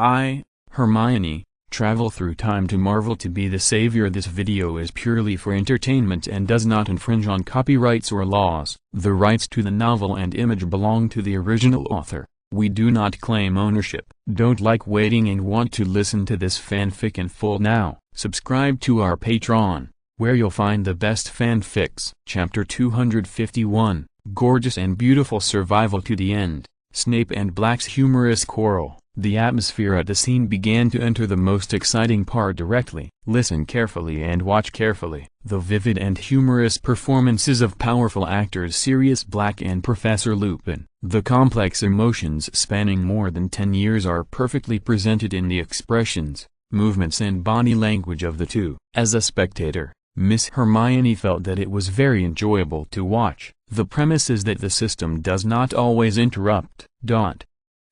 I, Hermione, travel through time to Marvel to be the savior. This video is purely for entertainment and does not infringe on copyrights or laws. The rights to the novel and image belong to the original author. We do not claim ownership. Don't like waiting and want to listen to this fanfic in full now? Subscribe to our Patreon, where you'll find the best fanfics. Chapter 251, Gorgeous and Beautiful Survival to the End. Snape and Black's humorous quarrel. The atmosphere at the scene began to enter the most exciting part directly. Listen carefully and watch carefully. The vivid and humorous performances of powerful actors Sirius Black and Professor Lupin. The complex emotions spanning more than 10 years are perfectly presented in the expressions, movements and body language of the two. As a spectator, Miss Hermione felt that it was very enjoyable to watch. The premise is that the system does not always interrupt.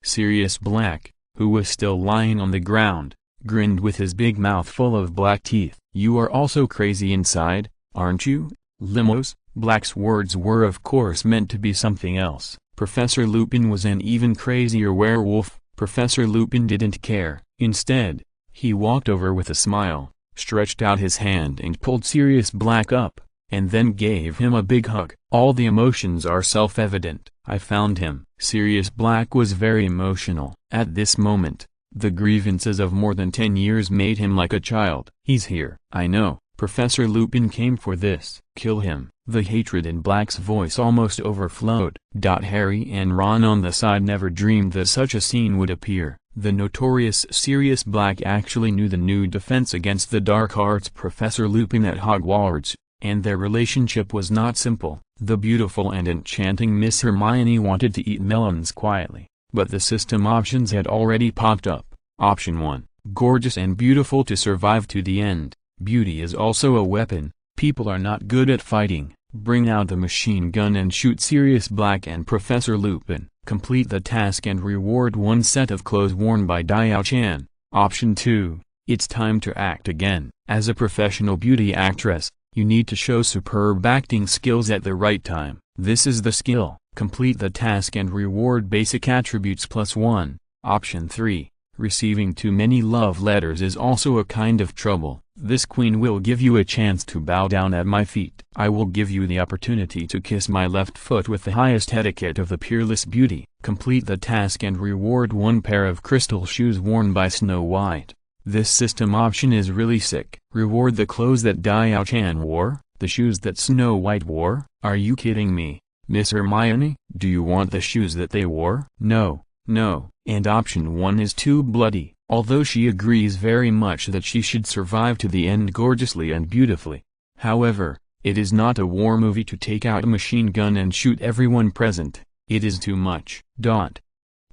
Sirius Black, who was still lying on the ground, grinned with his big mouth full of black teeth. "You are also crazy inside, aren't you, Limos?" Black's words were of course meant to be something else. Professor Lupin was an even crazier werewolf. Professor Lupin didn't care. Instead, he walked over with a smile, stretched out his hand and pulled Sirius Black up, and then gave him a big hug. "All the emotions are self-evident. I found him." Sirius Black was very emotional. At this moment, the grievances of more than 10 years made him like a child. "He's here." "I know. Professor Lupin came for this." "Kill him." The hatred in Black's voice almost overflowed. Harry and Ron on the side never dreamed that such a scene would appear. The notorious Sirius Black actually knew the new defense against the dark arts Professor Lupin at Hogwarts, and their relationship was not simple. The beautiful and enchanting Miss Hermione wanted to eat melons quietly, but the system options had already popped up. Option 1, gorgeous and beautiful to survive to the end. Beauty is also a weapon. People are not good at fighting. Bring out the machine gun and shoot Sirius Black and Professor Lupin. Complete the task and reward one set of clothes worn by Diao-chan. Option 2, it's time to act again. As a professional beauty actress, you need to show superb acting skills at the right time. This is the skill. Complete the task and reward basic attributes +1. Option 3, receiving too many love letters is also a kind of trouble. This queen will give you a chance to bow down at my feet. I will give you the opportunity to kiss my left foot with the highest etiquette of the peerless beauty. Complete the task and reward one pair of crystal shoes worn by Snow White. This system option is really sick. Reward the clothes that Diao-chan wore, the shoes that Snow White wore. Are you kidding me, Miss Hermione? Do you want the shoes that they wore? No, no. And option 1 is too bloody. Although she agrees very much that she should survive to the end gorgeously and beautifully. However, it is not a war movie to take out a machine gun and shoot everyone present. It is too much.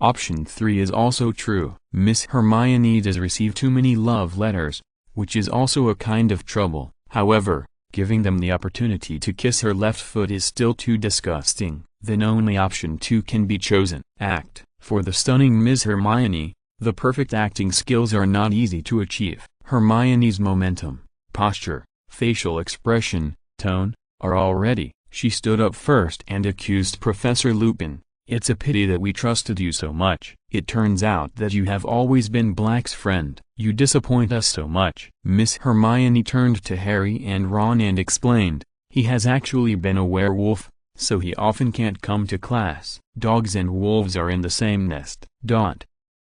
Option 3 is also true. Miss Hermione does receive too many love letters, which is also a kind of trouble. However, giving them the opportunity to kiss her left foot is still too disgusting. Then only option 2 can be chosen. Act. For the stunning Miss Hermione, the perfect acting skills are not easy to achieve. Hermione's momentum, posture, facial expression, tone, are all ready. She stood up first and accused Professor Lupin. "It's a pity that we trusted you so much. It turns out that you have always been Black's friend. You disappoint us so much." Miss Hermione turned to Harry and Ron and explained, "He has actually been a werewolf, so he often can't come to class. Dogs and wolves are in the same nest."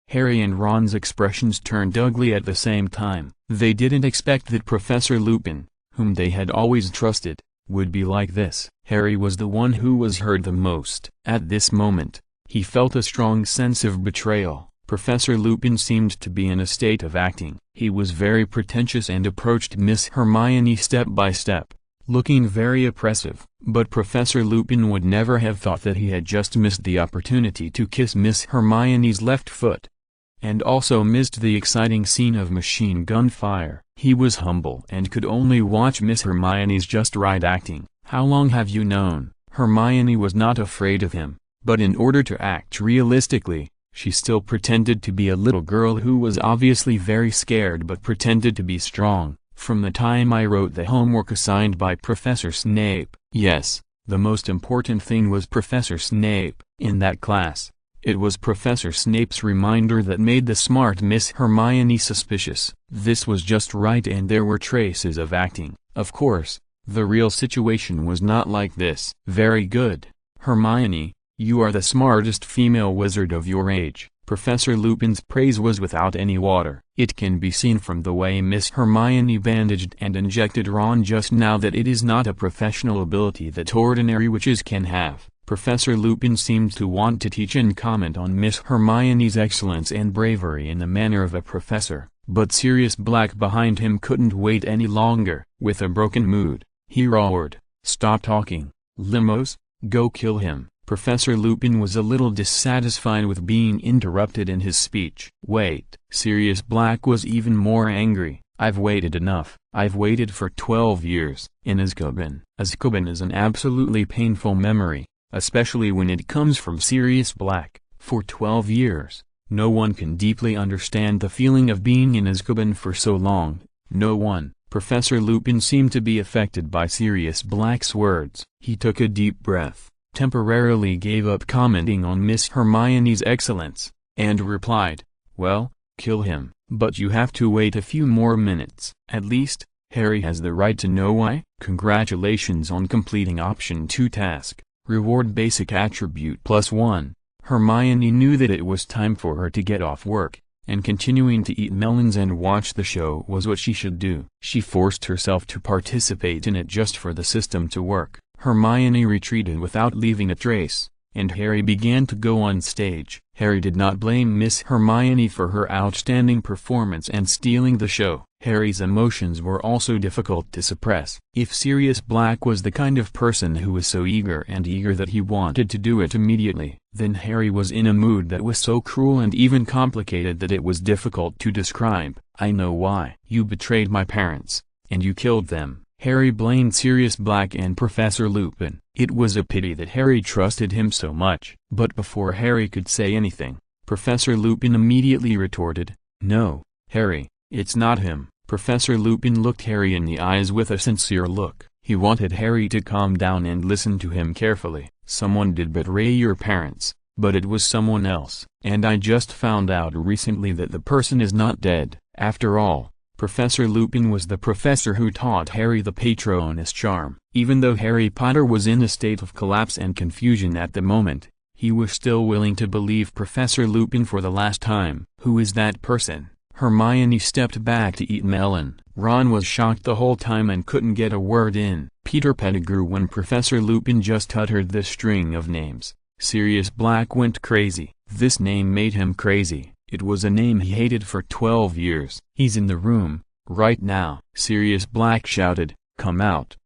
Harry and Ron's expressions turned ugly at the same time. They didn't expect that Professor Lupin, whom they had always trusted, would be like this. Harry was the one who was hurt the most. At this moment, he felt a strong sense of betrayal. Professor Lupin seemed to be in a state of acting. He was very pretentious and approached Miss Hermione step by step, looking very oppressive. But Professor Lupin would never have thought that he had just missed the opportunity to kiss Miss Hermione's left foot, and also missed the exciting scene of machine gun fire. He was humble and could only watch Miss Hermione's just right acting. How long have you known? Hermione was not afraid of him, but in order to act realistically, she still pretended to be a little girl who was obviously very scared but pretended to be strong. "From the time I wrote the homework assigned by Professor Snape." Yes, the most important thing was Professor Snape. In that class, It was Professor Snape's reminder that made the smart Miss Hermione suspicious. This was just right, and there were traces of acting. Of course, the real situation was not like this. Very good, Hermione, you are the smartest female wizard of your age. Professor Lupin's praise was without any water. It can be seen from the way Miss Hermione bandaged and injected Ron just now that it is not a professional ability that ordinary witches can have. Professor Lupin seemed to want to teach and comment on Miss Hermione's excellence and bravery in the manner of a professor, but Sirius Black behind him couldn't wait any longer. With a broken mood, he roared, "Stop talking, limos, go kill him." Professor Lupin was a little dissatisfied with being interrupted in his speech. "Wait." Sirius Black was even more angry. "I've waited enough. I've waited for 12 years. In Azkaban." Azkaban is an absolutely painful memory, especially when it comes from Sirius Black. For 12 years, no one can deeply understand the feeling of being in Azkaban for so long. No one. Professor Lupin seemed to be affected by Sirius Black's words. He took a deep breath, temporarily gave up commenting on Miss Hermione's excellence, and replied, "Well, kill him, but you have to wait a few more minutes. At least, Harry has the right to know why." Congratulations on completing Option 2 task. Reward basic attribute +1. Hermione knew that it was time for her to get off work, and continuing to eat melons and watch the show was what she should do. She forced herself to participate in it just for the system to work. Hermione retreated without leaving a trace, and Harry began to go on stage. Harry did not blame Miss Hermione for her outstanding performance and stealing the show. Harry's emotions were also difficult to suppress. If Sirius Black was the kind of person who was so eager that he wanted to do it immediately, then Harry was in a mood that was so cruel and even complicated that it was difficult to describe. "I know why. You betrayed my parents, and you killed them." Harry blamed Sirius Black and Professor Lupin. It was a pity that Harry trusted him so much. But before Harry could say anything, Professor Lupin immediately retorted, "No, Harry, it's not him." Professor Lupin looked Harry in the eyes with a sincere look. He wanted Harry to calm down and listen to him carefully. "Someone did betray your parents, but it was someone else. And I just found out recently that the person is not dead." After all, Professor Lupin was the professor who taught Harry the Patronus charm. Even though Harry Potter was in a state of collapse and confusion at the moment, he was still willing to believe Professor Lupin for the last time. "Who is that person?" Hermione stepped back to eat melon. Ron was shocked the whole time and couldn't get a word in. Peter Pettigrew. When Professor Lupin just uttered this string of names, Sirius Black went crazy. This name made him crazy. It was a name he hated for 12 years. "He's in the room, right now!" Sirius Black shouted. Come out,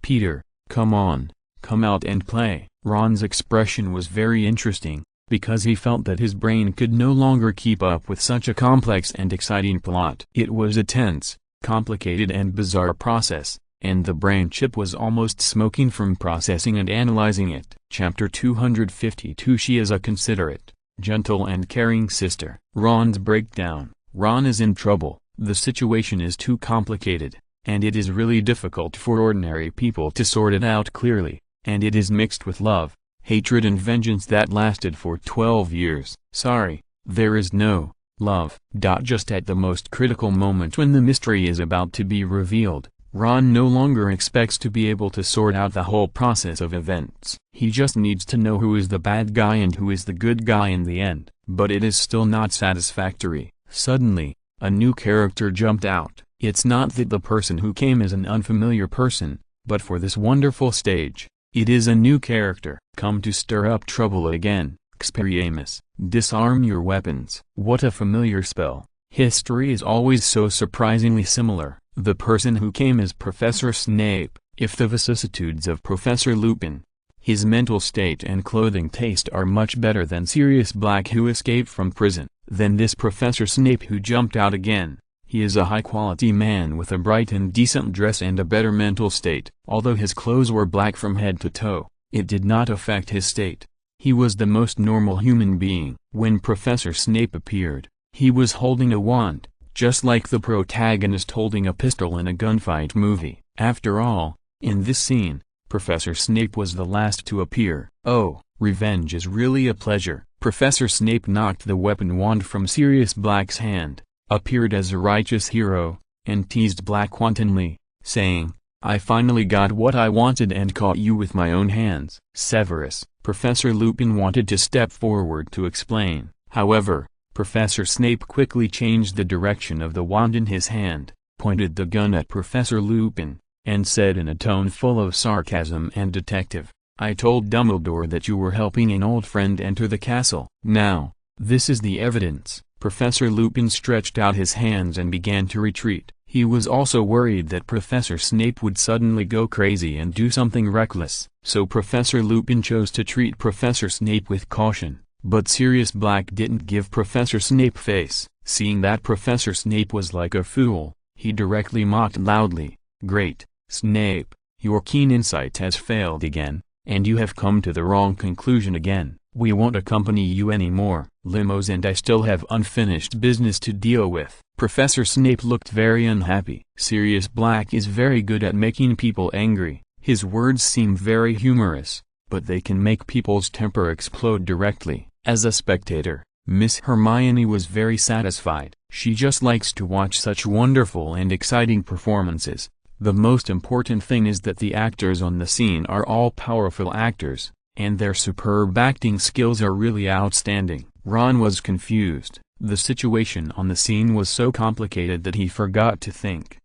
Peter, come on, come out and play." Ron's expression was very interesting, because he felt that his brain could no longer keep up with such a complex and exciting plot. It was a tense, complicated and bizarre process, and the brain chip was almost smoking from processing and analyzing it. Chapter 252. She is a considerate, gentle and caring sister. Ron's breakdown. Ron is in trouble. The situation is too complicated, and it is really difficult for ordinary people to sort it out clearly, and it is mixed with love, hatred and vengeance that lasted for 12 years. Sorry, there is no love. Just at the most critical moment when the mystery is about to be revealed, Ron no longer expects to be able to sort out the whole process of events. He just needs to know who is the bad guy and who is the good guy in the end. But it is still not satisfactory. Suddenly, a new character jumped out. It's not that the person who came is an unfamiliar person, but for this wonderful stage, it is a new character. Come to stir up trouble again. Expelliarmus. Disarm your weapons. What a familiar spell. History is always so surprisingly similar. The person who came is Professor Snape. If the vicissitudes of Professor Lupin, his mental state and clothing taste are much better than Sirius Black who escaped from prison, then this Professor Snape who jumped out again, he is a high-quality man with a bright and decent dress and a better mental state. Although his clothes were black from head to toe, it did not affect his state. He was the most normal human being. When Professor Snape appeared, he was holding a wand, just like the protagonist holding a pistol in a gunfight movie. After all, in this scene, Professor Snape was the last to appear. "Oh, revenge is really a pleasure," Professor Snape knocked the weapon wand from Sirius Black's hand, appeared as a righteous hero, and teased Black wantonly, saying, "I finally got what I wanted and caught you with my own hands." Severus. Professor Lupin wanted to step forward to explain. However, Professor Snape quickly changed the direction of the wand in his hand, pointed the gun at Professor Lupin, and said in a tone full of sarcasm and detective, "I told Dumbledore that you were helping an old friend enter the castle. Now, this is the evidence." Professor Lupin stretched out his hands and began to retreat. He was also worried that Professor Snape would suddenly go crazy and do something reckless, so Professor Lupin chose to treat Professor Snape with caution. But Sirius Black didn't give Professor Snape face. Seeing that Professor Snape was like a fool, he directly mocked loudly, "Great, Snape, your keen insight has failed again, and you have come to the wrong conclusion again. We won't accompany you anymore. Limos and I still have unfinished business to deal with." Professor Snape looked very unhappy. Sirius Black is very good at making people angry. His words seem very humorous, but they can make people's temper explode directly. As a spectator, Miss Hermione was very satisfied. She just likes to watch such wonderful and exciting performances. The most important thing is that the actors on the scene are all powerful actors, and their superb acting skills are really outstanding. Ron was confused. The situation on the scene was so complicated that he forgot to think.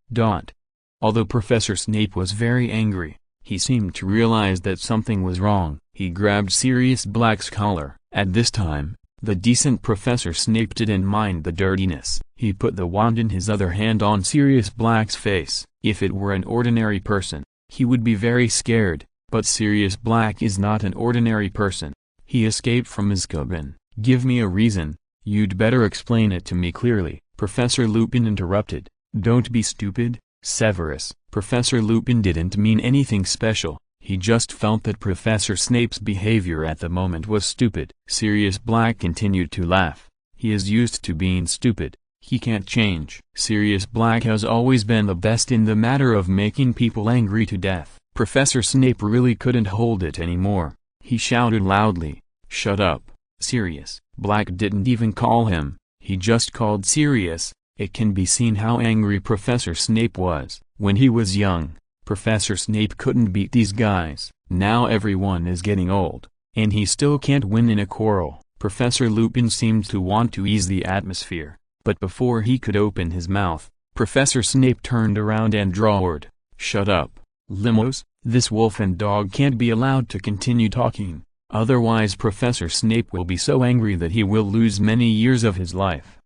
Although Professor Snape was very angry, he seemed to realize that something was wrong. He grabbed Sirius Black's collar. At this time, the decent Professor Snape didn't mind the dirtiness. He put the wand in his other hand on Sirius Black's face. If it were an ordinary person, he would be very scared, but Sirius Black is not an ordinary person. He escaped from Azkaban. "Give me a reason. You'd better explain it to me clearly," Professor Lupin interrupted. "Don't be stupid, Severus." Professor Lupin didn't mean anything special. He just felt that Professor Snape's behavior at the moment was stupid. Sirius Black continued to laugh. "He is used to being stupid. He can't change." Sirius Black has always been the best in the matter of making people angry to death. Professor Snape really couldn't hold it anymore. He shouted loudly, "Shut up, Sirius." Black didn't even call him, he just called Sirius. It can be seen how angry Professor Snape was. When he was young, Professor Snape couldn't beat these guys. Now everyone is getting old, and he still can't win in a quarrel. Professor Lupin seemed to want to ease the atmosphere, but before he could open his mouth, Professor Snape turned around and roared, "Shut up, Limos, this wolf and dog can't be allowed to continue talking. Otherwise Professor Snape will be so angry that he will lose many years of his life."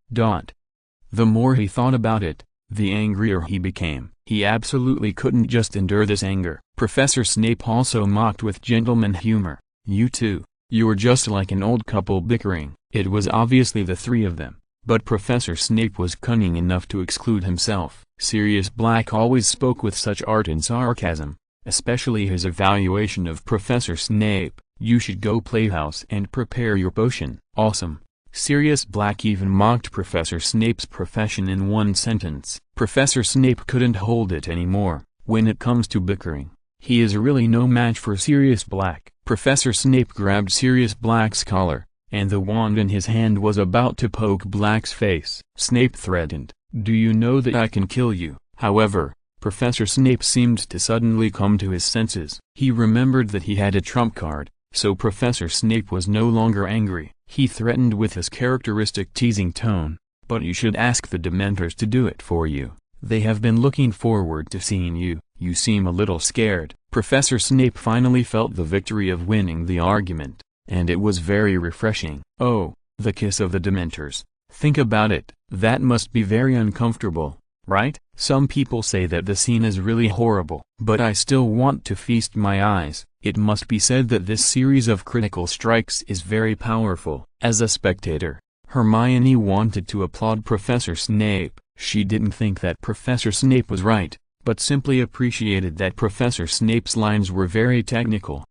The more he thought about it, the angrier he became. He absolutely couldn't just endure this anger. Professor Snape also mocked with gentleman humor. "You two, you're just like an old couple bickering." It was obviously the three of them, but Professor Snape was cunning enough to exclude himself. Sirius Black always spoke with such art and sarcasm, especially his evaluation of Professor Snape. "You should go playhouse and prepare your potion." Awesome. Sirius Black even mocked Professor Snape's profession in one sentence. Professor Snape couldn't hold it anymore. When it comes to bickering, he is really no match for Sirius Black. Professor Snape grabbed Sirius Black's collar, and the wand in his hand was about to poke Black's face. Snape threatened, "Do you know that I can kill you?" However, Professor Snape seemed to suddenly come to his senses. He remembered that he had a trump card, so Professor Snape was no longer angry. He threatened with his characteristic teasing tone, "But you should ask the Dementors to do it for you. They have been looking forward to seeing you. You seem a little scared." Professor Snape finally felt the victory of winning the argument, and it was very refreshing. Oh, the kiss of the Dementors. Think about it. That must be very uncomfortable, right? Some people say that the scene is really horrible, but I still want to feast my eyes. It must be said that this series of critical strikes is very powerful. As a spectator, Hermione wanted to applaud Professor Snape. She didn't think that Professor Snape was right, but simply appreciated that Professor Snape's lines were very technical.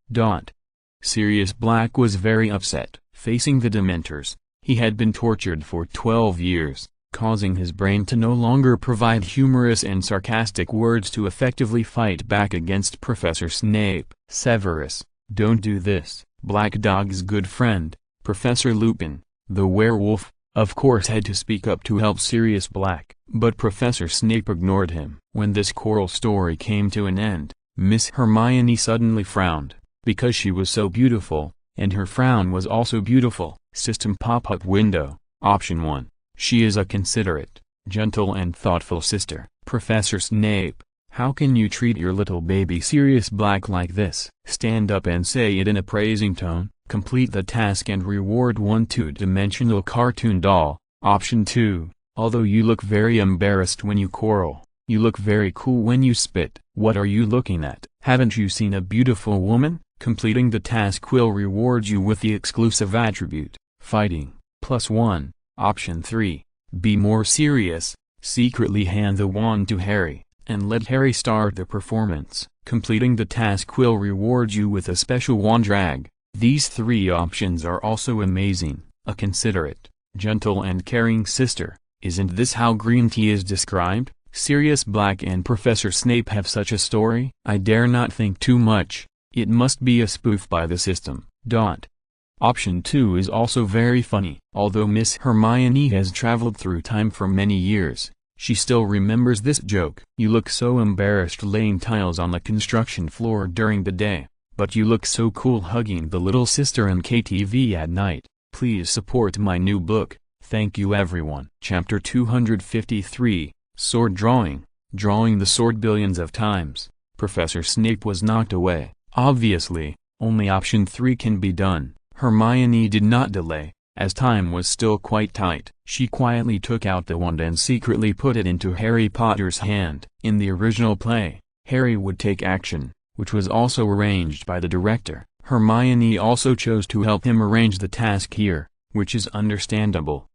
Sirius Black was very upset. Facing the Dementors, he had been tortured for 12 years. Causing his brain to no longer provide humorous and sarcastic words to effectively fight back against Professor Snape. "Severus, don't do this." Black Dog's good friend, Professor Lupin, the werewolf, of course had to speak up to help Sirius Black, but Professor Snape ignored him. When this choral story came to an end, Miss Hermione suddenly frowned, because she was so beautiful, and her frown was also beautiful. System pop-up window. Option 1. She is a considerate, gentle and thoughtful sister. Professor Snape, how can you treat your little baby Sirius Black like this? Stand up and say it in a praising tone. Complete the task and reward one two-dimensional cartoon doll. Option 2. Although you look very embarrassed when you quarrel, you look very cool when you spit. What are you looking at? Haven't you seen a beautiful woman? Completing the task will reward you with the exclusive attribute, Fighting, +1. Option 3. Be more serious. Secretly hand the wand to Harry, and let Harry start the performance. Completing the task will reward you with a special wand drag. These 3 options are also amazing. A considerate, gentle and caring sister. Isn't this how green tea is described? Sirius Black and Professor Snape have such a story? I dare not think too much. It must be a spoof by the system. Option 2 is also very funny. Although Miss Hermione has traveled through time for many years, she still remembers this joke. You look so embarrassed laying tiles on the construction floor during the day, but you look so cool hugging the little sister in KTV at night. Please support my new book. Thank you everyone. Chapter 253, Sword Drawing. Drawing the sword billions of times. Professor Snape was knocked away. Obviously, only option 3 can be done. Hermione did not delay, as time was still quite tight. She quietly took out the wand and secretly put it into Harry Potter's hand. In the original play, Harry would take action, which was also arranged by the director. Hermione also chose to help him arrange the task here, which is understandable.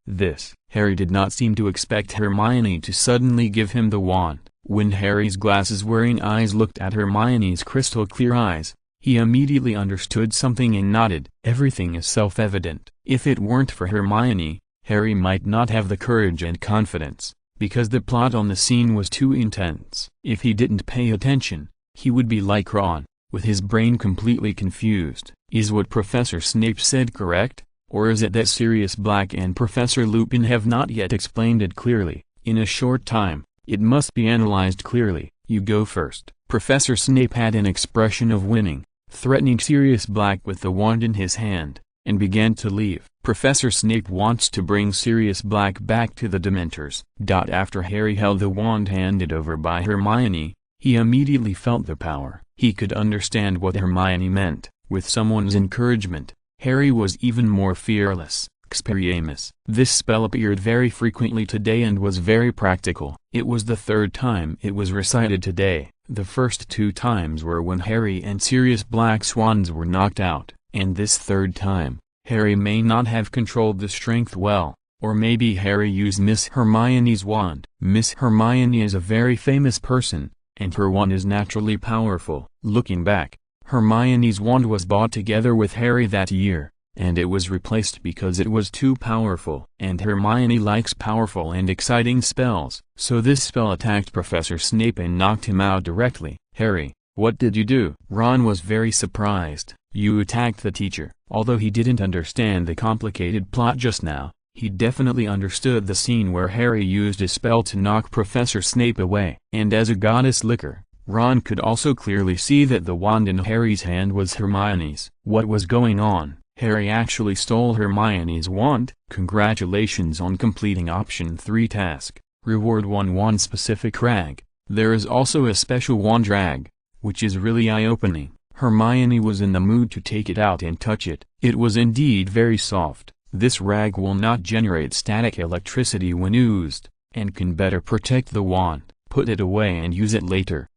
Harry did not seem to expect Hermione to suddenly give him the wand. When Harry's glasses-wearing eyes looked at Hermione's crystal-clear eyes, he immediately understood something and nodded. Everything is self-evident. If it weren't for Hermione, Harry might not have the courage and confidence, because the plot on the scene was too intense. If he didn't pay attention, he would be like Ron, with his brain completely confused. Is what Professor Snape said correct? Or is it that Sirius Black and Professor Lupin have not yet explained it clearly? In a short time, it must be analyzed clearly. You go first. Professor Snape had an expression of winning, threatening Sirius Black with the wand in his hand, and began to leave. Professor Snape wants to bring Sirius Black back to the Dementors. After Harry held the wand handed over by Hermione, he immediately felt the power. He could understand what Hermione meant. With someone's encouragement, Harry was even more fearless. Expelliarmus. This spell appeared very frequently today and was very practical. It was the 3rd time it was recited today. The first 2 times were when Harry and Sirius Black's wands were knocked out, and this 3rd time, Harry may not have controlled the strength well, or maybe Harry used Miss Hermione's wand. Miss Hermione is a very famous person, and her wand is naturally powerful. Looking back, Hermione's wand was bought together with Harry that year, and it was replaced because it was too powerful. And Hermione likes powerful and exciting spells, so this spell attacked Professor Snape and knocked him out directly. Harry, what did you do? Ron was very surprised. You attacked the teacher. Although he didn't understand the complicated plot just now, he definitely understood the scene where Harry used a spell to knock Professor Snape away. And as a goddess licker, Ron could also clearly see that the wand in Harry's hand was Hermione's. What was going on? Harry actually stole Hermione's wand? Congratulations on completing option 3 task. Reward 1 wand specific rag. There is also a special wand rag, which is really eye-opening. Hermione was in the mood to take it out and touch it. It was indeed very soft. This rag will not generate static electricity when used, and can better protect the wand. Put it away and use it later.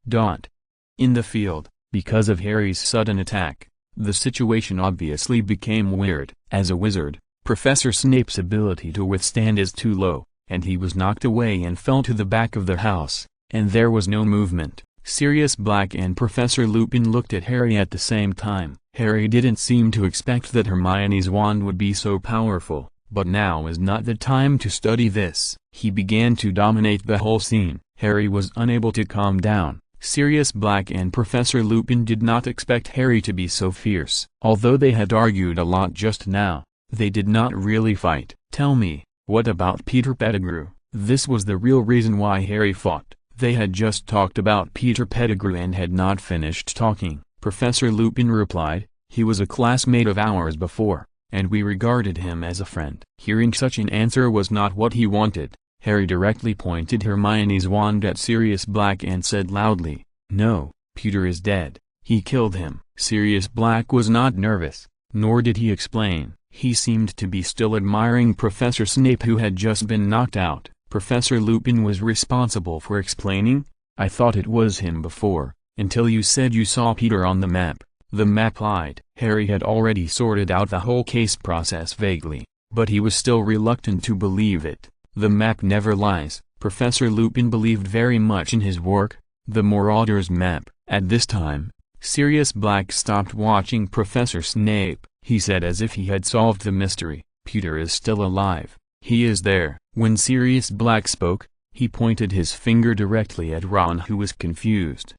In the field, because of Harry's sudden attack, the situation obviously became weird. As a wizard, Professor Snape's ability to withstand is too low, and he was knocked away and fell to the back of the house, and there was no movement. Sirius Black and Professor Lupin looked at Harry at the same time. Harry didn't seem to expect that Hermione's wand would be so powerful, but now is not the time to study this. He began to dominate the whole scene. Harry was unable to calm down. Sirius Black and Professor Lupin did not expect Harry to be so fierce. Although they had argued a lot just now, They did not really fight. Tell me, what about Peter Pettigrew? This was the real reason why Harry fought. They had just talked about Peter Pettigrew and had not finished talking. Professor Lupin replied, he was a classmate of ours before, and we regarded him as a friend. Hearing such an answer was not what he wanted. Harry directly pointed Hermione's wand at Sirius Black and said loudly, no, Peter is dead. He killed him. Sirius Black was not nervous, nor did he explain. He seemed to be still admiring Professor Snape, who had just been knocked out. Professor Lupin was responsible for explaining, I thought it was him before, until you said you saw Peter on the map. The map lied. Harry had already sorted out the whole case process vaguely, but he was still reluctant to believe it. The map never lies. Professor Lupin believed very much in his work, the Marauder's map. At this time, Sirius Black stopped watching Professor Snape. He said as if he had solved the mystery, Peter is still alive. He is there. When Sirius Black spoke, he pointed his finger directly at Ron, who was confused.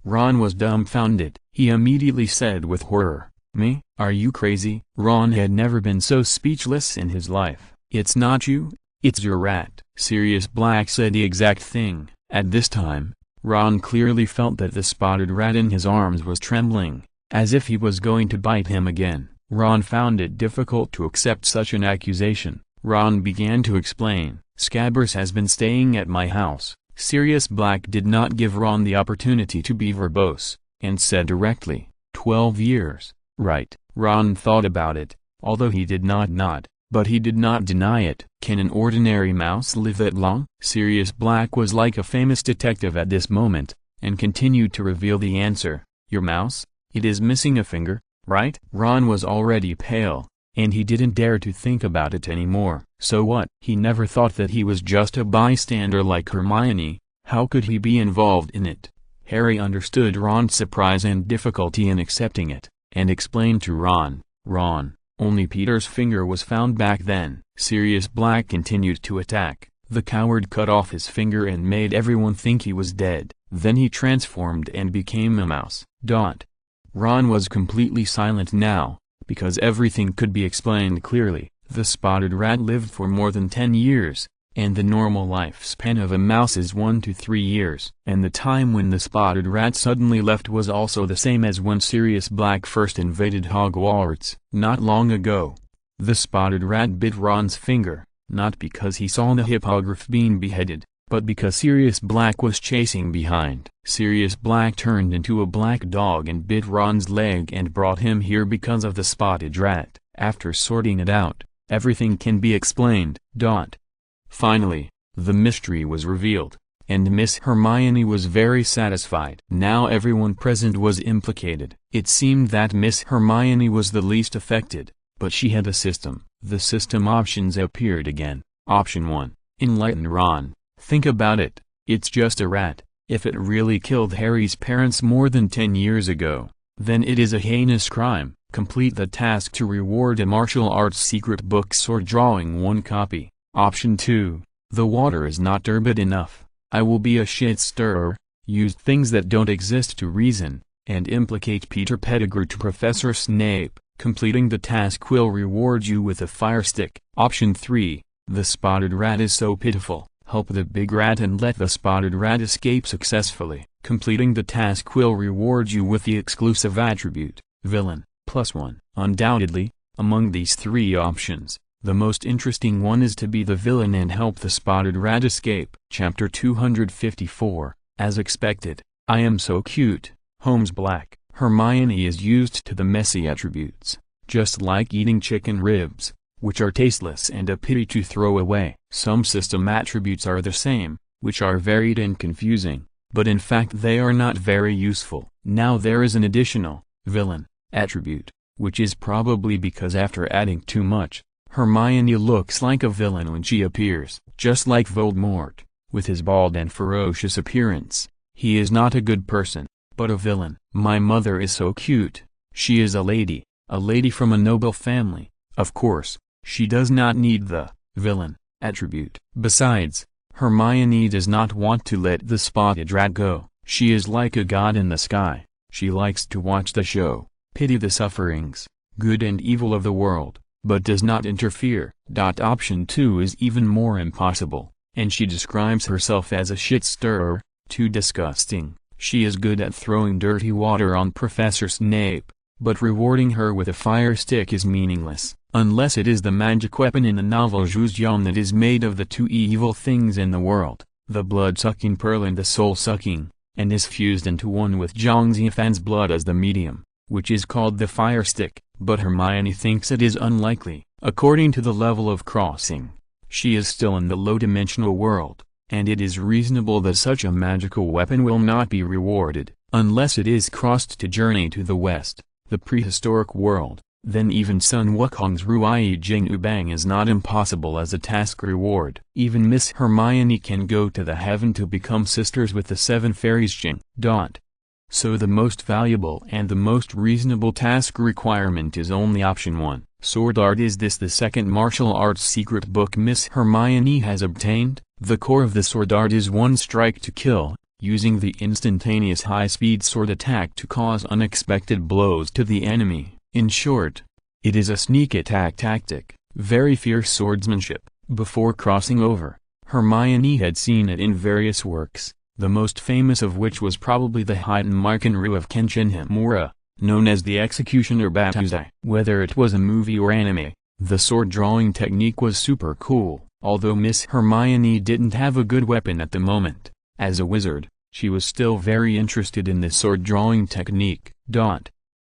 Ron was dumbfounded. He immediately said with horror, me? Are you crazy? Ron had never been so speechless in his life. It's not you, it's your rat. Sirius Black said the exact thing. At this time, Ron clearly felt that the spotted rat in his arms was trembling, as if he was going to bite him again. Ron found it difficult to accept such an accusation. Ron began to explain, Scabbers has been staying at my house. Sirius Black did not give Ron the opportunity to be verbose, and said directly, 12 years, right? Ron thought about it, although he did not nod, but he did not deny it. Can an ordinary mouse live that long? Sirius Black was like a famous detective at this moment, and continued to reveal the answer, your mouse? It is missing a finger, right? Ron was already pale, and he didn't dare to think about it anymore. So what? He never thought that he was just a bystander like Hermione. How could he be involved in it? Harry understood Ron's surprise and difficulty in accepting it, and explained to Ron, only Peter's finger was found back then. Sirius Black continued to attack. The coward cut off his finger and made everyone think he was dead. Then he transformed and became a mouse. Ron was completely silent now, because everything could be explained clearly. The spotted rat lived for more than 10 years, and the normal lifespan of a mouse is 1 to 3 years. And the time when the spotted rat suddenly left was also the same as when Sirius Black first invaded Hogwarts. Not long ago, the spotted rat bit Ron's finger, not because he saw the hippogriff being beheaded, but because Sirius Black was chasing behind. Sirius Black turned into a black dog and bit Ron's leg and brought him here because of the spotted rat. After sorting it out, everything can be explained. Finally, the mystery was revealed, and Miss Hermione was very satisfied. Now everyone present was implicated. It seemed that Miss Hermione was the least affected, but she had a system. The system options appeared again. Option 1. Enlighten Ron. Think about it, it's just a rat. If it really killed Harry's parents more than 10 years ago, then it is a heinous crime. Complete the task to reward a martial arts secret books or drawing 1 copy. Option 2. The water is not turbid enough. I will be a shit stirrer, use things that don't exist to reason, and implicate Peter Pettigrew to Professor Snape. Completing the task will reward you with a fire stick. Option 3. The spotted rat is so pitiful. Help the big rat and let the spotted rat escape successfully. Completing the task will reward you with the exclusive attribute, villain, +1. Undoubtedly, among these 3 options, the most interesting one is to be the villain and help the spotted rat escape. Chapter 254, As expected, I am so cute. Holmes Black. Hermione is used to the messy attributes, just like eating chicken ribs, which are tasteless and a pity to throw away. Some system attributes are the same, which are varied and confusing, but in fact they are not very useful. Now there is an additional, villain, attribute, which is probably because after adding too much, Hermione looks like a villain when she appears. Just like Voldemort, with his bald and ferocious appearance, he is not a good person, but a villain. My mother is so cute. She is a lady from a noble family. Of course, she does not need the villain attribute. Besides, Hermione does not want to let the spotted rat go. She is like a god in the sky. She likes to watch the show, pity the sufferings, good and evil of the world, but does not interfere. Option 2 is even more impossible, and she describes herself as a shit stirrer. Too disgusting. She is good at throwing dirty water on Professor Snape, but rewarding her with a fire stick is meaningless, unless it is the magic weapon in the novel Zhujian that is made of the two evil things in the world, the blood-sucking pearl and the soul-sucking, and is fused into one with Zhang Zifan's blood as the medium, which is called the fire stick. But Hermione thinks it is unlikely. According to the level of crossing, she is still in the low-dimensional world, and it is reasonable that such a magical weapon will not be rewarded, unless it is crossed to journey to the west, the prehistoric world. Then even Sun Wukong's Ruai Jing Bang is not impossible as a task reward. Even Miss Hermione can go to the heaven to become sisters with the seven fairies Jing. So the most valuable and the most reasonable task requirement is only option 1. Sword art. Is this the second martial arts secret book Miss Hermione has obtained? The core of the sword art is one strike to kill, using the instantaneous high-speed sword attack to cause unexpected blows to the enemy. In short, it is a sneak attack tactic, very fierce swordsmanship. Before crossing over, Hermione had seen it in various works, the most famous of which was probably the Heidenmeikenru of Kenshin Himura, known as the Executioner Batuzai. Whether it was a movie or anime, the sword drawing technique was super cool. Although Miss Hermione didn't have a good weapon at the moment, as a wizard, she was still very interested in the sword drawing technique.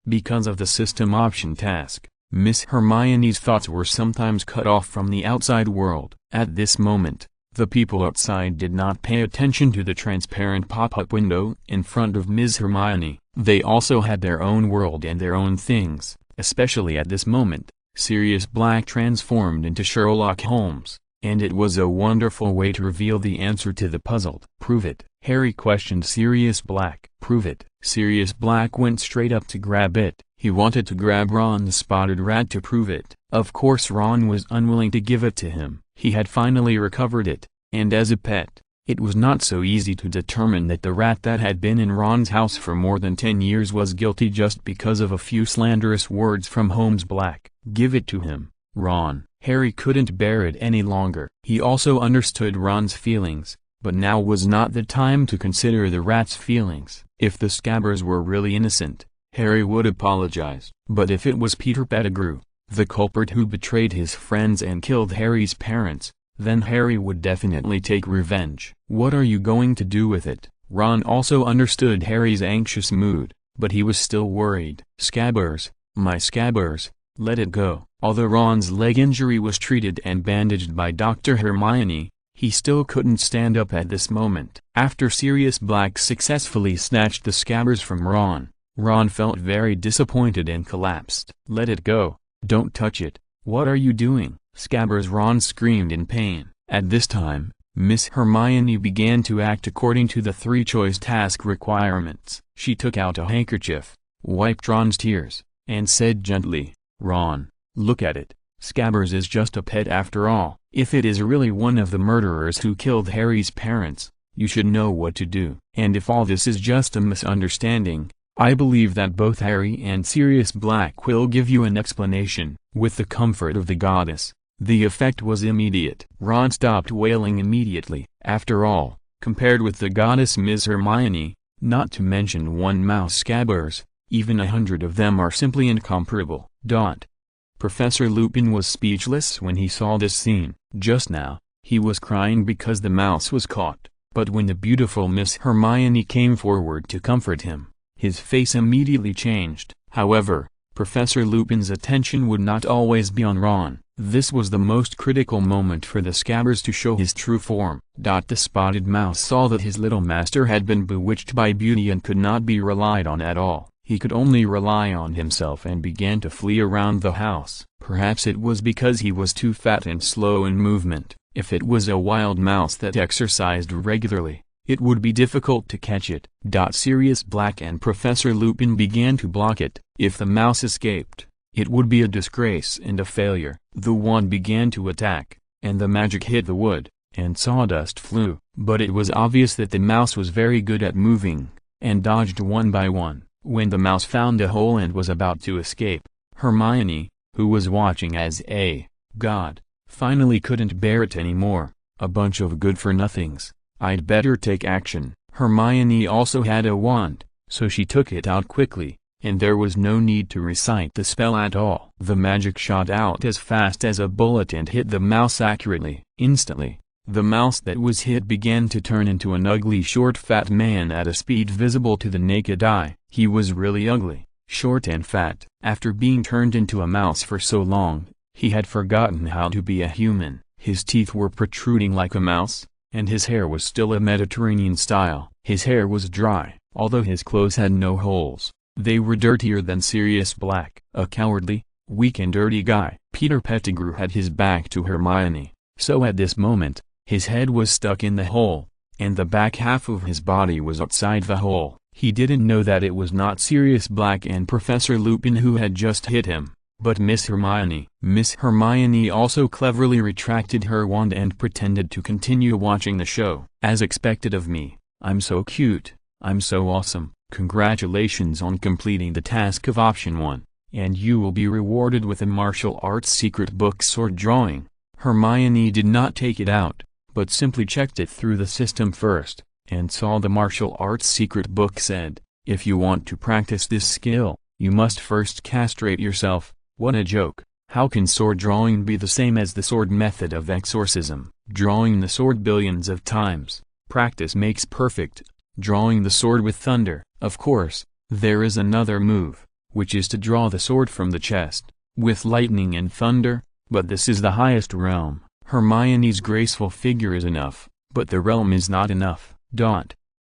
Because of the system option task, Miss Hermione's thoughts were sometimes cut off from the outside world. At this moment, the people outside did not pay attention to the transparent pop-up window in front of Ms. Hermione. They also had their own world and their own things. Especially at this moment, Sirius Black transformed into Sherlock Holmes, and it was a wonderful way to reveal the answer to the puzzle. "Prove it," Harry questioned Sirius Black. "Prove it." Sirius Black went straight up to grab it. He wanted to grab Ron the Spotted Rat to prove it. Of course Ron was unwilling to give it to him. He had finally recovered it, and as a pet, it was not so easy to determine that the rat that had been in Ron's house for more than 10 years was guilty just because of a few slanderous words from Holmes Black. "Give it to him, Ron." Harry couldn't bear it any longer. He also understood Ron's feelings, but now was not the time to consider the rat's feelings. If the Scabbers were really innocent, Harry would apologize. But if it was Peter Pettigrew, the culprit who betrayed his friends and killed Harry's parents, then Harry would definitely take revenge. "What are you going to do with it?" Ron also understood Harry's anxious mood, but he was still worried. "Scabbers, my Scabbers, let it go." Although Ron's leg injury was treated and bandaged by Dr. Hermione, he still couldn't stand up at this moment. After Sirius Black successfully snatched the Scabbers from Ron, Ron felt very disappointed and collapsed. "Let it go. Don't touch it. What are you doing?" "Scabbers!" Ron screamed in pain. At this time, Miss Hermione began to act according to the three-choice task requirements. She took out a handkerchief, wiped Ron's tears, and said gently, "Ron, look at it. Scabbers is just a pet after all. If it is really one of the murderers who killed Harry's parents, you should know what to do. And if all this is just a misunderstanding, I believe that both Harry and Sirius Black will give you an explanation." With the comfort of the goddess, the effect was immediate. Ron stopped wailing immediately. After all, compared with the goddess Ms. Hermione, not to mention one mouse Scabbers, even 100 of them are simply incomparable. Professor Lupin was speechless when he saw this scene. Just now, he was crying because the mouse was caught, but when the beautiful Miss Hermione came forward to comfort him, his face immediately changed. However, Professor Lupin's attention would not always be on Ron. This was the most critical moment for the Scabbers to show his true form. The spotted mouse saw that his little master had been bewitched by beauty and could not be relied on at all. He could only rely on himself and began to flee around the house. Perhaps it was because he was too fat and slow in movement. If it was a wild mouse that exercised regularly, it would be difficult to catch it. Sirius Black and Professor Lupin began to block it. If the mouse escaped, it would be a disgrace and a failure. The wand began to attack, and the magic hit the wood, and sawdust flew. But it was obvious that the mouse was very good at moving, and dodged one by one. When the mouse found a hole and was about to escape, Hermione, who was watching as a god, finally couldn't bear it anymore. A bunch of good-for-nothings. I'd better take action. Hermione also had a wand, so she took it out quickly, and there was no need to recite the spell at all. The magic shot out as fast as a bullet and hit the mouse accurately. Instantly, the mouse that was hit began to turn into an ugly short fat man at a speed visible to the naked eye. He was really ugly, short and fat. After being turned into a mouse for so long, he had forgotten how to be a human. His teeth were protruding like a mouse, and his hair was still a Mediterranean style. His hair was dry, although his clothes had no holes. They were dirtier than Sirius Black. A cowardly, weak and dirty guy. Peter Pettigrew had his back to Hermione, so at this moment, his head was stuck in the hole, and the back half of his body was outside the hole. He didn't know that it was not Sirius Black and Professor Lupin who had just hit him, but Miss Hermione. Miss Hermione also cleverly retracted her wand and pretended to continue watching the show. As expected of me, I'm so cute, I'm so awesome, congratulations on completing the task of option 1, and you will be rewarded with a martial arts secret book sword drawing. Hermione did not take it out, but simply checked it through the system first, and saw the martial arts secret book said, if you want to practice this skill, you must first castrate yourself. What a joke. How can sword drawing be the same as the sword method of exorcism? Drawing the sword billions of times. Practice makes perfect. Drawing the sword with thunder. Of course, there is another move, which is to draw the sword from the chest, with lightning and thunder, but this is the highest realm. Hermione's graceful figure is enough, but the realm is not enough.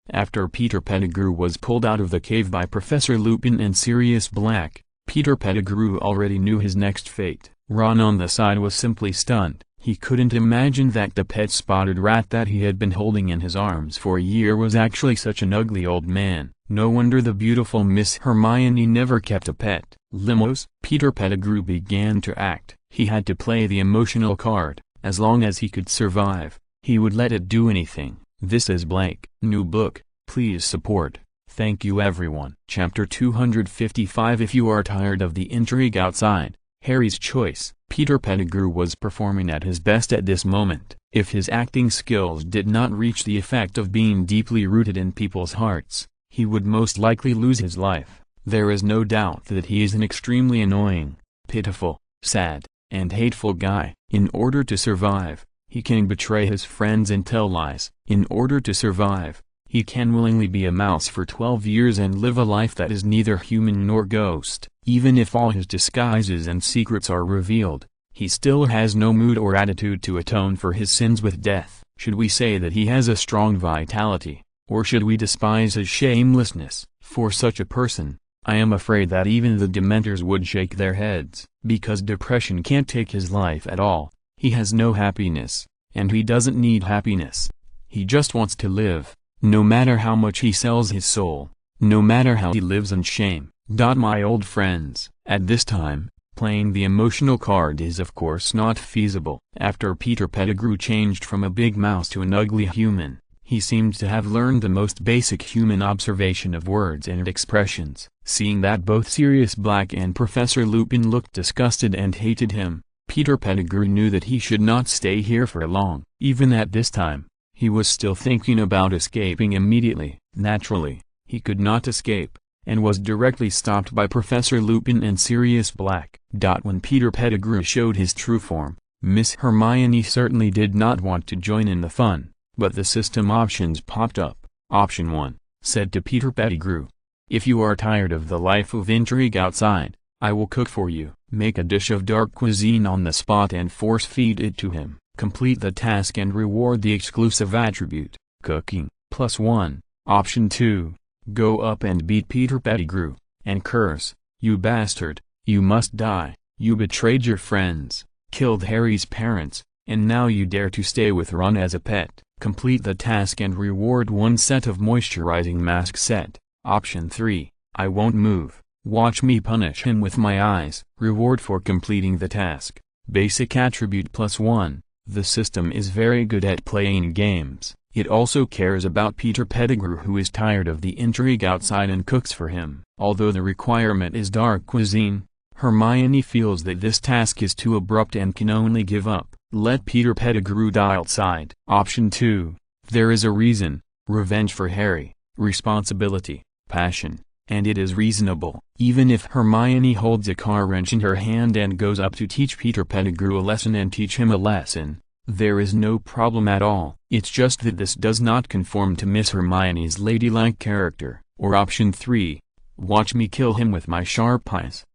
After Peter Pettigrew was pulled out of the cave by Professor Lupin and Sirius Black, Peter Pettigrew already knew his next fate. Ron on the side was simply stunned. He couldn't imagine that the pet spotted rat that he had been holding in his arms for a year was actually such an ugly old man. No wonder the beautiful Miss Hermione never kept a pet. Limos. Peter Pettigrew began to act. He had to play the emotional card. As long as he could survive, he would let it do anything. This is Blake. New book. Please support. Thank you everyone. Chapter 255. If you are tired of the intrigue outside, Harry's choice. Peter Pettigrew was performing at his best at this moment. If his acting skills did not reach the effect of being deeply rooted in people's hearts, he would most likely lose his life. There is no doubt that he is an extremely annoying, pitiful, sad, and hateful guy. In order to survive, he can betray his friends and tell lies. In order to survive, he can willingly be a mouse for 12 years and live a life that is neither human nor ghost. Even if all his disguises and secrets are revealed, he still has no mood or attitude to atone for his sins with death. Should we say that he has a strong vitality, or should we despise his shamelessness? For such a person, I am afraid that even the Dementors would shake their heads. Because depression can't take his life at all, he has no happiness, and he doesn't need happiness. He just wants to live. No matter how much he sells his soul, no matter how he lives in shame. My old friends, at this time, playing the emotional card is of course not feasible. After Peter Pettigrew changed from a big mouse to an ugly human, he seemed to have learned the most basic human observation of words and expressions. Seeing that both Sirius Black and Professor Lupin looked disgusted and hated him, Peter Pettigrew knew that he should not stay here for long. Even at this time, he was still thinking about escaping immediately. Naturally, he could not escape, and was directly stopped by Professor Lupin and Sirius Black. When Peter Pettigrew showed his true form, Miss Hermione certainly did not want to join in the fun, but the system options popped up. Option 1, said to Peter Pettigrew. If you are tired of the life of intrigue outside, I will cook for you. Make a dish of dark cuisine on the spot and force-feed it to him. Complete the task and reward the exclusive attribute, cooking, +1. Option 2, go up and beat Peter Pettigrew, and curse, you bastard, you must die, you betrayed your friends, killed Harry's parents, and now you dare to stay with Ron as a pet. Complete the task and reward 1 set of moisturizing mask set. Option 3, I won't move, watch me punish him with my eyes. Reward for completing the task, basic attribute +1. The system is very good at playing games. It also cares about Peter Pettigrew, who is tired of the intrigue outside and cooks for him. Although the requirement is dark cuisine, Hermione feels that this task is too abrupt and can only give up. Let Peter Pettigrew die outside. Option 2. There is a reason: revenge for Harry, responsibility, passion, and it is reasonable. Even if Hermione holds a car wrench in her hand and goes up to teach Peter Pettigrew a lesson and teach him a lesson, there is no problem at all. It's just that this does not conform to Miss Hermione's ladylike character. Or option 3. Watch me kill him with my sharp eyes.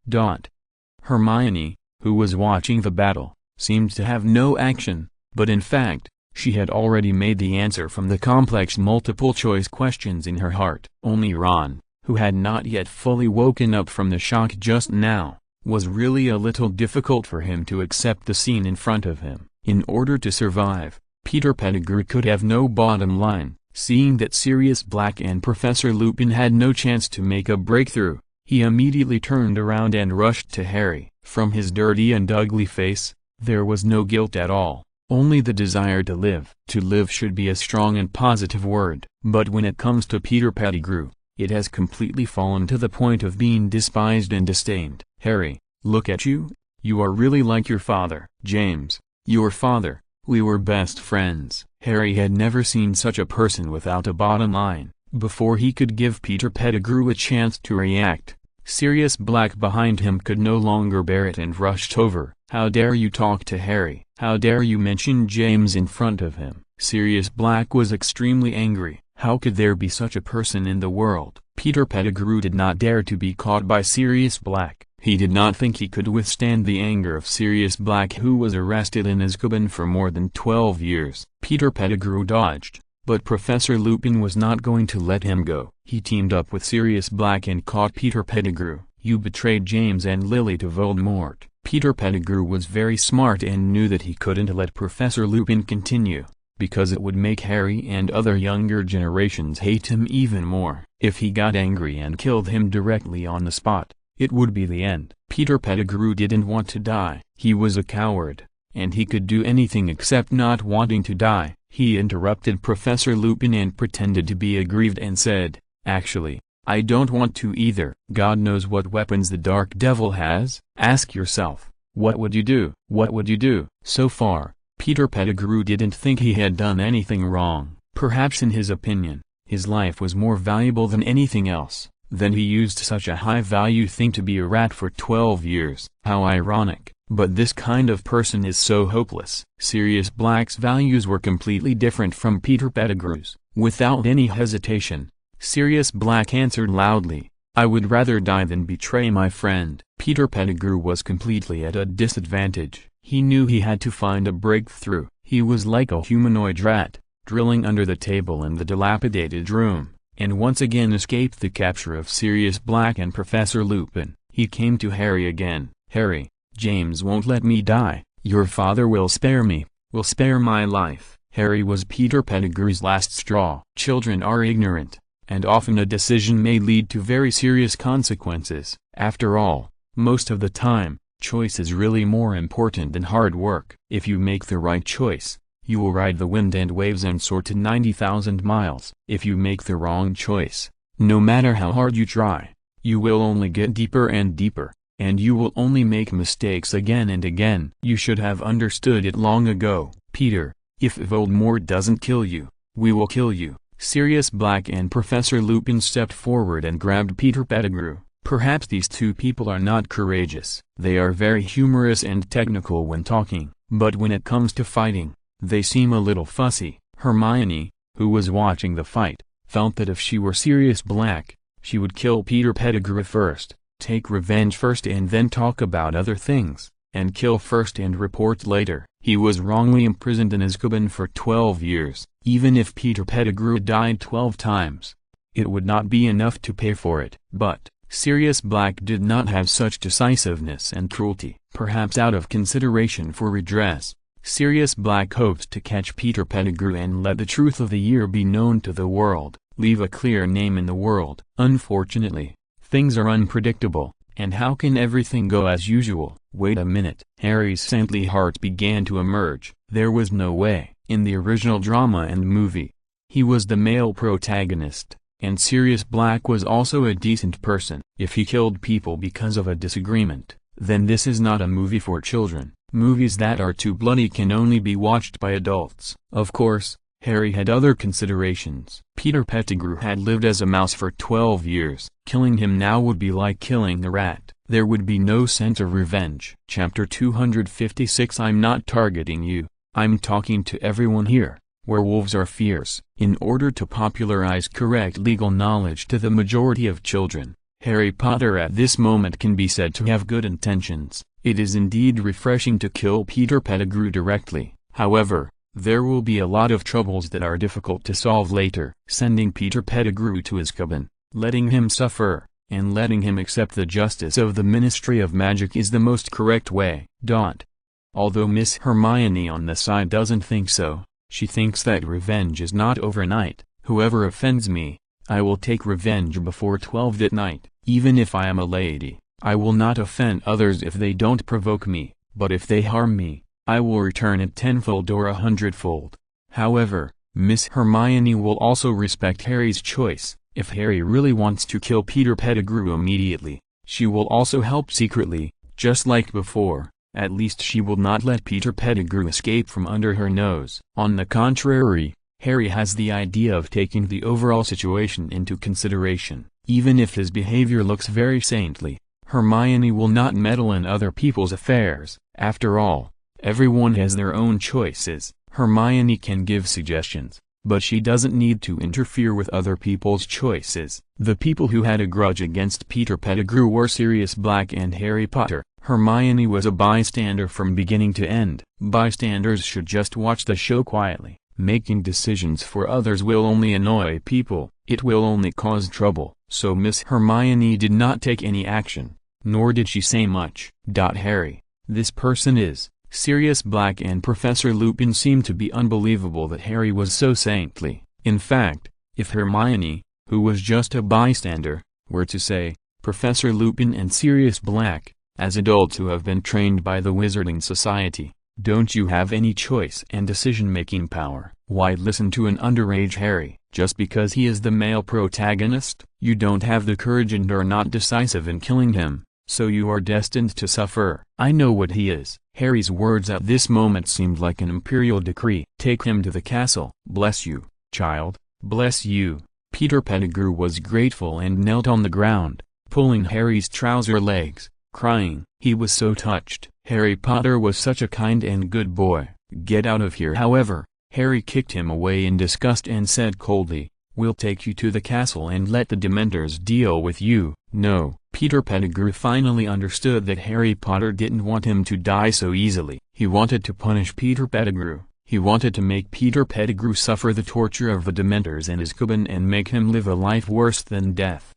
Hermione, who was watching the battle, seemed to have no action, but in fact, she had already made the answer from the complex multiple-choice questions in her heart. Only Ron, who had not yet fully woken up from the shock just now, was really a little difficult for him to accept the scene in front of him. In order to survive, Peter Pettigrew could have no bottom line. Seeing that Sirius Black and Professor Lupin had no chance to make a breakthrough, he immediately turned around and rushed to Harry. From his dirty and ugly face, there was no guilt at all, only the desire to live. To live should be a strong and positive word, but when it comes to Peter Pettigrew, it has completely fallen to the point of being despised and disdained. Harry, look at you, you are really like your father. James, your father, we were best friends. Harry had never seen such a person without a bottom line. Before he could give Peter Pettigrew a chance to react, Sirius Black behind him could no longer bear it and rushed over. How dare you talk to Harry? How dare you mention James in front of him? Sirius Black was extremely angry. How could there be such a person in the world? Peter Pettigrew did not dare to be caught by Sirius Black. He did not think he could withstand the anger of Sirius Black, who was arrested in Azkaban for more than 12 years. Peter Pettigrew dodged, but Professor Lupin was not going to let him go. He teamed up with Sirius Black and caught Peter Pettigrew. You betrayed James and Lily to Voldemort. Peter Pettigrew was very smart and knew that he couldn't let Professor Lupin continue, because it would make Harry and other younger generations hate him even more. If he got angry and killed him directly on the spot, it would be the end. Peter Pettigrew didn't want to die. He was a coward, and he could do anything except not wanting to die. He interrupted Professor Lupin and pretended to be aggrieved and said, "Actually, I don't want to either." God knows what weapons the Dark Devil has. Ask yourself, what would you do? What would you do? So far, Peter Pettigrew didn't think he had done anything wrong. Perhaps in his opinion, his life was more valuable than anything else. Then he used such a high-value thing to be a rat for 12 years. How ironic. But this kind of person is so hopeless. Sirius Black's values were completely different from Peter Pettigrew's. Without any hesitation, Sirius Black answered loudly, "I would rather die than betray my friend." Peter Pettigrew was completely at a disadvantage. He knew he had to find a breakthrough. He was like a humanoid rat, drilling under the table in the dilapidated room, and once again escaped the capture of Sirius Black and Professor Lupin. He came to Harry again. "Harry, James won't let me die. Your father will spare me, will spare my life." Harry was Peter Pettigrew's last straw. Children are ignorant, and often a decision may lead to very serious consequences. After all, most of the time, choice is really more important than hard work. If you make the right choice, you will ride the wind and waves and soar to 90,000 miles. If you make the wrong choice, no matter how hard you try, you will only get deeper and deeper, and you will only make mistakes again and again. You should have understood it long ago. Peter, if Voldemort doesn't kill you, we will kill you. Sirius Black and Professor Lupin stepped forward and grabbed Peter Pettigrew. Perhaps these two people are not courageous. They are very humorous and technical when talking, but when it comes to fighting, they seem a little fussy. Hermione, who was watching the fight, felt that if she were Sirius Black, she would kill Peter Pettigrew first, take revenge first and then talk about other things, and kill first and report later. He was wrongly imprisoned in Azkaban for 12 years. Even if Peter Pettigrew died 12 times, it would not be enough to pay for it. But Sirius Black did not have such decisiveness and cruelty. Perhaps out of consideration for redress, Sirius Black hoped to catch Peter Pettigrew and let the truth of the year be known to the world, leave a clear name in the world. Unfortunately, things are unpredictable, and how can everything go as usual? Wait a minute. Harry's saintly heart began to emerge. There was no way. In the original drama and movie, he was the male protagonist, and Sirius Black was also a decent person. If he killed people because of a disagreement, then this is not a movie for children. Movies that are too bloody can only be watched by adults. Of course, Harry had other considerations. Peter Pettigrew had lived as a mouse for 12 years. Killing him now would be like killing a rat. There would be no sense of revenge. Chapter 256 I'm not targeting you. I'm talking to everyone here. Werewolves are fierce. In order to popularize correct legal knowledge to the majority of children, Harry Potter at this moment can be said to have good intentions. It is indeed refreshing to kill Peter Pettigrew directly. However, there will be a lot of troubles that are difficult to solve later. Sending Peter Pettigrew to Azkaban, letting him suffer, and letting him accept the justice of the Ministry of Magic is the most correct way. Although Miss Hermione on the side doesn't think so, she thinks that revenge is not overnight. Whoever offends me, I will take revenge before 12 at night. Even if I am a lady, I will not offend others if they don't provoke me, but if they harm me, I will return it tenfold or 100-fold. However, Miss Hermione will also respect Harry's choice. If Harry really wants to kill Peter Pettigrew immediately, she will also help secretly, just like before. At least she will not let Peter Pettigrew escape from under her nose. On the contrary, Harry has the idea of taking the overall situation into consideration. Even if his behavior looks very saintly, Hermione will not meddle in other people's affairs. After all, everyone has their own choices. Hermione can give suggestions, but she doesn't need to interfere with other people's choices. The people who had a grudge against Peter Pettigrew were Sirius Black and Harry Potter. Hermione was a bystander from beginning to end. Bystanders should just watch the show quietly. Making decisions for others will only annoy people. It will only cause trouble. So Miss Hermione did not take any action, nor did she say much. Harry, this person is Sirius Black and Professor Lupin seemed to be unbelievable that Harry was so saintly. In fact, if Hermione, who was just a bystander, were to say, Professor Lupin and Sirius Black, as adults who have been trained by the Wizarding Society, don't you have any choice and decision-making power? Why listen to an underage Harry, just because he is the male protagonist? You don't have the courage and are not decisive in killing him, so you are destined to suffer. I know what he is. Harry's words at this moment seemed like an imperial decree. Take him to the castle. Bless you, child, bless you. Peter Pettigrew was grateful and knelt on the ground, pulling Harry's trouser legs, crying. He was so touched. Harry Potter was such a kind and good boy. Get out of here. However, Harry kicked him away in disgust and said coldly, We'll take you to the castle and let the Dementors deal with you. No. Peter Pettigrew finally understood that Harry Potter didn't want him to die so easily. He wanted to punish Peter Pettigrew. He wanted to make Peter Pettigrew suffer the torture of the Dementors and Azkaban and make him live a life worse than death.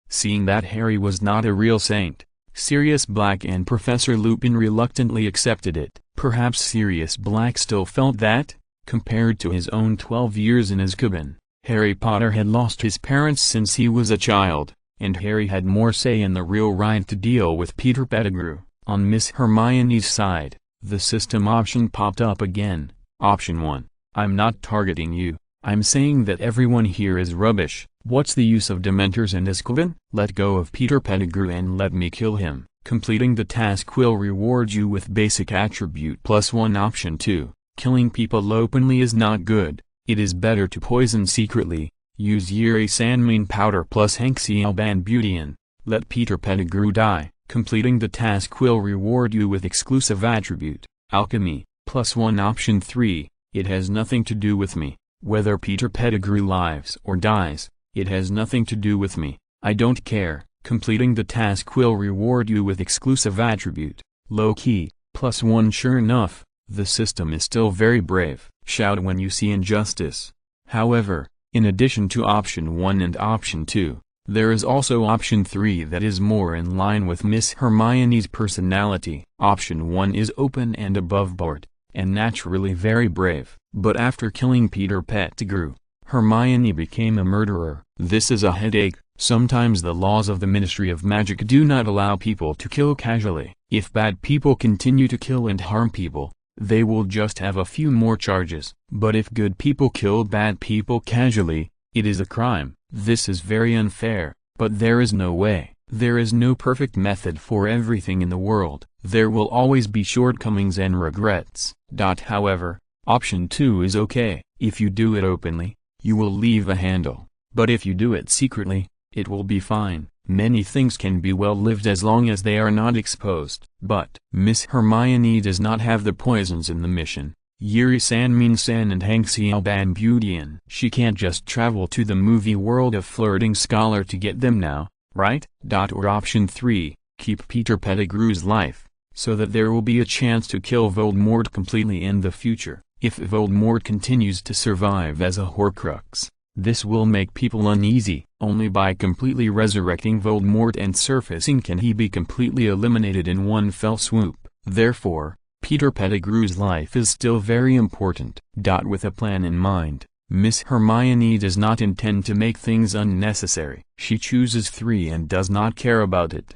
Seeing that Harry was not a real saint, Sirius Black and Professor Lupin reluctantly accepted it. Perhaps Sirius Black still felt that, compared to his own 12 years in Azkaban, Harry Potter had lost his parents since he was a child, and Harry had more say in the real right to deal with Peter Pettigrew. On Miss Hermione's side, the system option popped up again. Option 1. I'm not targeting you. I'm saying that everyone here is rubbish. What's the use of Dementors and Azkaban? Let go of Peter Pettigrew and let me kill him. Completing the task will reward you with basic attribute +1. Option 2. Killing people openly is not good. It is better to poison secretly. Use Yuri Sandmine powder plus Hanxialban Butyon. Let Peter Pettigrew die. Completing the task will reward you with exclusive attribute, Alchemy, +1. Option 3. It has nothing to do with me. Whether Peter Pettigrew lives or dies, it has nothing to do with me. I don't care. Completing the task will reward you with exclusive attribute, Low Key, +1. Sure enough, the system is still very brave. Shout when you see injustice. However, in addition to option 1 and option 2, there is also option 3 that is more in line with Miss Hermione's personality. Option 1 is open and above board, and naturally very brave. But after killing Peter Pettigrew, Hermione became a murderer. This is a headache. Sometimes the laws of the Ministry of Magic do not allow people to kill casually. If bad people continue to kill and harm people, they will just have a few more charges. But if good people kill bad people casually, it is a crime. This is very unfair, but there is no way. There is no perfect method for everything in the world. There will always be shortcomings and regrets. However, option 2 is okay. If you do it openly, you will leave a handle. But if you do it secretly, it will be fine. Many things can be well lived as long as they are not exposed. But Miss Hermione does not have the poisons in the mission. Yuri-san, Min-san and Hank Xiaoban Budian. She can't just travel to the movie world of flirting scholar to get them now, right? Or option 3, keep Peter Pettigrew's life, so that there will be a chance to kill Voldemort completely in the future. If Voldemort continues to survive as a Horcrux, this will make people uneasy. Only by completely resurrecting Voldemort and surfacing can he be completely eliminated in one fell swoop. Therefore, Peter Pettigrew's life is still very important. With a plan in mind, Miss Hermione does not intend to make things unnecessary. She chooses 3 and does not care about it.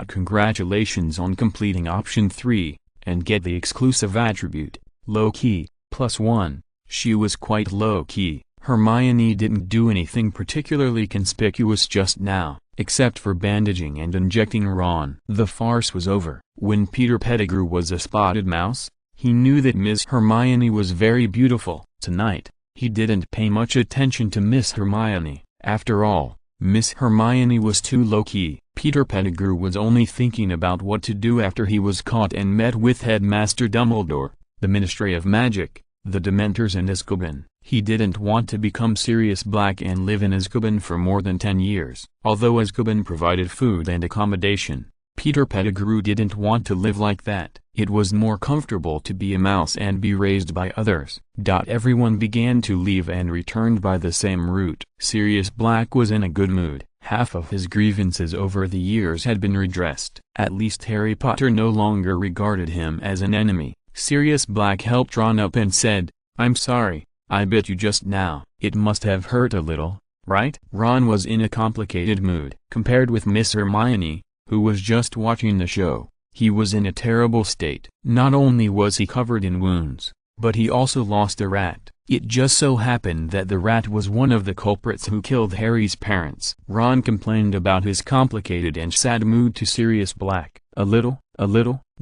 Congratulations on completing option 3, and get the exclusive attribute, low-key, +1. She was quite low-key. Hermione didn't do anything particularly conspicuous just now, except for bandaging and injecting Ron. The farce was over. When Peter Pettigrew was a spotted mouse, he knew that Miss Hermione was very beautiful. Tonight, he didn't pay much attention to Miss Hermione. After all, Miss Hermione was too low-key. Peter Pettigrew was only thinking about what to do after he was caught and met with Headmaster Dumbledore, the Ministry of Magic, the Dementors and Azkaban. He didn't want to become Sirius Black and live in Azkaban for more than 10 years. Although Azkaban provided food and accommodation, Peter Pettigrew didn't want to live like that. It was more comfortable to be a mouse and be raised by others. Everyone began to leave and returned by the same route. Sirius Black was in a good mood. Half of his grievances over the years had been redressed. At least Harry Potter no longer regarded him as an enemy. Sirius Black helped Ron up and said, "I'm sorry, I bit you just now. It must have hurt a little, right?" Ron was in a complicated mood. Compared with Miss Hermione, who was just watching the show, he was in a terrible state. Not only was he covered in wounds, but he also lost a rat. It just so happened that the rat was one of the culprits who killed Harry's parents. Ron complained about his complicated and sad mood to Sirius Black. A little,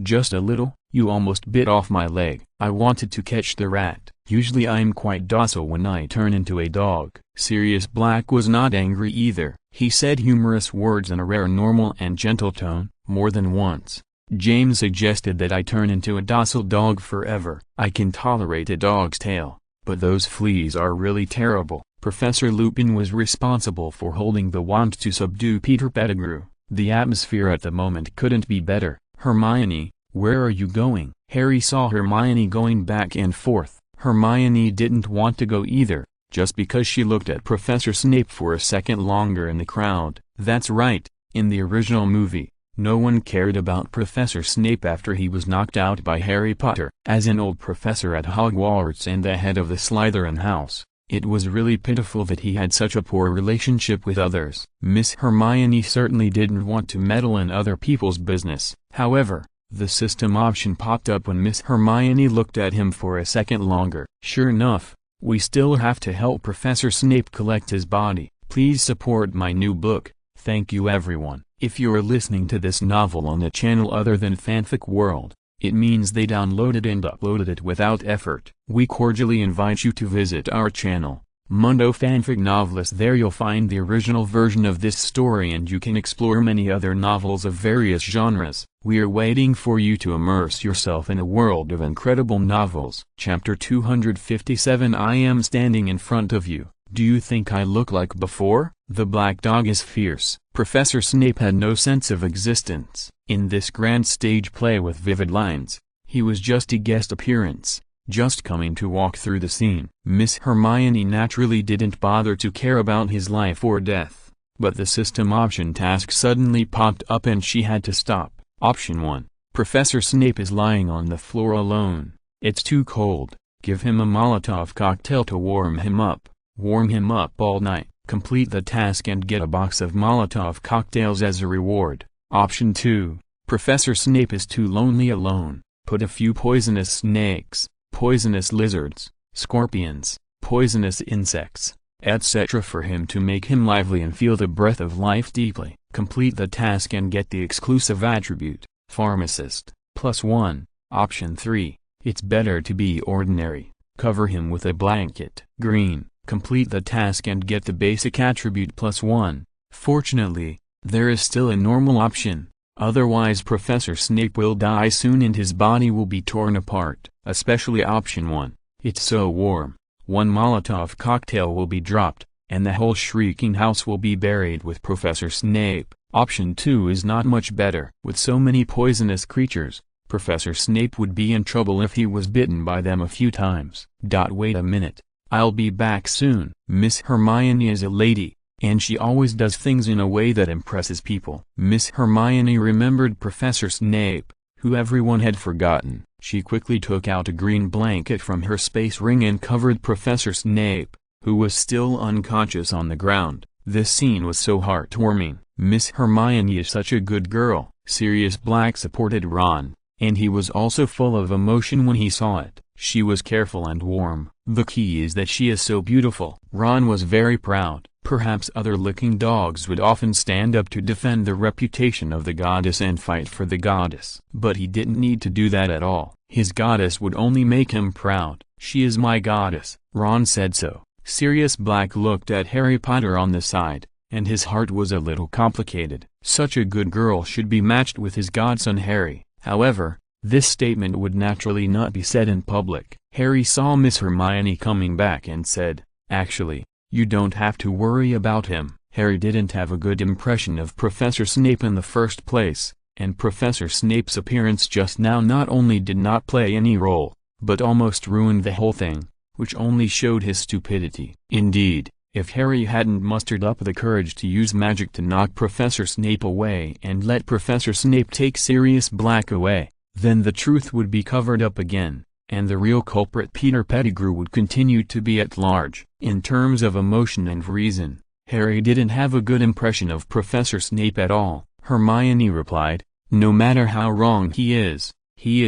just a little, you almost bit off my leg. I wanted to catch the rat. Usually I'm quite docile when I turn into a dog." Sirius Black was not angry either. He said humorous words in a rare normal and gentle tone. More than once, James suggested that I turn into a docile dog forever. I can tolerate a dog's tail, but those fleas are really terrible. Professor Lupin was responsible for holding the wand to subdue Peter Pettigrew. The atmosphere at the moment couldn't be better. "Hermione, where are you going?" Harry saw Hermione going back and forth. Hermione didn't want to go either, just because she looked at Professor Snape for a second longer in the crowd. That's right, in the original movie, no one cared about Professor Snape after he was knocked out by Harry Potter. As an old professor at Hogwarts and the head of the Slytherin house, it was really pitiful that he had such a poor relationship with others. Miss Hermione certainly didn't want to meddle in other people's business. However, the system option popped up when Miss Hermione looked at him for a second longer. "Sure enough, we still have to help Professor Snape collect his body. Please support my new book. Thank you everyone." If you're listening to this novel on a channel other than Fanfic World, it means they downloaded and uploaded it without effort. We cordially invite you to visit our channel, Mundo Fanfic Novelist. There you'll find the original version of this story and you can explore many other novels of various genres. We are waiting for you to immerse yourself in a world of incredible novels. Chapter 257. I am standing in front of you. Do you think I look like before? The black dog is fierce. Professor Snape had no sense of existence. In this grand stage play with vivid lines, he was just a guest appearance, just coming to walk through the scene. Miss Hermione naturally didn't bother to care about his life or death, but the system option task suddenly popped up and she had to stop. Option 1. Professor Snape is lying on the floor alone. It's too cold. Give him a Molotov cocktail to warm him up. Warm him up all night. Complete the task and get a box of Molotov cocktails as a reward. Option 2. Professor Snape is too lonely alone. Put a few poisonous snakes, poisonous lizards, scorpions, poisonous insects, etc. for him to make him lively and feel the breath of life deeply. Complete the task and get the exclusive attribute, Pharmacist, +1. Option 3, it's better to be ordinary. Cover him with a blanket. Green, complete the task and get the basic attribute +1. Fortunately, there is still a normal option, otherwise Professor Snape will die soon and his body will be torn apart. Especially option 1, it's so warm, one Molotov cocktail will be dropped, and the whole shrieking house will be buried with Professor Snape. Option 2 is not much better. With so many poisonous creatures, Professor Snape would be in trouble if he was bitten by them a few times. Wait a minute, I'll be back soon. Miss Hermione is a lady, and she always does things in a way that impresses people. Miss Hermione remembered Professor Snape, who everyone had forgotten. She quickly took out a green blanket from her space ring and covered Professor Snape, who was still unconscious on the ground. This scene was so heartwarming. Miss Hermione is such a good girl. Sirius Black supported Ron, and he was also full of emotion when he saw it. She was careful and warm. The key is that she is so beautiful. Ron was very proud. Perhaps other licking dogs would often stand up to defend the reputation of the goddess and fight for the goddess. But he didn't need to do that at all. His goddess would only make him proud. She is my goddess. Ron said so. Sirius Black looked at Harry Potter on the side, and his heart was a little complicated. Such a good girl should be matched with his godson Harry. However, this statement would naturally not be said in public. Harry saw Miss Hermione coming back and said, "Actually, you don't have to worry about him." Harry didn't have a good impression of Professor Snape in the first place, and Professor Snape's appearance just now not only did not play any role, but almost ruined the whole thing, which only showed his stupidity. Indeed, if Harry hadn't mustered up the courage to use magic to knock Professor Snape away and let Professor Snape take Sirius Black away, then the truth would be covered up again, and the real culprit Peter Pettigrew would continue to be at large. In terms of emotion and reason, Harry didn't have a good impression of Professor Snape at all. Hermione replied, "No matter how wrong he is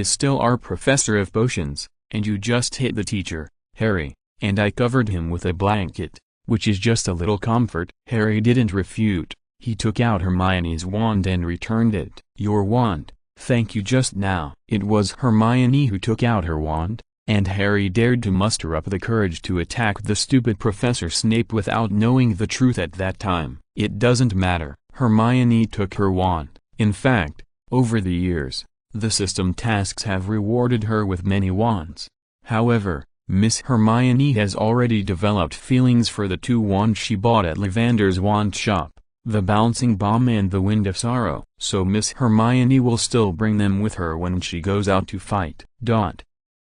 still our professor of potions, and you just hit the teacher, Harry, and I covered him with a blanket, which is just a little comfort." Harry didn't refute. He took out Hermione's wand and returned it. "Your wand, thank you." Just now, it was Hermione who took out her wand, and Harry dared to muster up the courage to attack the stupid Professor Snape without knowing the truth at that time. It doesn't matter. Hermione took her wand. In fact, over the years, the system tasks have rewarded her with many wands. However, Miss Hermione has already developed feelings for the two wands she bought at Lavender's wand shop, the Bouncing Bomb and the Wind of Sorrow. So Miss Hermione will still bring them with her when she goes out to fight.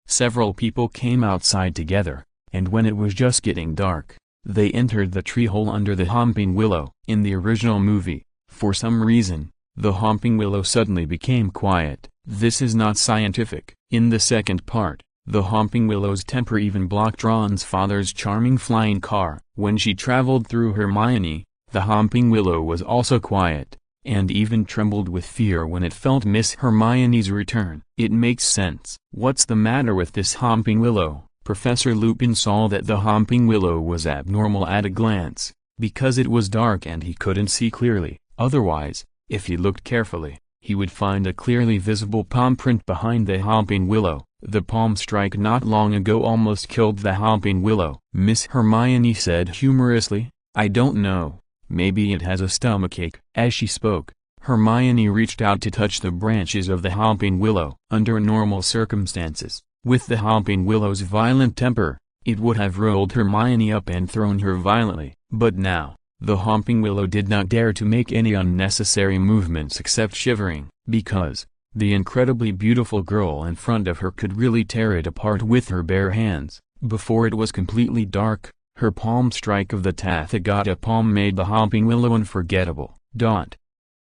Several people came outside together, and when it was just getting dark, they entered the tree hole under the Homping Willow. In the original movie, for some reason, the Homping Willow suddenly became quiet. This is not scientific. In the second part, the Homping Willow's temper even blocked Ron's father's charming flying car. When she traveled through Hermione, the Homping Willow was also quiet, and even trembled with fear when it felt Miss Hermione's return. It makes sense. What's the matter with this Homping Willow? Professor Lupin saw that the Homping Willow was abnormal at a glance, because it was dark and he couldn't see clearly. Otherwise, if he looked carefully, he would find a clearly visible palm print behind the Homping Willow. The palm strike not long ago almost killed the Homping Willow. Miss Hermione said humorously, "I don't know. Maybe it has a stomachache." As she spoke, Hermione reached out to touch the branches of the Homping Willow. Under normal circumstances, with the Homping Willow's violent temper, it would have rolled Hermione up and thrown her violently. But now, the Homping Willow did not dare to make any unnecessary movements except shivering, because the incredibly beautiful girl in front of her could really tear it apart with her bare hands. Before it was completely dark, her palm strike of the Tathagata palm made the Homping Willow unforgettable.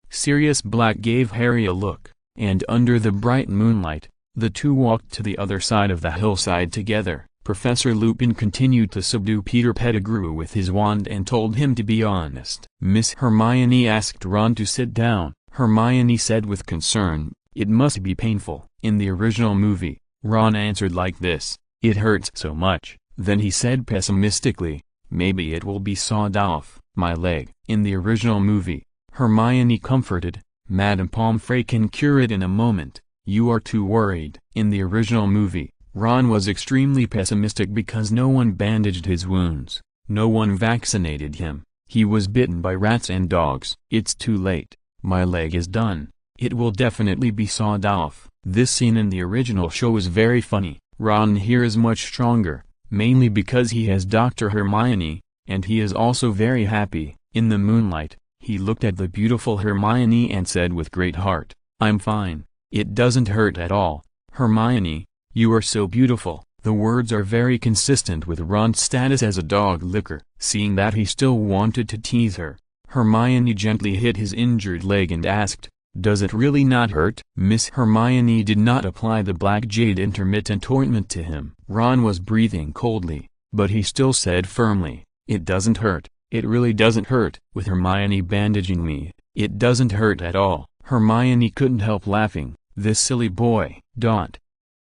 Sirius Black gave Harry a look, and under the bright moonlight, the two walked to the other side of the hillside together. Professor Lupin continued to subdue Peter Pettigrew with his wand and told him to be honest. Miss Hermione asked Ron to sit down. Hermione said with concern, "It must be painful." In the original movie, Ron answered like this, "It hurts so much." Then he said pessimistically, maybe it will be sawed off. My leg. In the original movie, Hermione comforted, Madame Pomfrey can cure it in a moment, you are too worried. In the original movie, Ron was extremely pessimistic because no one bandaged his wounds, no one vaccinated him, he was bitten by rats and dogs. It's too late, my leg is done, it will definitely be sawed off. This scene in the original show is very funny. Ron here is much stronger, mainly because he has Dr. Hermione, and he is also very happy. In the moonlight, he looked at the beautiful Hermione and said with great heart, I'm fine, it doesn't hurt at all. Hermione, you are so beautiful. The words are very consistent with Ron's status as a dog licker. Seeing that he still wanted to tease her, Hermione gently hit his injured leg and asked, does it really not hurt? Miss Hermione did not apply the black jade intermittent ointment to him. Ron was breathing coldly, but he still said firmly, it doesn't hurt, it really doesn't hurt. With Hermione bandaging me, it doesn't hurt at all. Hermione couldn't help laughing, this silly boy.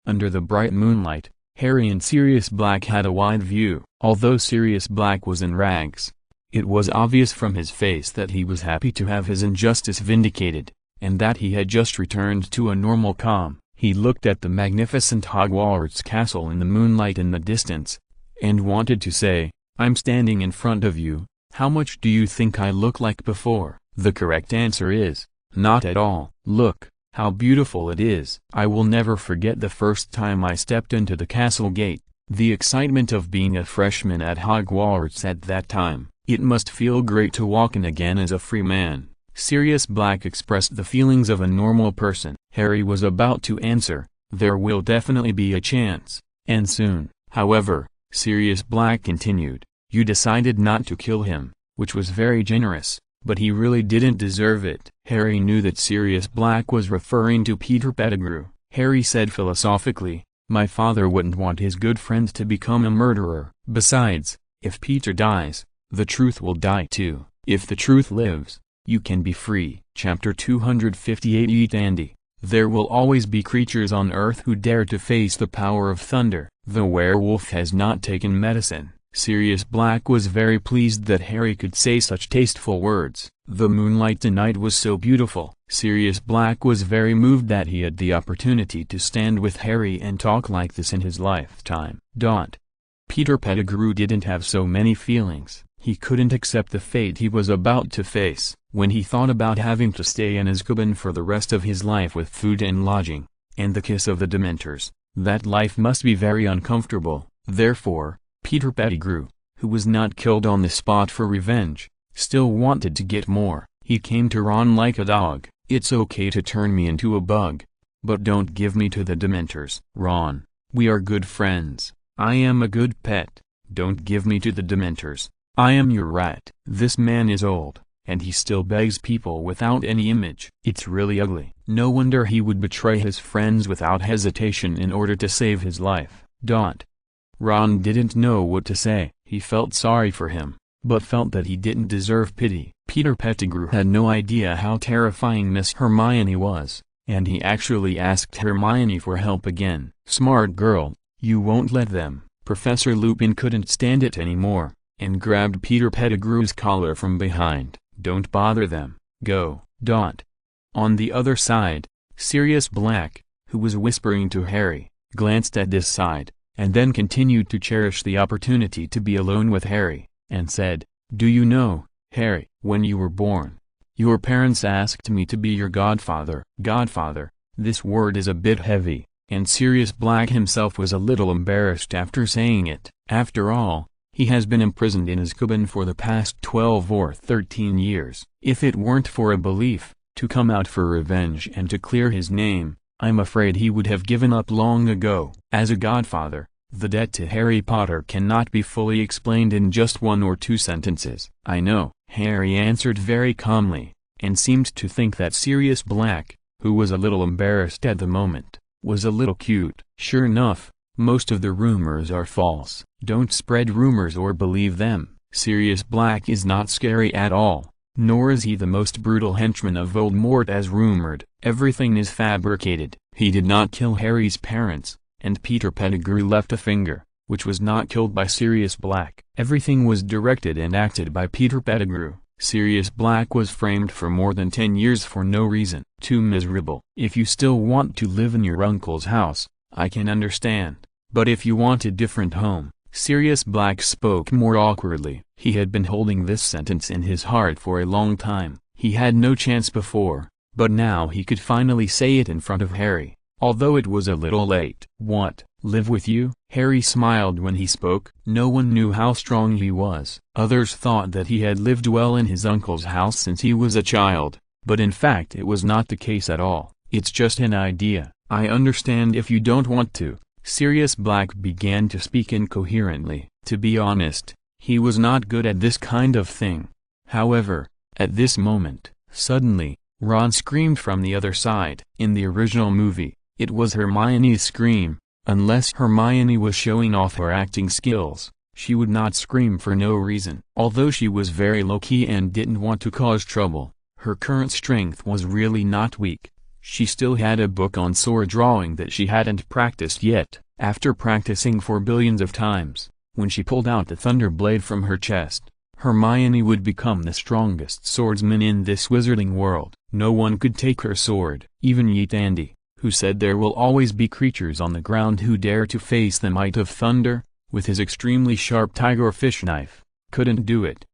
Under the bright moonlight, Harry and Sirius Black had a wide view. Although Sirius Black was in rags, it was obvious from his face that he was happy to have his injustice vindicated, and that he had just returned to a normal calm. He looked at the magnificent Hogwarts castle in the moonlight in the distance, and wanted to say, I'm standing in front of you, how much do you think I look like before? The correct answer is, not at all. Look, how beautiful it is. I will never forget the first time I stepped into the castle gate, the excitement of being a freshman at Hogwarts at that time. It must feel great to walk in again as a free man. Sirius Black expressed the feelings of a normal person. Harry was about to answer, there will definitely be a chance, and soon. However, Sirius Black continued, you decided not to kill him, which was very generous, but he really didn't deserve it. Harry knew that Sirius Black was referring to Peter Pettigrew. Harry said philosophically, my father wouldn't want his good friend to become a murderer. Besides, if Peter dies, the truth will die too. If the truth lives, you can be free. Chapter 258 Eat Andy. There will always be creatures on Earth who dare to face the power of thunder. The werewolf has not taken medicine. Sirius Black was very pleased that Harry could say such tasteful words. The moonlight tonight was so beautiful. Sirius Black was very moved that he had the opportunity to stand with Harry and talk like this in his lifetime. Peter Pettigrew didn't have so many feelings. He couldn't accept the fate he was about to face. When he thought about having to stay in Azkaban for the rest of his life with food and lodging, and the kiss of the Dementors, that life must be very uncomfortable. Therefore, Peter Pettigrew, who was not killed on the spot for revenge, still wanted to get more. He came to Ron like a dog. It's okay to turn me into a bug, but don't give me to the Dementors. Ron, we are good friends. I am a good pet. Don't give me to the Dementors. I am your rat. This man is old, and he still begs people without any image. It's really ugly. No wonder he would betray his friends without hesitation in order to save his life. Ron didn't know what to say. He felt sorry for him, but felt that he didn't deserve pity. Peter Pettigrew had no idea how terrifying Miss Hermione was, and he actually asked Hermione for help again. Smart girl, you won't let them. Professor Lupin couldn't stand it anymore, and grabbed Peter Pettigrew's collar from behind. Don't bother them, go. On the other side, Sirius Black, who was whispering to Harry, glanced at this side, and then continued to cherish the opportunity to be alone with Harry, and said, do you know, Harry, when you were born, your parents asked me to be your godfather. Godfather, this word is a bit heavy, and Sirius Black himself was a little embarrassed after saying it. After all, he has been imprisoned in Azkaban for the past 12 or 13 years. If it weren't for a belief, to come out for revenge and to clear his name, I'm afraid he would have given up long ago. As a godfather, the debt to Harry Potter cannot be fully explained in just 1 or 2 sentences. I know, Harry answered very calmly, and seemed to think that Sirius Black, who was a little embarrassed at the moment, was a little cute. Sure enough, most of the rumors are false. Don't spread rumors or believe them. Sirius Black is not scary at all, nor is he the most brutal henchman of Voldemort as rumored. Everything is fabricated. He did not kill Harry's parents, and Peter Pettigrew left a finger, which was not killed by Sirius Black. Everything was directed and acted by Peter Pettigrew. Sirius Black was framed for more than 10 years for no reason. Too miserable. If you still want to live in your uncle's house, I can understand. But if you want a different home, Sirius Black spoke more awkwardly. He had been holding this sentence in his heart for a long time. He had no chance before, but now he could finally say it in front of Harry, although it was a little late. What, live with you? Harry smiled when he spoke. No one knew how strong he was. Others thought that he had lived well in his uncle's house since he was a child, but in fact it was not the case at all. It's just an idea. I understand if you don't want to. Sirius Black began to speak incoherently. To be honest, he was not good at this kind of thing. However, at this moment, suddenly, Ron screamed from the other side. In the original movie, it was Hermione's scream. Unless Hermione was showing off her acting skills, she would not scream for no reason. Although she was very low-key and didn't want to cause trouble, her current strength was really not weak. She still had a book on sword drawing that she hadn't practiced yet. After practicing for billions of times, when she pulled out the thunder blade from her chest, Hermione would become the strongest swordsman in this wizarding world. No one could take her sword. Even Yeet Andy, who said there will always be creatures on the ground who dare to face the might of thunder, with his extremely sharp tigerfish knife, couldn't do it.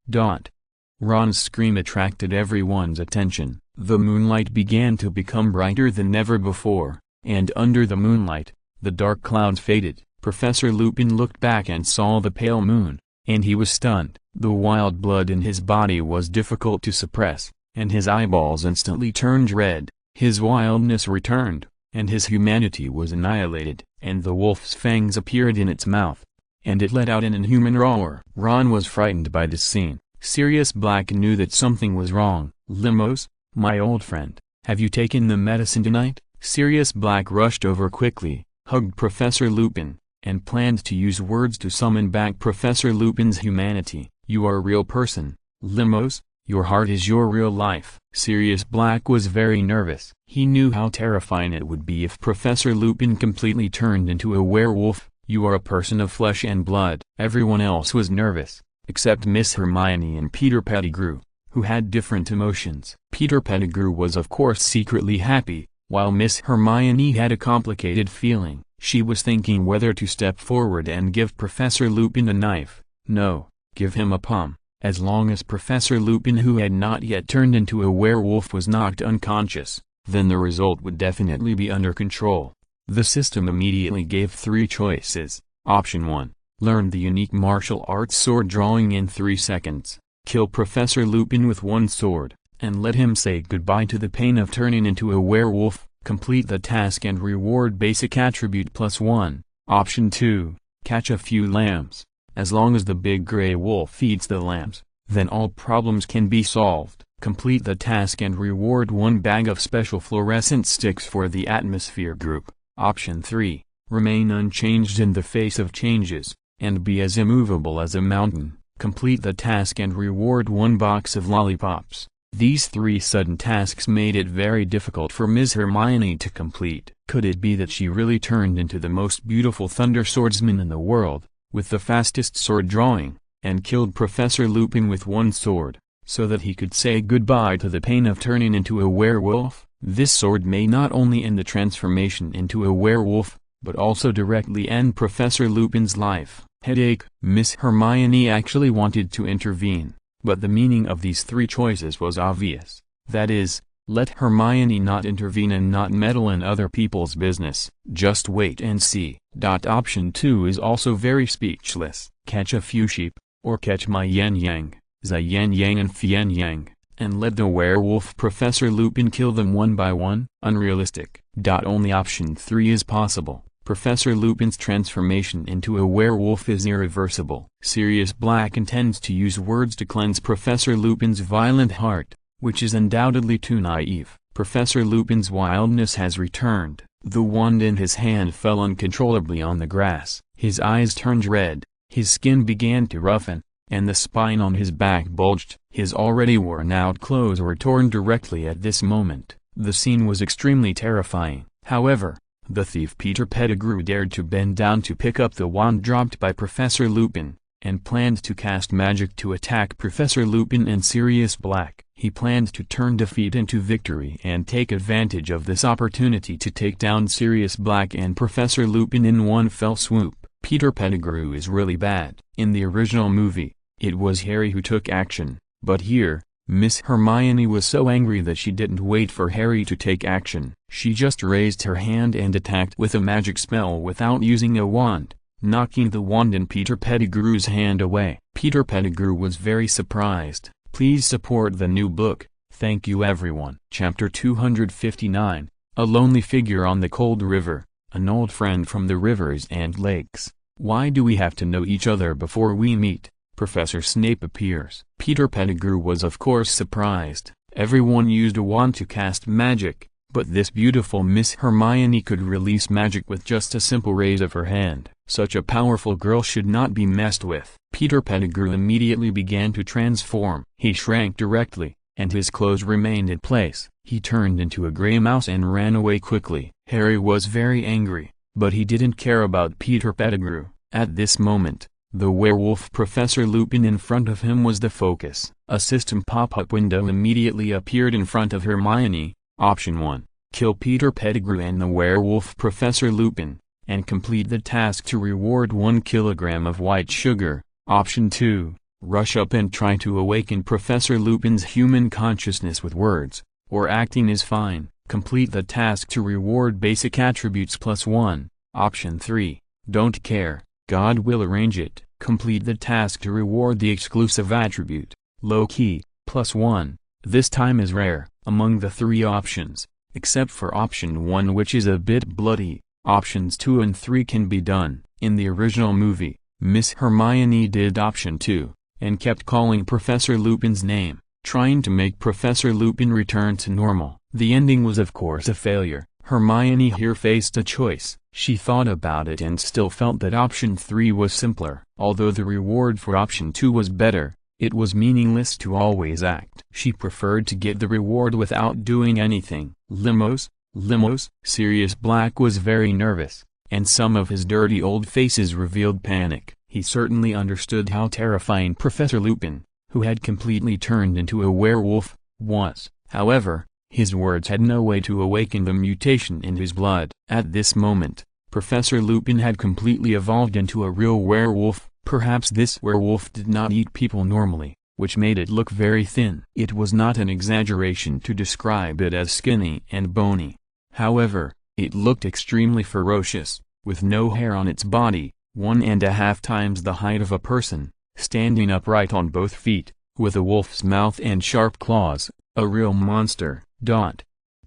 Ron's scream attracted everyone's attention. The moonlight began to become brighter than ever before, and under the moonlight, the dark clouds faded. Professor Lupin looked back and saw the pale moon, and he was stunned. The wild blood in his body was difficult to suppress, and his eyeballs instantly turned red. His wildness returned, and his humanity was annihilated, and the wolf's fangs appeared in its mouth, and it let out an inhuman roar. Ron was frightened by this scene. Sirius Black knew that something was wrong. Limos, my old friend, have you taken the medicine tonight? Sirius Black rushed over quickly, hugged Professor Lupin, and planned to use words to summon back Professor Lupin's humanity. You are a real person, Limos, your heart is your real life. Sirius Black was very nervous. He knew how terrifying it would be if Professor Lupin completely turned into a werewolf. You are a person of flesh and blood. Everyone else was nervous, except Miss Hermione and Peter Pettigrew, who had different emotions. Peter Pettigrew was of course secretly happy, while Miss Hermione had a complicated feeling. She was thinking whether to step forward and give Professor Lupin a knife. No, give him a palm. As long as Professor Lupin, who had not yet turned into a werewolf, was knocked unconscious, then the result would definitely be under control. The system immediately gave 3 choices. Option 1. Learn the unique martial arts sword drawing in 3 seconds. Kill Professor Lupin with 1 sword, and let him say goodbye to the pain of turning into a werewolf. Complete the task and reward basic attribute +1. Option 2. Catch a few lambs. As long as the big gray wolf eats the lambs, then all problems can be solved. Complete the task and reward 1 bag of special fluorescent sticks for the atmosphere group. Option 3. Remain unchanged in the face of changes, and be as immovable as a mountain. Complete the task and reward 1 box of lollipops. These 3 sudden tasks made it very difficult for Ms. Hermione to complete. Could it be that she really turned into the most beautiful thunder swordsman in the world, with the fastest sword drawing, and killed Professor Lupin with 1 sword, so that he could say goodbye to the pain of turning into a werewolf? This sword may not only end the transformation into a werewolf, but also directly end Professor Lupin's life. Headache. Miss Hermione actually wanted to intervene, but the meaning of these 3 choices was obvious. That is, let Hermione not intervene and not meddle in other people's business. Just wait and see. Option 2 is also very speechless. Catch a few sheep, or catch my yin-yang, Zai-yin-yang and Fian-yang, and let the werewolf Professor Lupin kill them one by one. Unrealistic. Only option 3 is possible. Professor Lupin's transformation into a werewolf is irreversible. Sirius Black intends to use words to cleanse Professor Lupin's violent heart, which is undoubtedly too naive. Professor Lupin's wildness has returned. The wand in his hand fell uncontrollably on the grass. His eyes turned red, his skin began to roughen, and the spine on his back bulged. His already worn-out clothes were torn directly at this moment. The scene was extremely terrifying. However, The thief Peter Pettigrew dared to bend down to pick up the wand dropped by Professor Lupin, and planned to cast magic to attack Professor Lupin and Sirius Black. He planned to turn defeat into victory and take advantage of this opportunity to take down Sirius Black and Professor Lupin in one fell swoop. Peter Pettigrew is really bad. In the original movie, it was Harry who took action, but here, Miss Hermione was so angry that she didn't wait for Harry to take action. She just raised her hand and attacked with a magic spell without using a wand, knocking the wand in Peter Pettigrew's hand away. Peter Pettigrew was very surprised. Please support the new book. Thank you everyone. Chapter 259, A Lonely Figure on the Cold River, an old friend from the rivers and lakes. Why do we have to know each other before we meet? Professor Snape appears. Peter Pettigrew was of course surprised. Everyone used a wand to cast magic, but this beautiful Miss Hermione could release magic with just a simple raise of her hand. Such a powerful girl should not be messed with. Peter Pettigrew immediately began to transform. He shrank directly, and his clothes remained in place. He turned into a gray mouse and ran away quickly. Harry was very angry, but he didn't care about Peter Pettigrew. At this moment, the werewolf Professor Lupin in front of him was the focus. A system pop-up window immediately appeared in front of Hermione. Option 1. Kill Peter Pettigrew and the werewolf Professor Lupin, and complete the task to reward 1 kilogram of white sugar. Option 2. Rush up and try to awaken Professor Lupin's human consciousness with words, or acting is fine. Complete the task to reward basic attributes +1. Option 3. Don't care, God will arrange it. Complete the task to reward the exclusive attribute, low key, +1. This time is rare. Among the 3 options, except for option 1 which is a bit bloody, options 2 and 3 can be done. In the original movie, Miss Hermione did option 2, and kept calling Professor Lupin's name, trying to make Professor Lupin return to normal. The ending was of course a failure. Hermione here faced a choice. She thought about it and still felt that option 3 was simpler. Although the reward for option 2 was better, it was meaningless to always act. She preferred to get the reward without doing anything. Limos? Sirius Black was very nervous, and some of his dirty old faces revealed panic. He certainly understood how terrifying Professor Lupin, who had completely turned into a werewolf, was. However, his words had no way to awaken the mutation in his blood. At this moment, Professor Lupin had completely evolved into a real werewolf. Perhaps this werewolf did not eat people normally, which made it look very thin. It was not an exaggeration to describe it as skinny and bony. However, it looked extremely ferocious, with no hair on its body, 1.5 times the height of a person, standing upright on both feet, with a wolf's mouth and sharp claws, a real monster.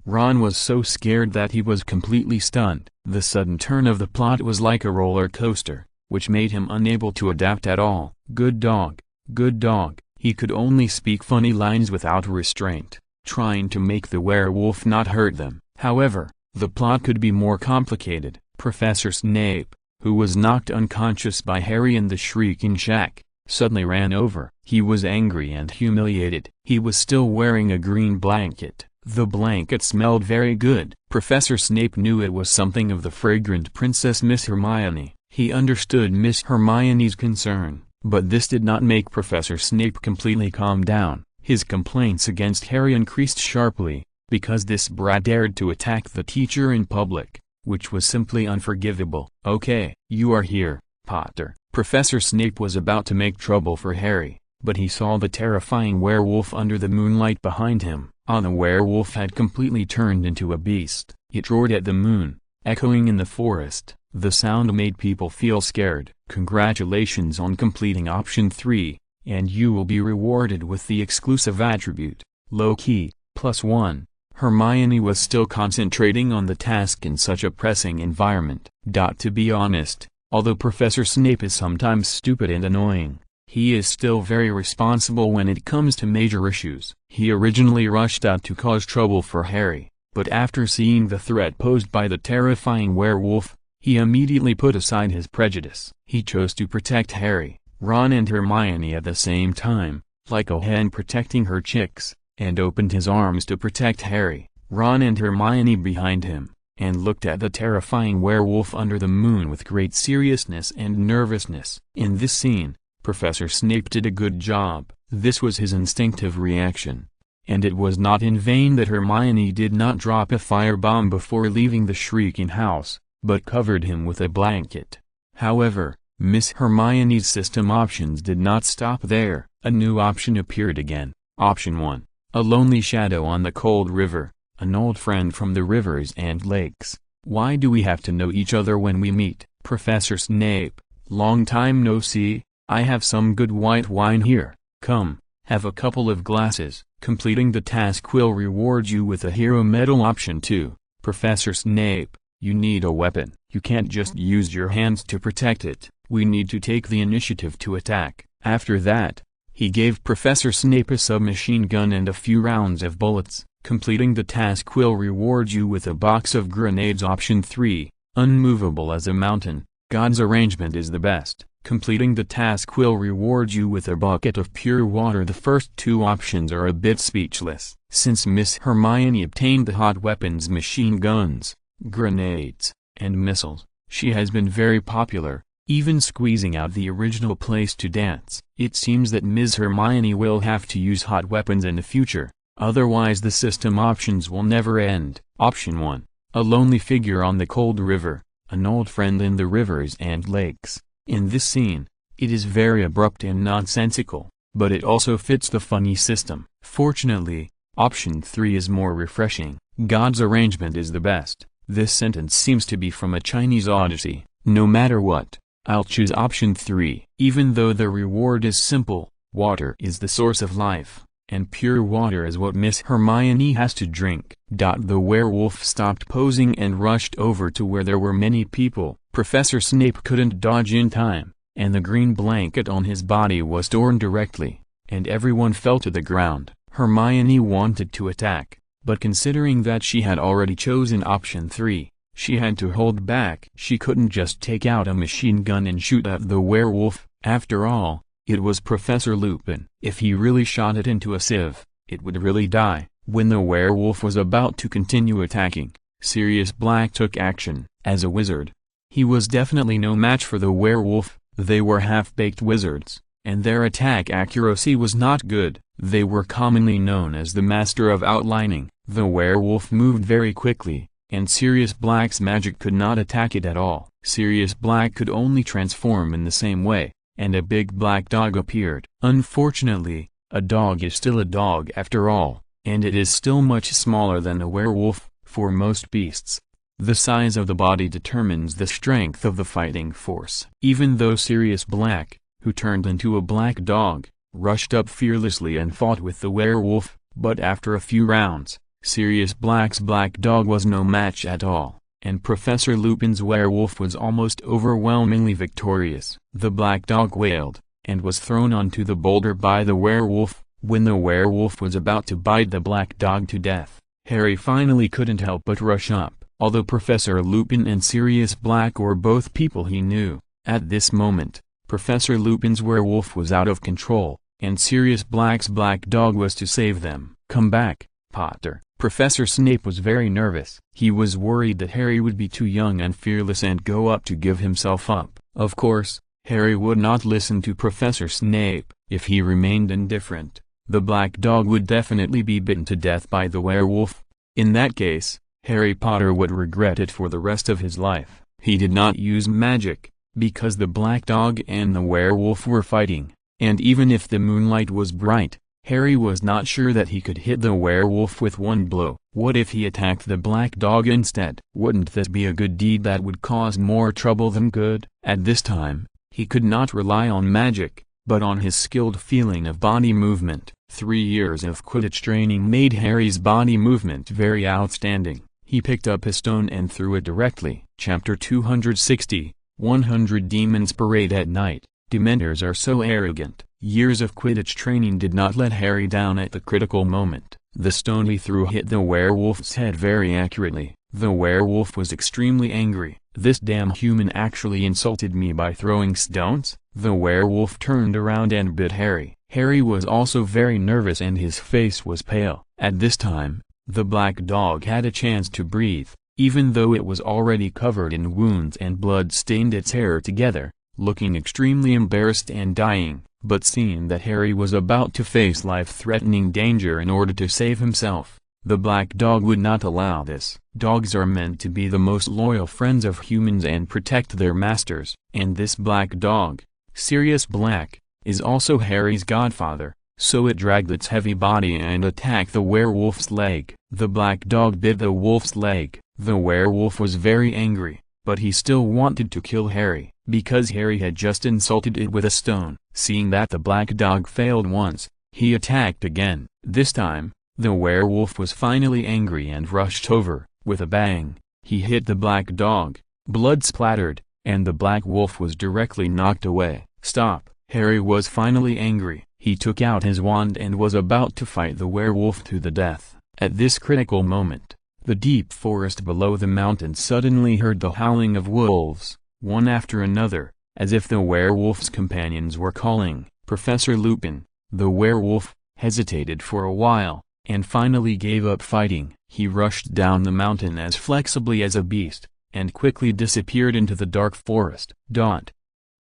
Ron was so scared that he was completely stunned. The sudden turn of the plot was like a roller coaster, which made him unable to adapt at all. Good dog, good dog. He could only speak funny lines without restraint, trying to make the werewolf not hurt them. However, the plot could be more complicated. Professor Snape, who was knocked unconscious by Harry in the Shrieking Shack, suddenly ran over. He was angry and humiliated. He was still wearing a green blanket. The blanket smelled very good. Professor Snape knew it was something of the fragrant Princess Miss Hermione. He understood Miss Hermione's concern, but this did not make Professor Snape completely calm down. His complaints against Harry increased sharply, because this brat dared to attack the teacher in public, which was simply unforgivable. Okay, you are here, Potter. Professor Snape was about to make trouble for Harry, but he saw the terrifying werewolf under the moonlight behind him. The werewolf had completely turned into a beast. It roared at the moon, echoing in the forest. The sound made people feel scared. Congratulations on completing option 3, and you will be rewarded with the exclusive attribute, low key, +1. Hermione was still concentrating on the task in such a pressing environment. To be honest, although Professor Snape is sometimes stupid and annoying, he is still very responsible when it comes to major issues. He originally rushed out to cause trouble for Harry, but after seeing the threat posed by the terrifying werewolf, he immediately put aside his prejudice. He chose to protect Harry, Ron and Hermione at the same time, like a hen protecting her chicks, and opened his arms to protect Harry, Ron and Hermione behind him, and looked at the terrifying werewolf under the moon with great seriousness and nervousness. In this scene, Professor Snape did a good job. This was his instinctive reaction. And it was not in vain that Hermione did not drop a firebomb before leaving the shrieking house, but covered him with a blanket. However, Miss Hermione's system options did not stop there. A new option appeared again. Option 1. A lonely shadow on the cold river, an old friend from the rivers and lakes. Why do we have to know each other when we meet? Professor Snape, long time no see, I have some good white wine here, come, have a couple of glasses. Completing the task will reward you with a hero medal. Option 2. Professor Snape, you need a weapon. You can't just use your hands to protect it. We need to take the initiative to attack. After that, he gave Professor Snape a submachine gun and a few rounds of bullets. Completing the task will reward you with a box of grenades. Option 3. Unmovable as a mountain, God's arrangement is the best. Completing the task will reward you with a bucket of pure water. The first two options are a bit speechless. Since Miss Hermione obtained the hot weapons, machine guns, grenades, and missiles, she has been very popular, even squeezing out the original Place to Dance. It seems that Ms. Hermione will have to use hot weapons in the future, otherwise the system options will never end. Option 1. A lonely figure on the cold river, an old friend in the rivers and lakes. In this scene, it is very abrupt and nonsensical, but it also fits the funny system. Fortunately, option 3 is more refreshing. God's arrangement is the best. This sentence seems to be from a Chinese odyssey. No matter what, I'll choose option 3. Even though the reward is simple, water is the source of life, and pure water is what Miss Hermione has to drink. The werewolf stopped posing and rushed over to where there were many people. Professor Snape couldn't dodge in time, and the green blanket on his body was torn directly, and everyone fell to the ground. Hermione wanted to attack, but considering that she had already chosen option 3, she had to hold back. She couldn't just take out a machine gun and shoot at the werewolf. After all, it was Professor Lupin. If he really shot it into a sieve, it would really die. When the werewolf was about to continue attacking, Sirius Black took action. As a wizard, he was definitely no match for the werewolf. They were half-baked wizards, and their attack accuracy was not good. They were commonly known as the Master of Outlining. The werewolf moved very quickly, and Sirius Black's magic could not attack it at all. Sirius Black could only transform in the same way, and a big black dog appeared. Unfortunately, a dog is still a dog after all, and it is still much smaller than a werewolf. For most beasts, the size of the body determines the strength of the fighting force. Even though Sirius Black, who turned into a black dog, rushed up fearlessly and fought with the werewolf, but after a few rounds, Sirius Black's black dog was no match at all, and Professor Lupin's werewolf was almost overwhelmingly victorious. The black dog wailed, and was thrown onto the boulder by the werewolf. When the werewolf was about to bite the black dog to death, Harry finally couldn't help but rush up. Although Professor Lupin and Sirius Black were both people he knew, at this moment, Professor Lupin's werewolf was out of control, and Sirius Black's black dog was to save them. Come back, Potter. Professor Snape was very nervous. He was worried that Harry would be too young and fearless and go up to give himself up. Of course, Harry would not listen to Professor Snape. If he remained indifferent, the black dog would definitely be bitten to death by the werewolf. In that case, Harry Potter would regret it for the rest of his life. He did not use magic, because the black dog and the werewolf were fighting, and even if the moonlight was bright, Harry was not sure that he could hit the werewolf with one blow. What if he attacked the black dog instead? Wouldn't this be a good deed that would cause more trouble than good? At this time, he could not rely on magic, but on his skilled feeling of body movement. 3 years of Quidditch training made Harry's body movement very outstanding. He picked up a stone and threw it directly. Chapter 260, 100 Demons Parade at Night. Dementors are so arrogant. Years of Quidditch training did not let Harry down at the critical moment. The stone he threw hit the werewolf's head very accurately. The werewolf was extremely angry. This damn human actually insulted me by throwing stones? The werewolf turned around and bit Harry. Harry was also very nervous and his face was pale. At this time, the black dog had a chance to breathe. even though it was already covered in wounds and blood stained its hair together, looking extremely embarrassed and dying. But seeing that Harry was about to face life-threatening danger in order to save himself, the black dog would not allow this. Dogs are meant to be the most loyal friends of humans and protect their masters. And this black dog, Sirius Black, is also Harry's godfather, so it dragged its heavy body and attacked the werewolf's leg. The black dog bit the wolf's leg. The werewolf was very angry, but he still wanted to kill Harry, because Harry had just insulted it with a stone. Seeing that the black dog failed once, he attacked again. This time, the werewolf was finally angry and rushed over. With a bang, he hit the black dog, blood splattered, and the black wolf was directly knocked away. Stop! Harry was finally angry. He took out his wand and was about to fight the werewolf to the death. At this critical moment, the deep forest below the mountain suddenly heard the howling of wolves, one after another, as if the werewolf's companions were calling. Professor Lupin, the werewolf, hesitated for a while, and finally gave up fighting. He rushed down the mountain as flexibly as a beast, and quickly disappeared into the dark forest.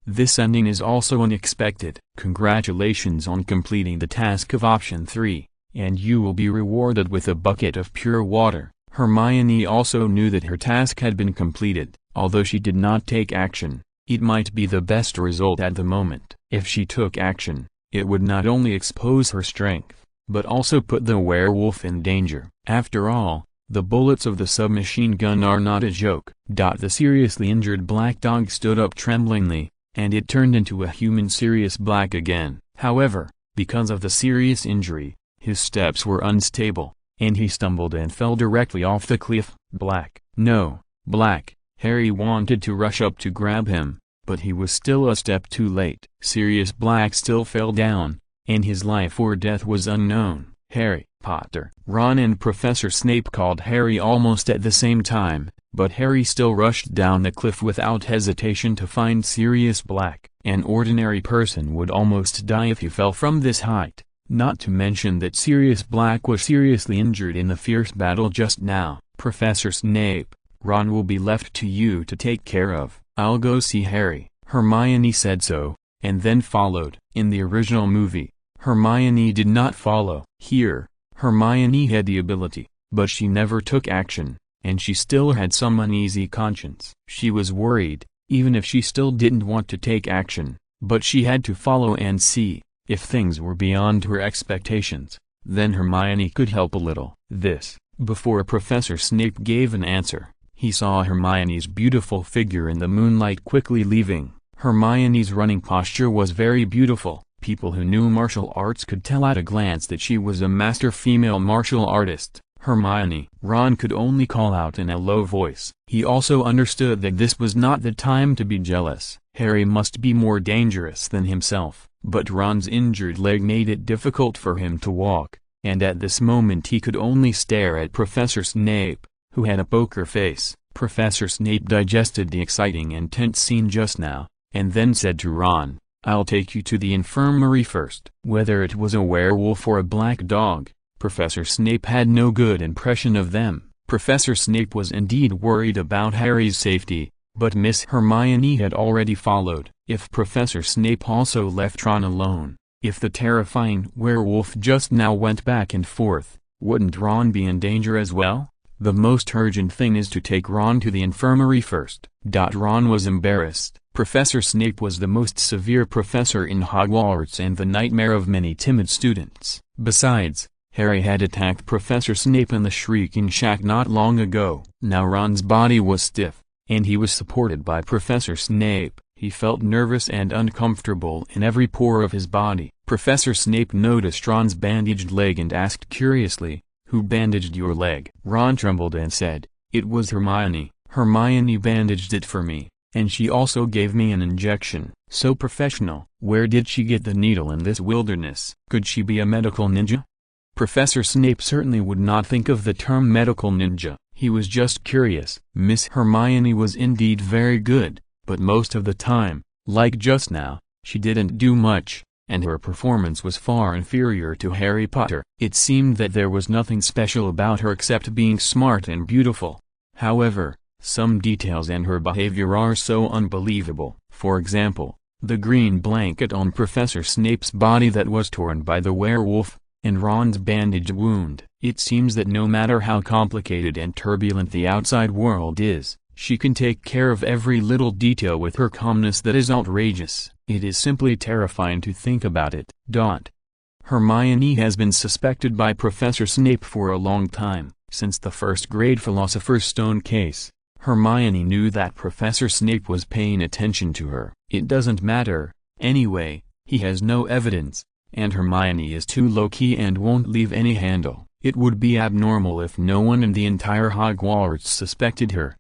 This ending is also unexpected. Congratulations on completing the task of option 3, and you will be rewarded with a bucket of pure water. Hermione also knew that her task had been completed, although she did not take action. It might be the best result at the moment. If she took action, it would not only expose her strength, but also put the werewolf in danger. After all, the bullets of the submachine gun are not a joke. The seriously injured black dog stood up tremblingly, and it turned into a human Sirius Black again. However, because of the serious injury, his steps were unstable, and he stumbled and fell directly off the cliff. Black. Harry wanted to rush up to grab him, but he was still a step too late. Sirius Black still fell down, and his life or death was unknown. Harry Potter. Ron and Professor Snape called Harry almost at the same time, but Harry still rushed down the cliff without hesitation to find Sirius Black. An ordinary person would almost die if he fell from this height, not to mention that Sirius Black was seriously injured in the fierce battle just now. Professor Snape, Ron will be left to you to take care of. I'll go see Harry. Hermione said so, and then followed. In the original movie, Hermione did not follow. Here, Hermione had the ability, but she never took action, and she still had some uneasy conscience. She was worried, even if she still didn't want to take action, but she had to follow and see. If things were beyond her expectations, then Hermione could help a little. Before Professor Snape gave an answer, he saw Hermione's beautiful figure in the moonlight quickly leaving. Hermione's running posture was very beautiful. People who knew martial arts could tell at a glance that she was a master female martial artist. Hermione. Ron could only call out in a low voice. He also understood that this was not the time to be jealous. Harry must be more dangerous than himself. But Ron's injured leg made it difficult for him to walk, and at this moment he could only stare at Professor Snape, who had a poker face. Professor Snape digested the exciting and tense scene just now, and then said to Ron, "I'll take you to the infirmary first." Whether it was a werewolf or a black dog, Professor Snape had no good impression of them. Professor Snape was indeed worried about Harry's safety, but Miss Hermione had already followed. If Professor Snape also left Ron alone, if the terrifying werewolf just now went back and forth, wouldn't Ron be in danger as well? The most urgent thing is to take Ron to the infirmary first. Ron was embarrassed. Professor Snape was the most severe professor in Hogwarts and the nightmare of many timid students. Besides, Harry had attacked Professor Snape in the Shrieking Shack not long ago. Now Ron's body was stiff, and he was supported by Professor Snape. He felt nervous and uncomfortable in every pore of his body. Professor Snape noticed Ron's bandaged leg and asked curiously, "Who bandaged your leg?" Ron trembled and said, "It was Hermione. Hermione bandaged it for me, and she also gave me an injection." So professional. Where did she get the needle in this wilderness? Could she be a medical ninja? Professor Snape certainly would not think of the term medical ninja. He was just curious. Miss Hermione was indeed very good, but most of the time, like just now, she didn't do much, and her performance was far inferior to Harry Potter. It seemed that there was nothing special about her except being smart and beautiful. However, some details and her behavior are so unbelievable. For example, the green blanket on Professor Snape's body that was torn by the werewolf, and Ron's bandaged wound. It seems that no matter how complicated and turbulent the outside world is, she can take care of every little detail with her calmness that is outrageous. It is simply terrifying to think about it. Hermione has been suspected by Professor Snape for a long time. Since the first-grade Philosopher's Stone case, Hermione knew that Professor Snape was paying attention to her. It doesn't matter, anyway, he has no evidence, and Hermione is too low-key and won't leave any handle. It would be abnormal if no one in the entire Hogwarts suspected her.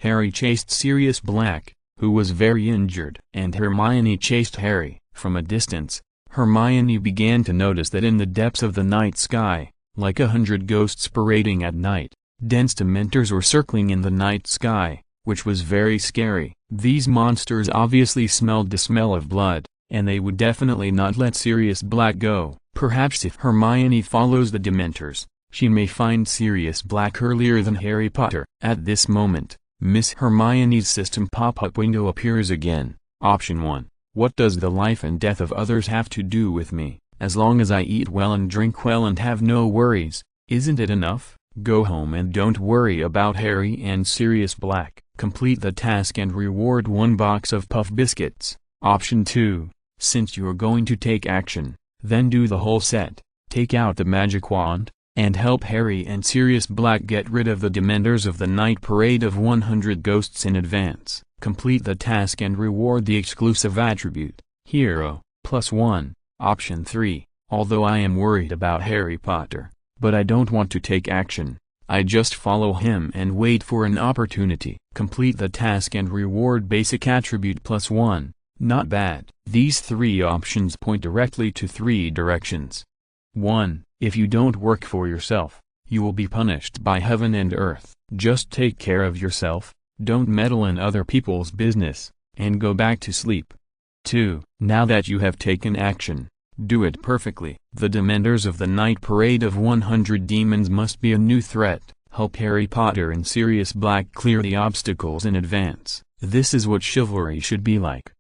Harry chased Sirius Black, who was very injured, and Hermione chased Harry. From a distance, Hermione began to notice that in the depths of the night sky, like 100 ghosts parading at night, dense Dementors were circling in the night sky, which was very scary. These monsters obviously smelled the smell of blood, and they would definitely not let Sirius Black go. Perhaps if Hermione follows the Dementors, she may find Sirius Black earlier than Harry Potter. At this moment, Miss Hermione's system pop-up window appears again. Option 1. What does the life and death of others have to do with me? As long as I eat well and drink well and have no worries, isn't it enough? Go home and don't worry about Harry and Sirius Black. Complete the task and reward 1 box of Puff Biscuits. Option 2. Since you're going to take action, then do the whole set. Take out the magic wand, and help Harry and Sirius Black get rid of the Dementors of the night parade of 100 ghosts in advance. Complete the task and reward the exclusive attribute, Hero, +1. Option 3. Although I am worried about Harry Potter, but I don't want to take action, I just follow him and wait for an opportunity. Complete the task and reward basic attribute +1. Not bad. These 3 options point directly to 3 directions. 1. If you don't work for yourself, you will be punished by heaven and earth. Just take care of yourself, don't meddle in other people's business, and go back to sleep. 2. Now that you have taken action, do it perfectly. The Dementors of the night parade of 100 demons must be a new threat. Help Harry Potter and Sirius Black clear the obstacles in advance. This is what chivalry should be like.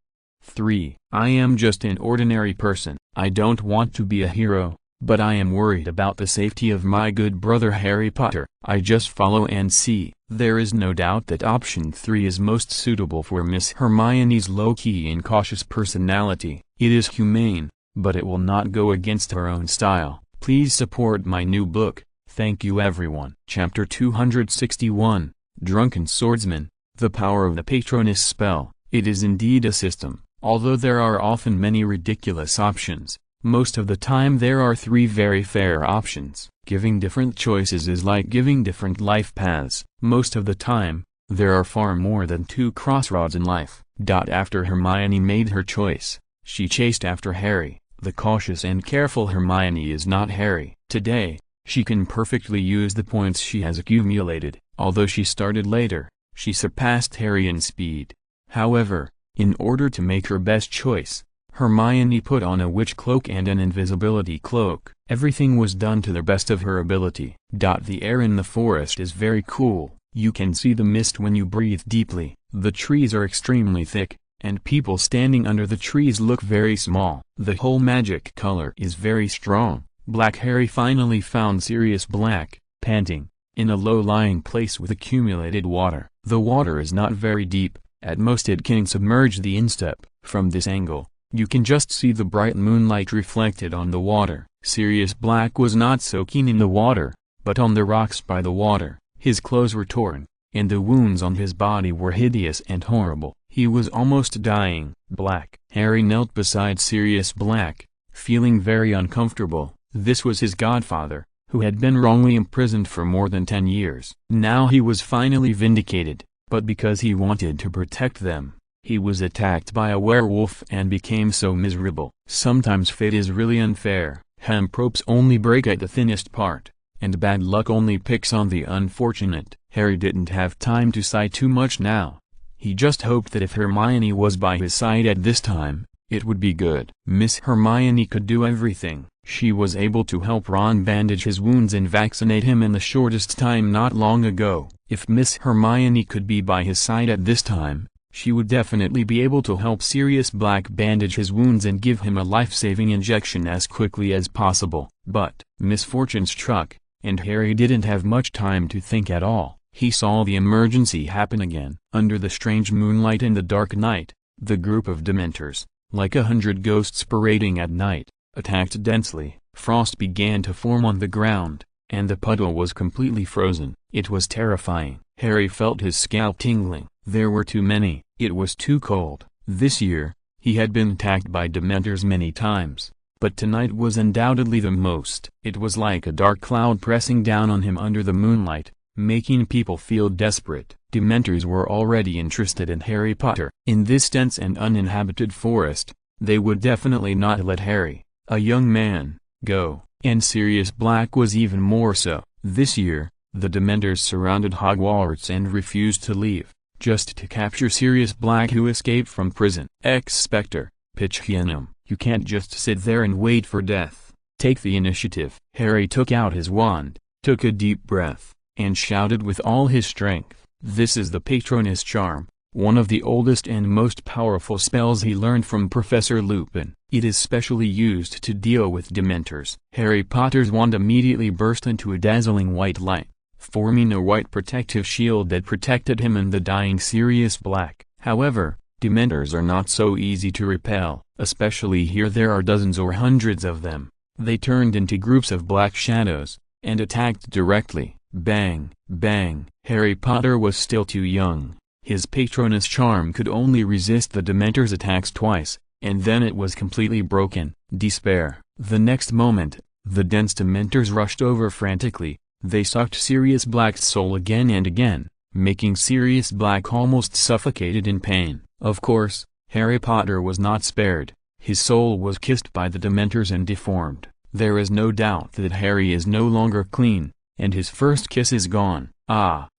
3. I am just an ordinary person. I don't want to be a hero, but I am worried about the safety of my good brother Harry Potter. I just follow and see. There is no doubt that option 3 is most suitable for Miss Hermione's low-key and cautious personality. It is humane, but it will not go against her own style. Please support my new book. Thank you everyone. Chapter 261, Drunken Swordsman, The Power of the Patronus Spell. It is indeed a system. Although there are often many ridiculous options, most of the time there are 3 very fair options. Giving different choices is like giving different life paths. Most of the time, there are far more than 2 crossroads in life. After Hermione made her choice, she chased after Harry. The cautious and careful Hermione is not Harry. Today, she can perfectly use the points she has accumulated. Although she started later, she surpassed Harry in speed. However, in order to make her best choice, Hermione put on a witch cloak and an invisibility cloak. Everything was done to the best of her ability. The air in the forest is very cool. You can see the mist when you breathe deeply. The trees are extremely thick, and people standing under the trees look very small. The whole magic color is very strong. Black Harry finally found Sirius Black, panting, in a low-lying place with accumulated water. The water is not very deep. At most it can submerge the instep. From this angle, you can just see the bright moonlight reflected on the water. Sirius Black was not so keen in the water, but on the rocks by the water. His clothes were torn, and the wounds on his body were hideous and horrible. He was almost dying. Black Harry knelt beside Sirius Black, feeling very uncomfortable. This was his godfather, who had been wrongly imprisoned for more than 10 years. Now he was finally vindicated. But because he wanted to protect them, he was attacked by a werewolf and became so miserable. Sometimes fate is really unfair. Hempropes only break at the thinnest part, and bad luck only picks on the unfortunate. Harry didn't have time to sigh too much now. He just hoped that if Hermione was by his side at this time, it would be good. Miss Hermione could do everything. She was able to help Ron bandage his wounds and vaccinate him in the shortest time not long ago. If Miss Hermione could be by his side at this time, she would definitely be able to help Sirius Black bandage his wounds and give him a life-saving injection as quickly as possible. But misfortune struck, and Harry didn't have much time to think at all. He saw the emergency happen again. Under the strange moonlight and the dark night, the group of Dementors, like 100 ghosts parading at night, attacked densely. Frost began to form on the ground, and the puddle was completely frozen. It was terrifying. Harry felt his scalp tingling. There were too many. It was too cold. This year, he had been attacked by Dementors many times, but tonight was undoubtedly the most. It was like a dark cloud pressing down on him under the moonlight, making people feel desperate. Dementors were already interested in Harry Potter. In this dense and uninhabited forest, they would definitely not let Harry, a young man, go, and Sirius Black was even more so. This year, the Dementors surrounded Hogwarts and refused to leave, just to capture Sirius Black, who escaped from prison. Expector Pitchenum, you can't just sit there and wait for death. Take the initiative. Harry took out his wand, took a deep breath, and shouted with all his strength. This is the Patronus Charm, one of the oldest and most powerful spells he learned from Professor Lupin. It is specially used to deal with Dementors. Harry Potter's wand immediately burst into a dazzling white light, forming a white protective shield that protected him and the dying Sirius Black. However, Dementors are not so easy to repel, especially here. There are dozens or hundreds of them. They turned into groups of black shadows, and attacked directly. Bang, bang. Harry Potter was still too young. His Patronus Charm could only resist the Dementors' attacks twice, and then it was completely broken. Despair. The next moment, the dense Dementors rushed over frantically. They sucked Sirius Black's soul again and again, making Sirius Black almost suffocated in pain. Of course, Harry Potter was not spared. His soul was kissed by the Dementors and deformed. There is no doubt that Harry is no longer clean, and his first kiss is gone.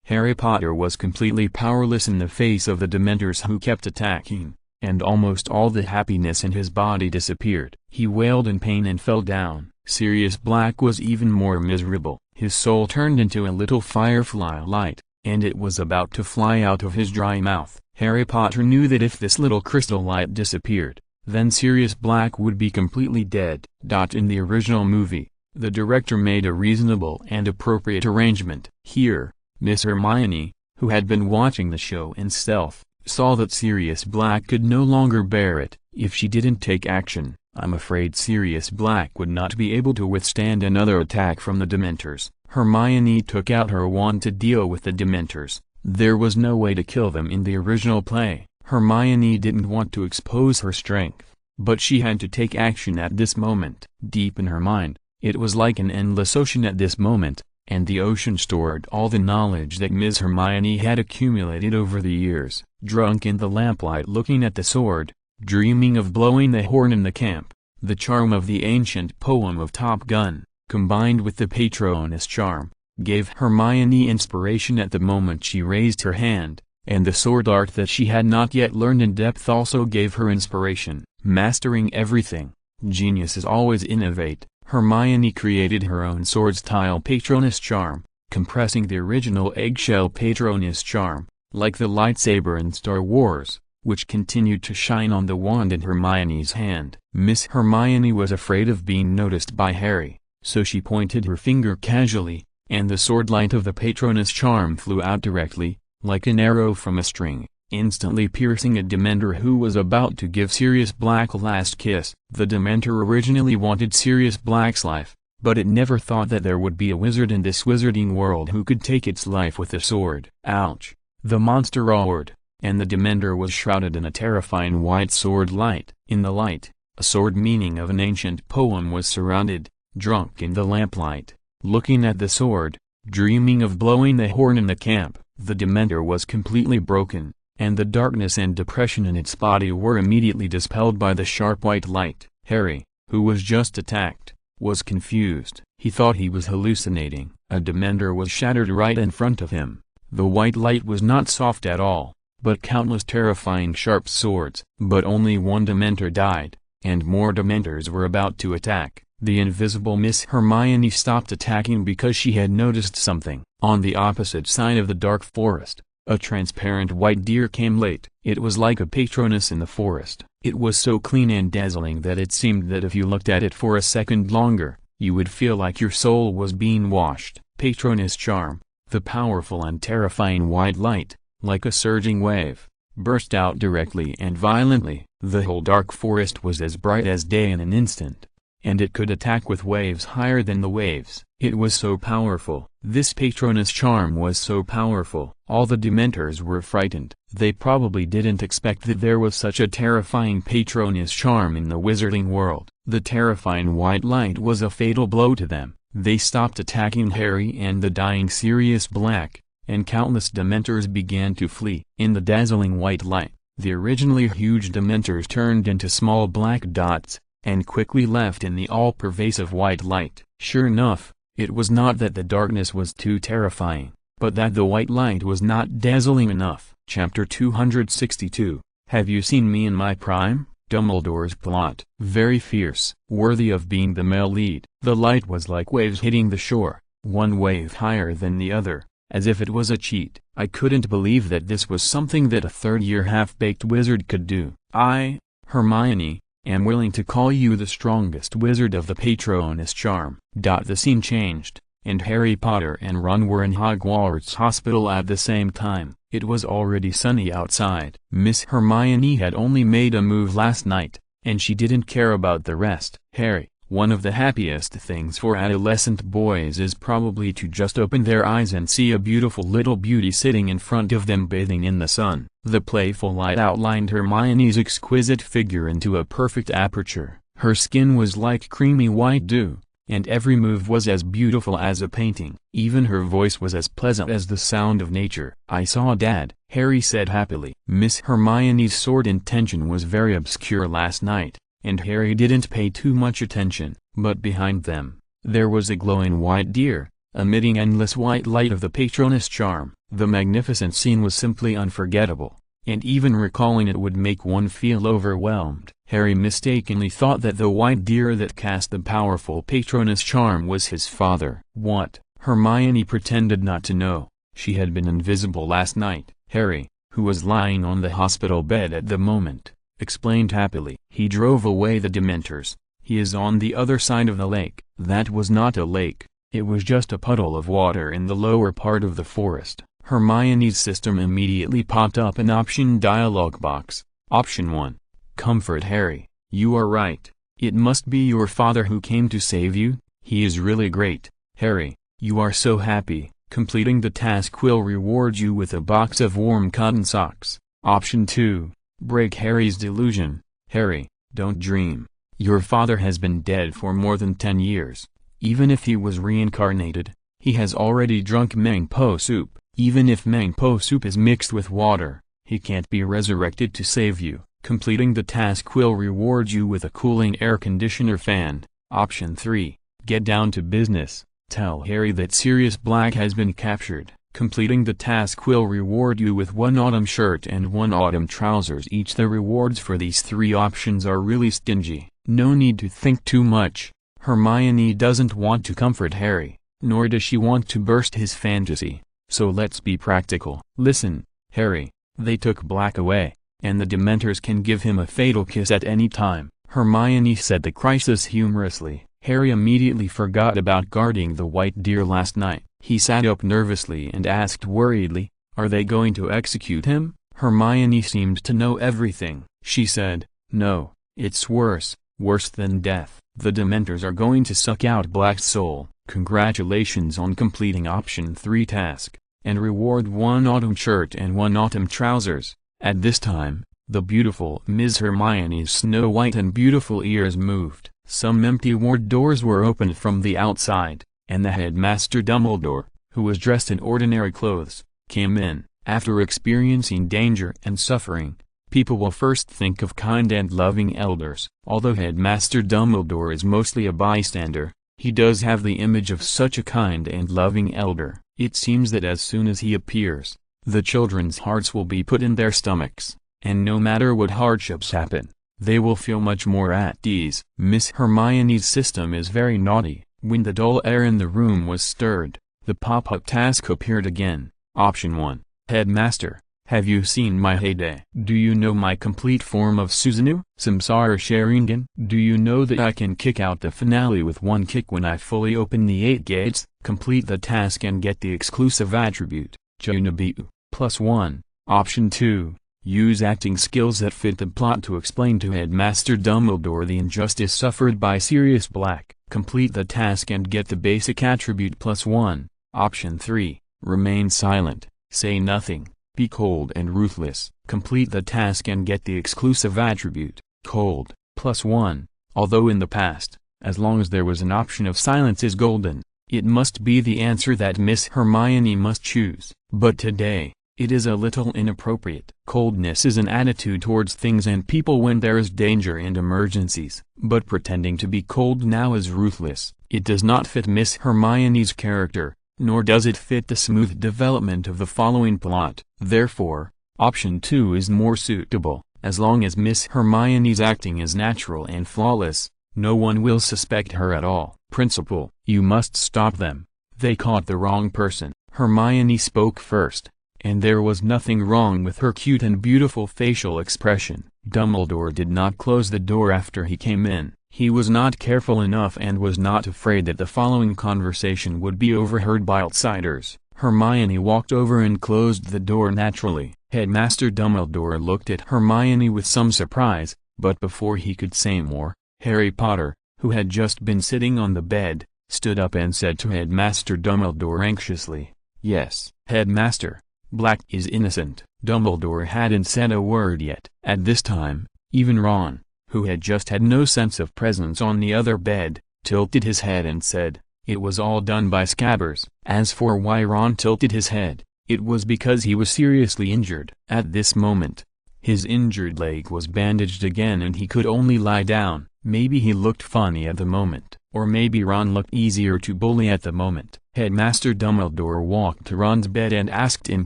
Harry Potter was completely powerless in the face of the Dementors who kept attacking, and almost all the happiness in his body disappeared. He wailed in pain and fell down. Sirius Black was even more miserable. His soul turned into a little firefly light, and it was about to fly out of his dry mouth. Harry Potter knew that if this little crystal light disappeared, then Sirius Black would be completely dead. In the original movie, the director made a reasonable and appropriate arrangement. Here, Miss Hermione, who had been watching the show in stealth, saw that Sirius Black could no longer bear it. If she didn't take action, I'm afraid Sirius Black would not be able to withstand another attack from the Dementors. Hermione took out her wand to deal with the Dementors. There was no way to kill them in the original play. Hermione didn't want to expose her strength, but she had to take action at this moment. Deep in her mind, it was like an endless ocean at this moment, and the ocean stored all the knowledge that Ms. Hermione had accumulated over the years. Drunk in the lamplight looking at the sword, dreaming of blowing the horn in the camp, the charm of the ancient poem of Top Gun, combined with the Patronus Charm, gave Hermione inspiration at the moment she raised her hand, and the sword art that she had not yet learned in depth also gave her inspiration. Mastering everything. Geniuses always innovate. Hermione created her own sword-style Patronus Charm, compressing the original eggshell Patronus Charm, like the lightsaber in Star Wars, which continued to shine on the wand in Hermione's hand. Miss Hermione was afraid of being noticed by Harry, so she pointed her finger casually, and the sword light of the Patronus Charm flew out directly, like an arrow from a string, instantly piercing a Dementor who was about to give Sirius Black a last kiss. The Dementor originally wanted Sirius Black's life, but it never thought that there would be a wizard in this wizarding world who could take its life with a sword. Ouch! The monster roared, and the Dementor was shrouded in a terrifying white sword light. In the light, a sword meaning of an ancient poem was surrounded. Drunk in the lamplight, looking at the sword, dreaming of blowing the horn in the camp, the Dementor was completely broken, and the darkness and depression in its body were immediately dispelled by the sharp white light. Harry, who was just attacked, was confused. He thought he was hallucinating. A Dementor was shattered right in front of him. The white light was not soft at all, but countless terrifying sharp swords. But only one Dementor died, and more Dementors were about to attack. The invisible Miss Hermione stopped attacking because she had noticed something. On the opposite side of the dark forest, a transparent white deer came late. It was like a patroness in the forest. It was so clean and dazzling that it seemed that if you looked at it for a second longer, you would feel like your soul was being washed. Patroness charm, the powerful and terrifying white light, like a surging wave, burst out directly and violently. The whole dark forest was as bright as day in an instant, and it could attack with waves higher than the waves. It was so powerful. This patroness charm was so powerful. All the Dementors were frightened. They probably didn't expect that there was such a terrifying patroness charm in the wizarding world. The terrifying white light was a fatal blow to them. They stopped attacking Harry and the dying Sirius Black, and countless Dementors began to flee. In the dazzling white light, the originally huge Dementors turned into small black dots, and quickly left in the all-pervasive white light. Sure enough, it was not that the darkness was too terrifying, but that the white light was not dazzling enough. Chapter 262. Have you seen me in my prime? Dumbledore's plot. Very fierce. Worthy of being the male lead. The light was like waves hitting the shore, one wave higher than the other, as if it was a cheat. I couldn't believe that this was something that a third-year half-baked wizard could do. I, Hermione, am willing to call you the strongest wizard of the patroness charm. The scene changed, and Harry Potter and Ron were in Hogwarts Hospital at the same time. It was already sunny outside. Miss Hermione had only made a move last night, and she didn't care about the rest. Harry, one of the happiest things for adolescent boys is probably to just open their eyes and see a beautiful little beauty sitting in front of them bathing in the sun. The playful light outlined Hermione's exquisite figure into a perfect aperture. Her skin was like creamy white dew, and every move was as beautiful as a painting. Even her voice was as pleasant as the sound of nature. I saw Dad, Harry said happily. Miss Hermione's sword intention was very obscure last night, and Harry didn't pay too much attention. But behind them, there was a glowing white deer, emitting endless white light of the patroness charm. The magnificent scene was simply unforgettable, and even recalling it would make one feel overwhelmed. Harry mistakenly thought that the white deer that cast the powerful patroness charm was his father. What? Hermione pretended not to know. She had been invisible last night. Harry, who was lying on the hospital bed at the moment, explained happily. He drove away the Dementors. He is on the other side of the lake. That was not a lake. It was just a puddle of water in the lower part of the forest. Hermione's system immediately popped up an option dialog box. Option 1. Comfort Harry. You are right. It must be your father who came to save you. He is really great. Harry, you are so happy. Completing the task will reward you with a box of warm cotton socks. Option 2. Break Harry's delusion. Harry, don't dream. Your father has been dead for more than 10 years. Even if he was reincarnated, he has already drunk Mangpo soup. Even if Mangpo soup is mixed with water, he can't be resurrected to save you. Completing the task will reward you with a cooling air conditioner fan. Option 3. Get down to business. Tell Harry that Sirius Black has been captured. Completing the task will reward you with one autumn shirt and one autumn trousers each. The rewards for these 3 options are really stingy. No need to think too much. Hermione doesn't want to comfort Harry, nor does she want to burst his fantasy. So let's be practical. Listen, Harry, they took Black away, and the Dementors can give him a fatal kiss at any time. Hermione said the crisis humorously. Harry immediately forgot about guarding the white deer last night. He sat up nervously and asked worriedly, are they going to execute him? Hermione seemed to know everything. She said, no, it's worse than death. The Dementors are going to suck out Black's soul. Congratulations on completing option 3 task, and reward 1 autumn shirt and 1 autumn trousers. At this time, the beautiful Ms. Hermione's snow white and beautiful ears moved. Some empty ward doors were opened from the outside, and the headmaster Dumbledore, who was dressed in ordinary clothes, came in. After experiencing danger and suffering, people will first think of kind and loving elders. Although Headmaster Dumbledore is mostly a bystander, he does have the image of such a kind and loving elder. It seems that as soon as he appears, the children's hearts will be put in their stomachs, and no matter what hardships happen, they will feel much more at ease. Miss Hermione's system is very naughty. When the dull air in the room was stirred, the pop-up task appeared again. Option 1. Headmaster, have you seen my heyday? Do you know my complete form of Susanoo? Samsara Sharingan? Do you know that I can kick out the finale with one kick when I fully open the 8 gates? Complete the task and get the exclusive attribute, Junabiu, +1. Option 2. Use acting skills that fit the plot to explain to Headmaster Dumbledore the injustice suffered by Sirius Black. Complete the task and get the basic attribute +1. Option 3. Remain silent, say nothing, be cold and ruthless. Complete the task and get the exclusive attribute, cold, +1. Although in the past, as long as there was an option of silence is golden, it must be the answer that Miss Hermione must choose. But today, it is a little inappropriate. Coldness is an attitude towards things and people when there is danger and emergencies, but pretending to be cold now is ruthless. It does not fit Miss Hermione's character, nor does it fit the smooth development of the following plot. Therefore, option 2 is more suitable. As long as Miss Hermione's acting is natural and flawless, no one will suspect her at all. Principal, you must stop them. They caught the wrong person. Hermione spoke first. And there was nothing wrong with her cute and beautiful facial expression. Dumbledore did not close the door after he came in. He was not careful enough and was not afraid that the following conversation would be overheard by outsiders. Hermione walked over and closed the door naturally. Headmaster Dumbledore looked at Hermione with some surprise, but before he could say more, Harry Potter, who had just been sitting on the bed, stood up and said to Headmaster Dumbledore anxiously, "Yes, Headmaster. Black is innocent." Dumbledore hadn't said a word yet. At this time, even Ron, who had just had no sense of presence on the other bed, tilted his head and said, "It was all done by Scabbers." As for why Ron tilted his head, it was because he was seriously injured. At this moment, his injured leg was bandaged again and he could only lie down. Maybe he looked funny at the moment, or maybe Ron looked easier to bully at the moment. Headmaster Dumbledore walked to Ron's bed and asked in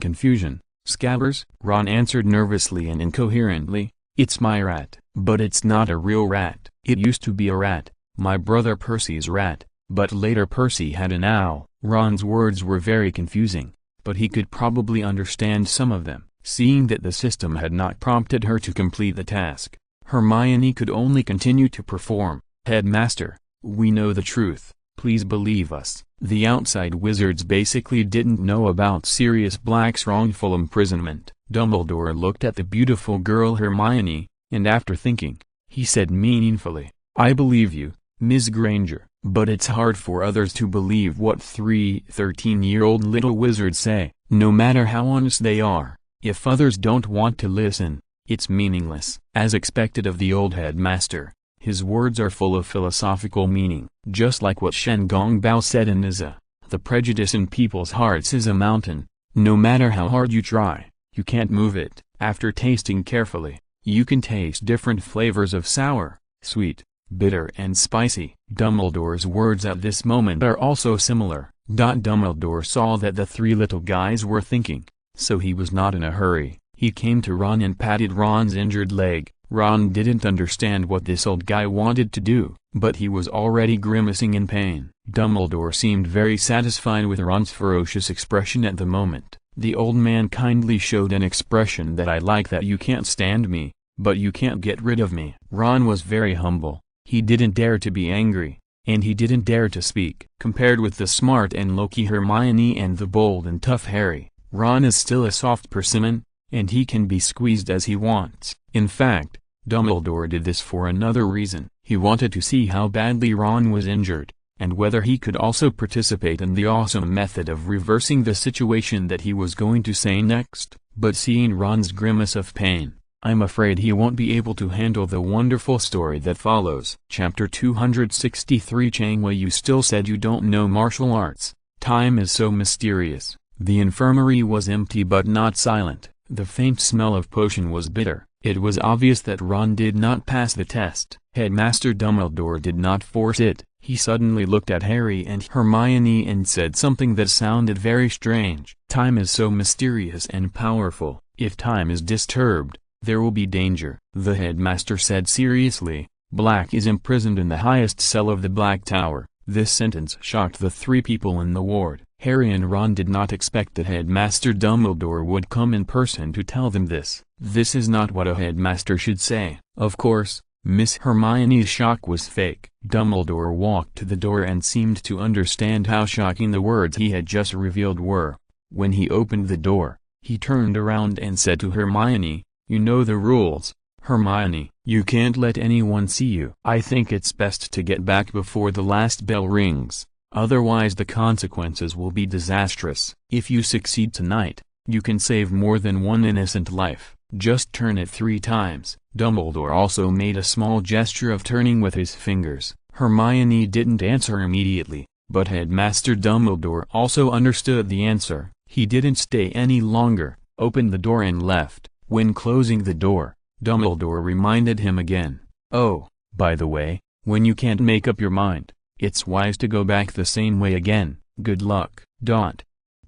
confusion, "Scabbers?" Ron answered nervously and incoherently, "It's my rat." "But it's not a real rat." "It used to be a rat, my brother Percy's rat, but later Percy had an owl." Ron's words were very confusing, but he could probably understand some of them. Seeing that the system had not prompted her to complete the task, Hermione could only continue to perform. "Headmaster, we know the truth, please believe us. The outside wizards basically didn't know about Sirius Black's wrongful imprisonment." Dumbledore looked at the beautiful girl Hermione, and after thinking, he said meaningfully, "I believe you, Ms. Granger, but it's hard for others to believe what 13-year-old little wizards say. No matter how honest they are, if others don't want to listen, it's meaningless." As expected of the old headmaster, his words are full of philosophical meaning. Just like what Shen Gongbao said in Nizza, the prejudice in people's hearts is a mountain. No matter how hard you try, you can't move it. After tasting carefully, you can taste different flavors of sour, sweet, bitter and spicy. Dumbledore's words at this moment are also similar. Dumbledore saw that the three little guys were thinking, so he was not in a hurry. He came to Ron and patted Ron's injured leg. Ron didn't understand what this old guy wanted to do, but he was already grimacing in pain. Dumbledore seemed very satisfied with Ron's ferocious expression at the moment. The old man kindly showed an expression that, "I like that you can't stand me, but you can't get rid of me." Ron was very humble. He didn't dare to be angry, and he didn't dare to speak. Compared with the smart and low-key Hermione and the bold and tough Harry, Ron is still a soft persimmon, and he can be squeezed as he wants. In fact, Dumbledore did this for another reason. He wanted to see how badly Ron was injured, and whether he could also participate in the awesome method of reversing the situation that he was going to say next. But seeing Ron's grimace of pain, I'm afraid he won't be able to handle the wonderful story that follows. Chapter 263 Changwei, you still said you don't know martial arts. Time is so mysterious. The infirmary was empty but not silent. The faint smell of potion was bitter. It was obvious that Ron did not pass the test. Headmaster Dumbledore did not force it. He suddenly looked at Harry and Hermione and said something that sounded very strange. Time is so mysterious and powerful. If time is disturbed, There will be danger, the headmaster said seriously. Black is imprisoned in the highest cell of the Black Tower. This sentence shocked the three people in the ward. Harry and Ron did not expect that Headmaster Dumbledore would come in person to tell them this. This is not what a headmaster should say. Of course, Miss Hermione's shock was fake. Dumbledore walked to the door and seemed to understand how shocking the words he had just revealed were. When he opened the door, he turned around and said to Hermione, "You know the rules, Hermione. You can't let anyone see you. I think it's best to get back before the last bell rings. Otherwise the consequences will be disastrous. If you succeed tonight, you can save more than one innocent life. Just turn it 3 times. Dumbledore also made a small gesture of turning with his fingers. Hermione didn't answer immediately, but Headmaster Dumbledore also understood the answer. He didn't stay any longer, opened the door and left. When closing the door, Dumbledore reminded him again, "Oh, by the way, when you can't make up your mind, it's wise to go back the same way again. Good luck."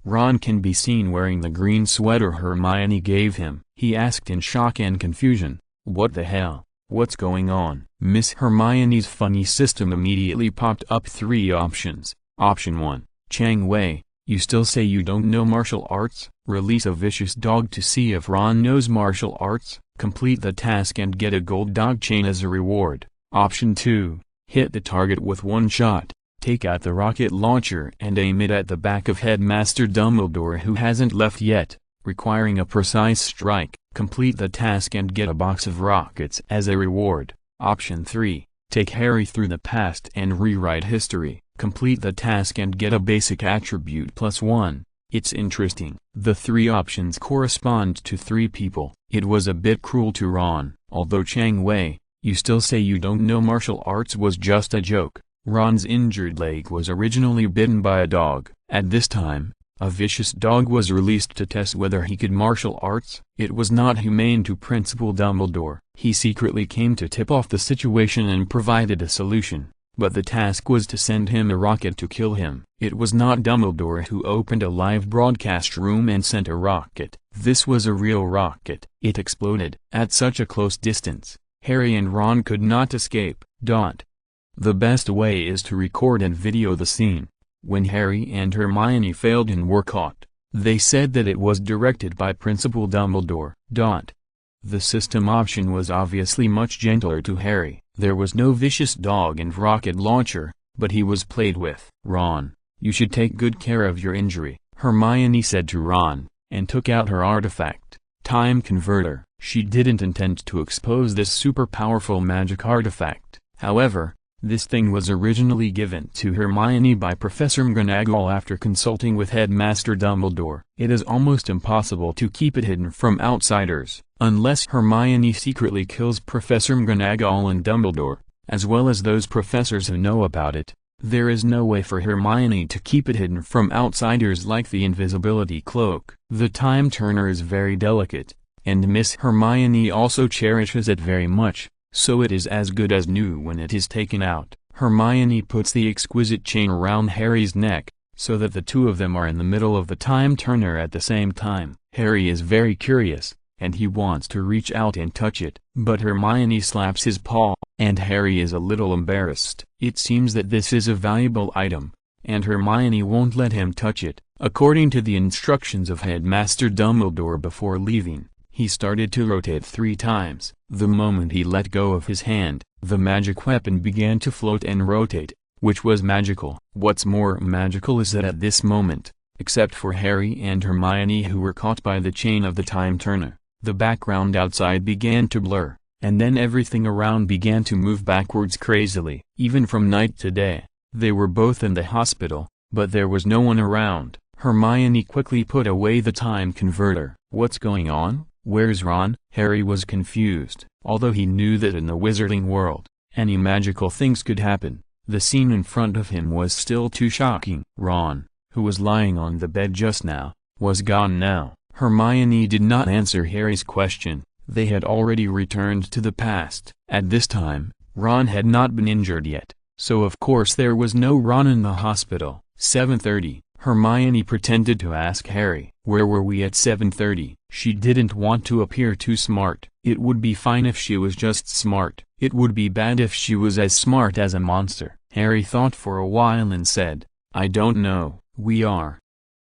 Ron can be seen wearing the green sweater Hermione gave him. He asked in shock and confusion, "What the hell? What's going on?" Miss Hermione's funny system immediately popped up 3 options. Option 1, Chang Wei, you still say you don't know martial arts? Release a vicious dog to see if Ron knows martial arts. Complete the task and get a gold dog chain as a reward. Option 2, hit the target with 1 shot. Take out the rocket launcher and aim it at the back of Headmaster Dumbledore who hasn't left yet, requiring a precise strike. Complete the task and get a box of rockets as a reward. Option 3, take Harry through the past and rewrite history. Complete the task and get a basic attribute +1. It's interesting. The 3 options correspond to 3 people. It was a bit cruel to Ron. Although Chang Wei, you still say you don't know martial arts was just a joke. Ron's injured leg was originally bitten by a dog. At this time, a vicious dog was released to test whether he could martial arts. It was not humane to Principal Dumbledore. He secretly came to tip off the situation and provided a solution, but the task was to send him a rocket to kill him. It was not Dumbledore who opened a live broadcast room and sent a rocket. This was a real rocket. It exploded. At such a close distance, Harry and Ron could not escape. The best way is to record and video the scene. When Harry and Hermione failed and were caught, they said that it was directed by Principal Dumbledore. The system option was obviously much gentler to Harry. There was no vicious dog and rocket launcher, but he was played with. "Ron, you should take good care of your injury," Hermione said to Ron, and took out her artifact, Time Converter. She didn't intend to expose this super powerful magic artifact. However, this thing was originally given to Hermione by Professor McGonagall after consulting with Headmaster Dumbledore. It is almost impossible to keep it hidden from outsiders, unless Hermione secretly kills Professor McGonagall and Dumbledore, as well as those professors who know about it. There is no way for Hermione to keep it hidden from outsiders like the invisibility cloak. The time turner is very delicate, and Miss Hermione also cherishes it very much. So it is as good as new when it is taken out. Hermione puts the exquisite chain around Harry's neck, so that the 2 of them are in the middle of the time turner at the same time. Harry is very curious, and he wants to reach out and touch it, but Hermione slaps his paw, and Harry is a little embarrassed. It seems that this is a valuable item, and Hermione won't let him touch it. According to the instructions of Headmaster Dumbledore before leaving, he started to rotate 3 times. The moment he let go of his hand, the magic weapon began to float and rotate, which was magical. What's more magical is that at this moment, except for Harry and Hermione who were caught by the chain of the time turner, the background outside began to blur, and then everything around began to move backwards crazily. Even from night to day, they were both in the hospital, but there was no one around. Hermione quickly put away the time converter. "What's going on? Where's Ron?" Harry was confused. Although he knew that in the wizarding world, any magical things could happen, the scene in front of him was still too shocking. Ron, who was lying on the bed just now, was gone now. Hermione did not answer Harry's question. They had already returned to the past. At this time, Ron had not been injured yet, so of course there was no Ron in the hospital. 7:30. Hermione pretended to ask Harry, "Where were we at 7:30? She didn't want to appear too smart. It would be fine if she was just smart. It would be bad if she was as smart as a monster. Harry thought for a while and said, "I don't know." "We are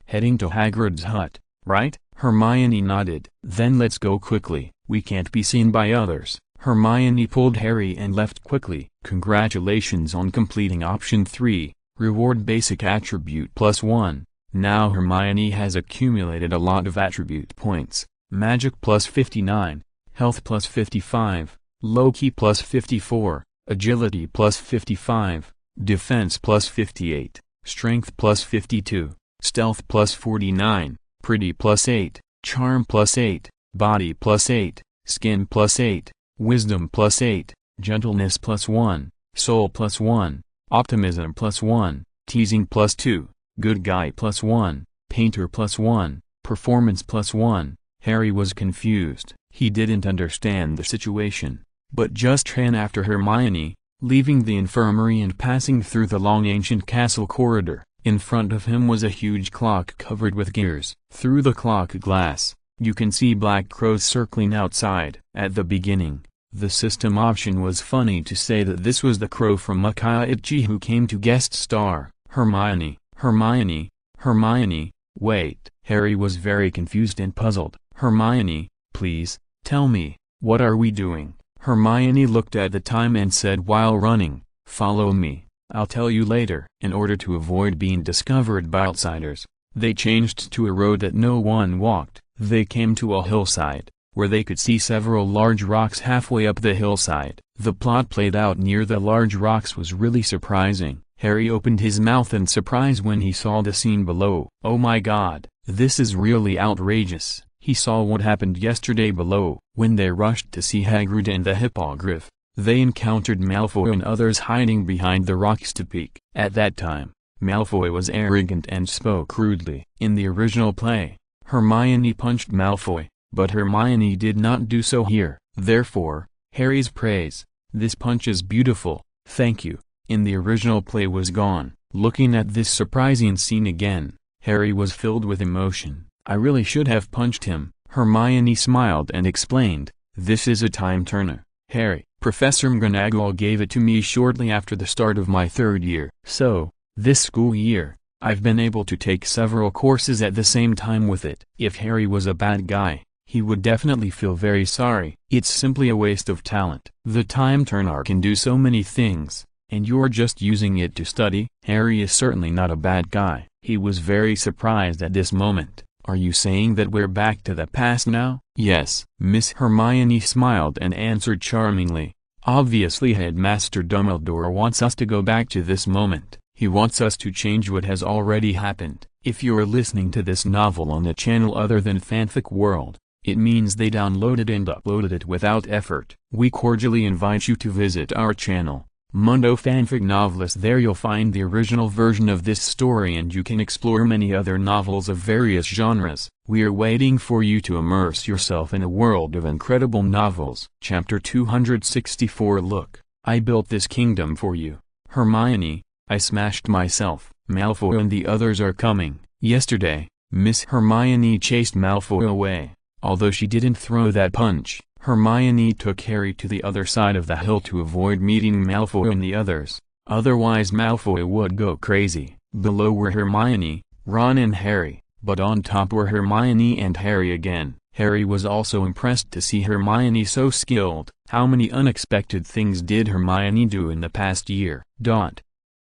heading to Hagrid's hut, right?" Hermione nodded. "Then let's go quickly. We can't be seen by others." Hermione pulled Harry and left quickly. Congratulations on completing option 3, reward basic attribute +1. Now Hermione has accumulated a lot of attribute points. Magic +59, Health +55, Loki +54, Agility +55, Defense +58, Strength +52, Stealth +49, Pretty +8, Charm +8, Body +8, Skin +8, Wisdom +8, Gentleness +1, Soul +1, Optimism +1, Teasing +2, Good Guy +1, Painter +1, Performance +1. Harry was confused. He didn't understand the situation, but just ran after Hermione, leaving the infirmary and passing through the long ancient castle corridor. In front of him was a huge clock covered with gears. Through the clock glass, you can see black crows circling outside. At the beginning, the system option was funny to say that this was the crow from Makaichi who came to guest star. Hermione, Hermione, Hermione, wait. Harry was very confused and puzzled. Hermione, please, tell me, what are we doing? Hermione looked at the time and said while running, "Follow me, I'll tell you later." In order to avoid being discovered by outsiders, they changed to a road that no one walked. They came to a hillside, where they could see several large rocks halfway up the hillside. The plot played out near the large rocks was really surprising. Harry opened his mouth in surprise when he saw the scene below. Oh my god, this is really outrageous. He saw what happened yesterday below. When they rushed to see Hagrid and the Hippogriff, they encountered Malfoy and others hiding behind the rocks to peek. At that time, Malfoy was arrogant and spoke rudely. In the original play, Hermione punched Malfoy, but Hermione did not do so here. Therefore, Harry's praise, "This punch is beautiful, thank you," in the original play was gone. Looking at this surprising scene again, Harry was filled with emotion. "I really should have punched him." Hermione smiled and explained, "This is a time turner, Harry. Professor McGonagall gave it to me shortly after the start of my 3rd year. So, this school year, I've been able to take several courses at the same time with it." If Harry was a bad guy, he would definitely feel very sorry. It's simply a waste of talent. The time turner can do so many things, and you're just using it to study. Harry is certainly not a bad guy. He was very surprised at this moment. "Are you saying that we're back to the past now?" "Yes." Miss Hermione smiled and answered charmingly. "Obviously Headmaster Dumbledore wants us to go back to this moment. He wants us to change what has already happened." If you're listening to this novel on a channel other than Fanfic World, it means they downloaded and uploaded it without effort. We cordially invite you to visit our channel, Mundo Fanfic Novelist. There you'll find the original version of this story and you can explore many other novels of various genres. We are waiting for you to immerse yourself in a world of incredible novels. Chapter 264 Look, I built this kingdom for you. Hermione, I smashed myself. Malfoy and the others are coming. Yesterday, Miss Hermione chased Malfoy away. Although she didn't throw that punch, Hermione took Harry to the other side of the hill to avoid meeting Malfoy and the others. Otherwise Malfoy would go crazy. Below were Hermione, Ron and Harry, but on top were Hermione and Harry again. Harry was also impressed to see Hermione so skilled. How many unexpected things did Hermione do in the past year?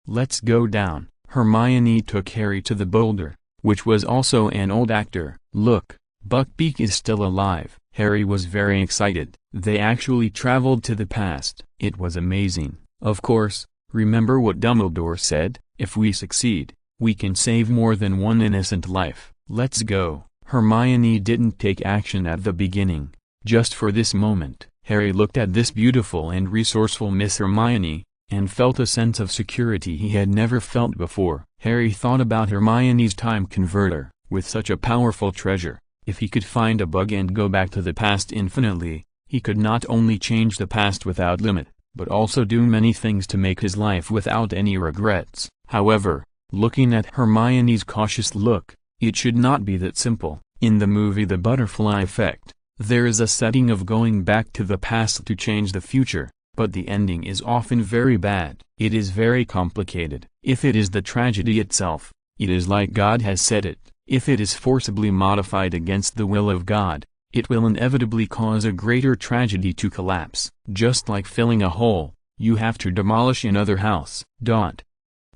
Let's go down. Hermione took Harry to the boulder, which was also an old actor. Look, Buckbeak is still alive. Harry was very excited. They actually traveled to the past. It was amazing. Of course, remember what Dumbledore said? If we succeed, we can save more than one innocent life. Let's go. Hermione didn't take action at the beginning, just for this moment. Harry looked at this beautiful and resourceful Miss Hermione, and felt a sense of security he had never felt before. Harry thought about Hermione's time converter. With such a powerful treasure, if he could find a bug and go back to the past infinitely, he could not only change the past without limit, but also do many things to make his life without any regrets. However, looking at Hermione's cautious look, it should not be that simple. In the movie The Butterfly Effect, there is a setting of going back to the past to change the future, but the ending is often very bad. It is very complicated. If it is the tragedy itself, it is like God has said it. If it is forcibly modified against the will of God, it will inevitably cause a greater tragedy to collapse. Just like filling a hole, you have to demolish another house.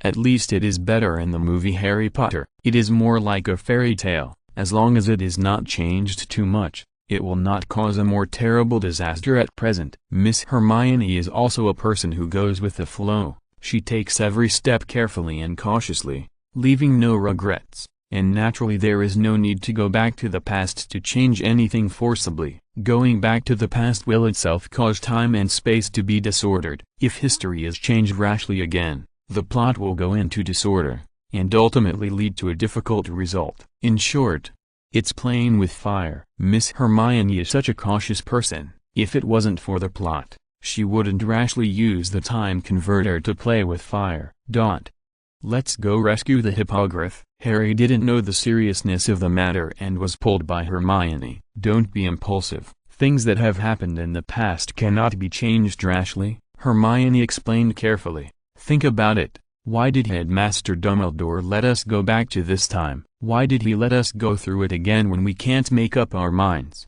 At least it is better in the movie Harry Potter. It is more like a fairy tale. As long as it is not changed too much, it will not cause a more terrible disaster at present. Miss Hermione is also a person who goes with the flow. She takes every step carefully and cautiously, leaving no regrets, and naturally there is no need to go back to the past to change anything forcibly. Going back to the past will itself cause time and space to be disordered. If history is changed rashly again, the plot will go into disorder, and ultimately lead to a difficult result. In short, it's playing with fire. Miss Hermione is such a cautious person. If it wasn't for the plot, she wouldn't rashly use the time converter to play with fire. Let's go rescue the hippogriff. Harry didn't know the seriousness of the matter and was pulled by Hermione. Don't be impulsive. Things that have happened in the past cannot be changed rashly, Hermione explained carefully. Think about it. Why did Headmaster Dumbledore let us go back to this time? Why did he let us go through it again when we can't make up our minds?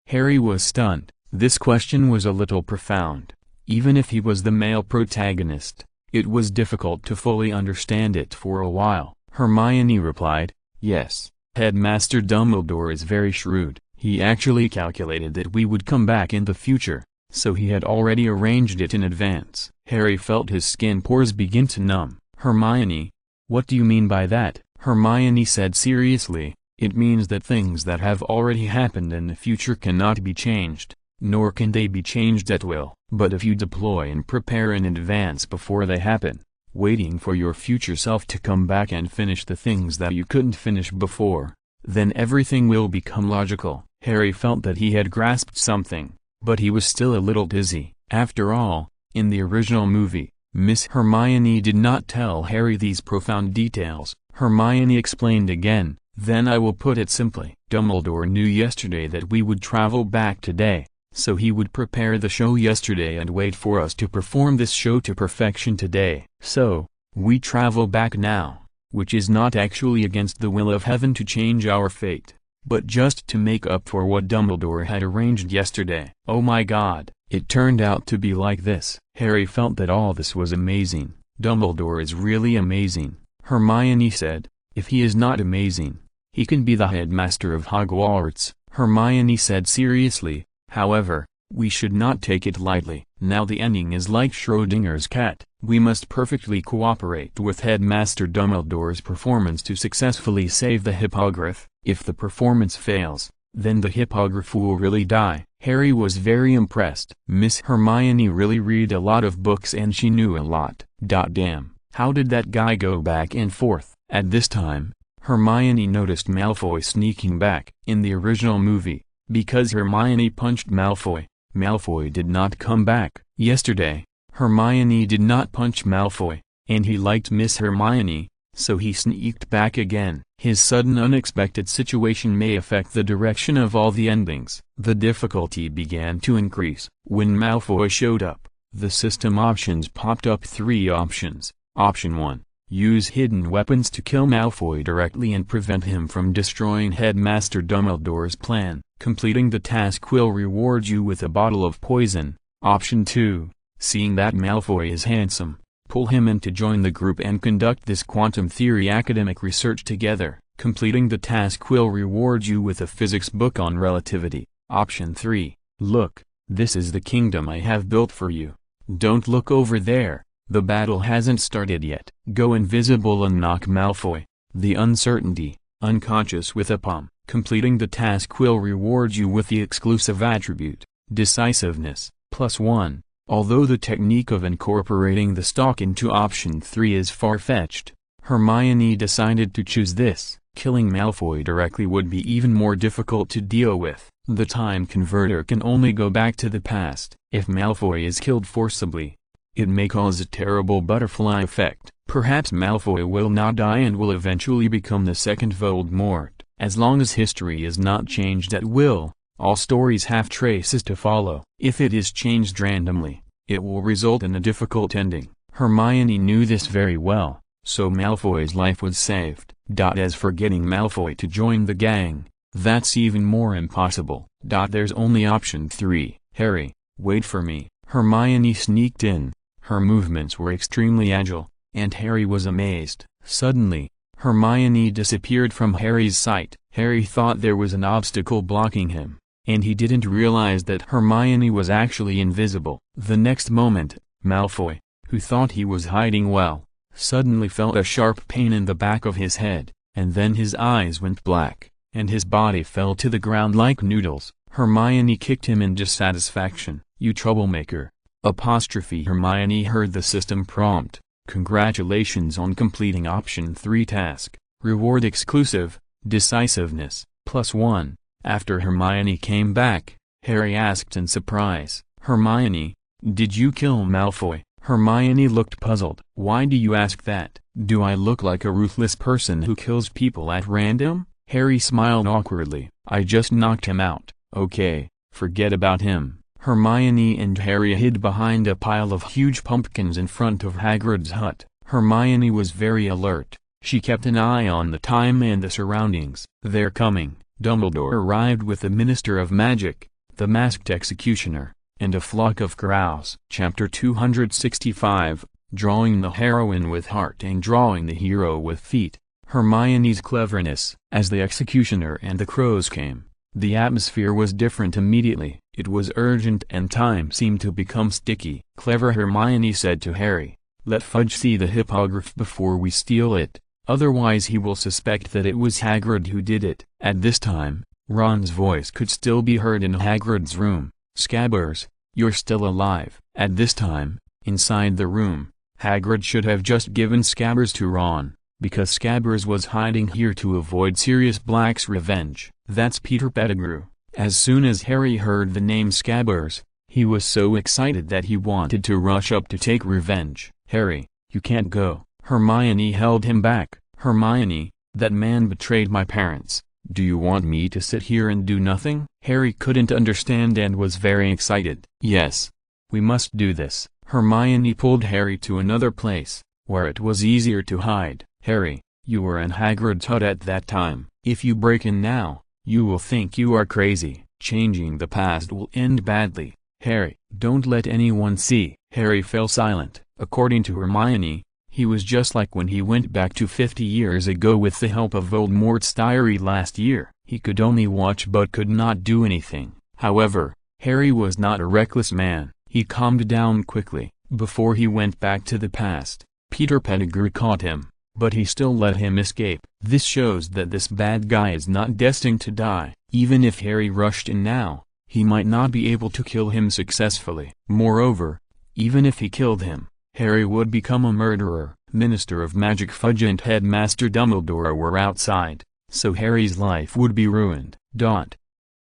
Harry was stunned. This question was a little profound. Even if he was the male protagonist, it was difficult to fully understand it for a while. Hermione replied, yes, Headmaster Dumbledore is very shrewd. He actually calculated that we would come back in the future, so he had already arranged it in advance. Harry felt his skin pores begin to numb. Hermione, what do you mean by that? Hermione said seriously, it means that things that have already happened in the future cannot be changed, nor can they be changed at will. But if you deploy and prepare in advance before they happen, waiting for your future self to come back and finish the things that you couldn't finish before, then everything will become logical. Harry felt that he had grasped something, but he was still a little dizzy. After all, in the original movie, Miss Hermione did not tell Harry these profound details. Hermione explained again, then I will put it simply. Dumbledore knew yesterday that we would travel back today, so he would prepare the show yesterday and wait for us to perform this show to perfection today. So, we travel back now, which is not actually against the will of heaven to change our fate, but just to make up for what Dumbledore had arranged yesterday. Oh my God, it turned out to be like this. Harry felt that all this was amazing. Dumbledore is really amazing, Hermione said. If he is not amazing, he can be the headmaster of Hogwarts, Hermione said seriously. However, we should not take it lightly. Now the ending is like Schrodinger's cat. We must perfectly cooperate with Headmaster Dumbledore's performance to successfully save the hippogriff. If the performance fails, then the hippogriff will really die. Harry was very impressed. Miss Hermione really read a lot of books and she knew a lot. Damn, how did that guy go back and forth? At this time, Hermione noticed Malfoy sneaking back. In the original movie, because Hermione punched Malfoy, Malfoy did not come back. Yesterday, Hermione did not punch Malfoy, and he liked Miss Hermione, so he sneaked back again. His sudden unexpected situation may affect the direction of all the endings. The difficulty began to increase. When Malfoy showed up, the system options popped up. 3 options. Option 1. Use hidden weapons to kill Malfoy directly and prevent him from destroying Headmaster Dumbledore's plan. Completing the task will reward you with a bottle of poison. Option 2. Seeing that Malfoy is handsome, pull him in to join the group and conduct this quantum theory academic research together. Completing the task will reward you with a physics book on relativity. Option 3. Look, this is the kingdom I have built for you. Don't look over there. The battle hasn't started yet. Go invisible and knock Malfoy, the uncertainty, unconscious with a palm. Completing the task will reward you with the exclusive attribute, decisiveness, +1. Although the technique of incorporating the stalk into option 3 is far-fetched, Hermione decided to choose this. Killing Malfoy directly would be even more difficult to deal with. The time converter can only go back to the past. If Malfoy is killed forcibly, it may cause a terrible butterfly effect. Perhaps Malfoy will not die and will eventually become the second Voldemort. As long as history is not changed at will, all stories have traces to follow. If it is changed randomly, it will result in a difficult ending. Hermione knew this very well, so Malfoy's life was saved. As for getting Malfoy to join the gang, that's even more impossible. There's only option 3. Harry, wait for me. Hermione sneaked in. Her movements were extremely agile, and Harry was amazed. Suddenly, Hermione disappeared from Harry's sight. Harry thought there was an obstacle blocking him, and he didn't realize that Hermione was actually invisible. The next moment, Malfoy, who thought he was hiding well, suddenly felt a sharp pain in the back of his head, and then his eyes went black, and his body fell to the ground like noodles. Hermione kicked him in dissatisfaction. "You troublemaker!" Hermione heard the system prompt. "Congratulations on completing option 3 task. Reward exclusive, decisiveness, +1. After Hermione came back, Harry asked in surprise, "Hermione, did you kill Malfoy?" Hermione looked puzzled. "Why do you ask that? Do I look like a ruthless person who kills people at random?" Harry smiled awkwardly. "I just knocked him out." "Okay, forget about him." Hermione and Harry hid behind a pile of huge pumpkins in front of Hagrid's hut. Hermione was very alert. She kept an eye on the time and the surroundings. "They're coming." Dumbledore arrived with the Minister of Magic, the masked executioner, and a flock of crows. Chapter 265, Drawing the Heroine with Heart and Drawing the Hero with Feet. Hermione's cleverness. As the executioner and the crows came, the atmosphere was different immediately. It was urgent and time seemed to become sticky. Clever Hermione said to Harry, "Let Fudge see the hippogriff before we steal it, otherwise he will suspect that it was Hagrid who did it." At this time, Ron's voice could still be heard in Hagrid's room. "Scabbers, you're still alive." At this time, inside the room, Hagrid should have just given Scabbers to Ron, because Scabbers was hiding here to avoid Sirius Black's revenge. That's Peter Pettigrew. As soon as Harry heard the name Scabbers, he was so excited that he wanted to rush up to take revenge. "Harry, you can't go." Hermione held him back. "Hermione, that man betrayed my parents. Do you want me to sit here and do nothing?" Harry couldn't understand and was very excited. "Yes. We must do this." Hermione pulled Harry to another place, where it was easier to hide. "Harry, you were in Hagrid's hut at that time. If you break in now, you will think you are crazy. Changing the past will end badly. Harry, don't let anyone see." Harry fell silent. According to Hermione, he was just like when he went back to 50 years ago with the help of Voldemort's diary last year. He could only watch but could not do anything. However, Harry was not a reckless man. He calmed down quickly. Before he went back to the past, Peter Pettigrew caught him, but he still let him escape. This shows that this bad guy is not destined to die. Even if Harry rushed in now, he might not be able to kill him successfully. Moreover, even if he killed him, Harry would become a murderer. Minister of Magic Fudge and Headmaster Dumbledore were outside, so Harry's life would be ruined.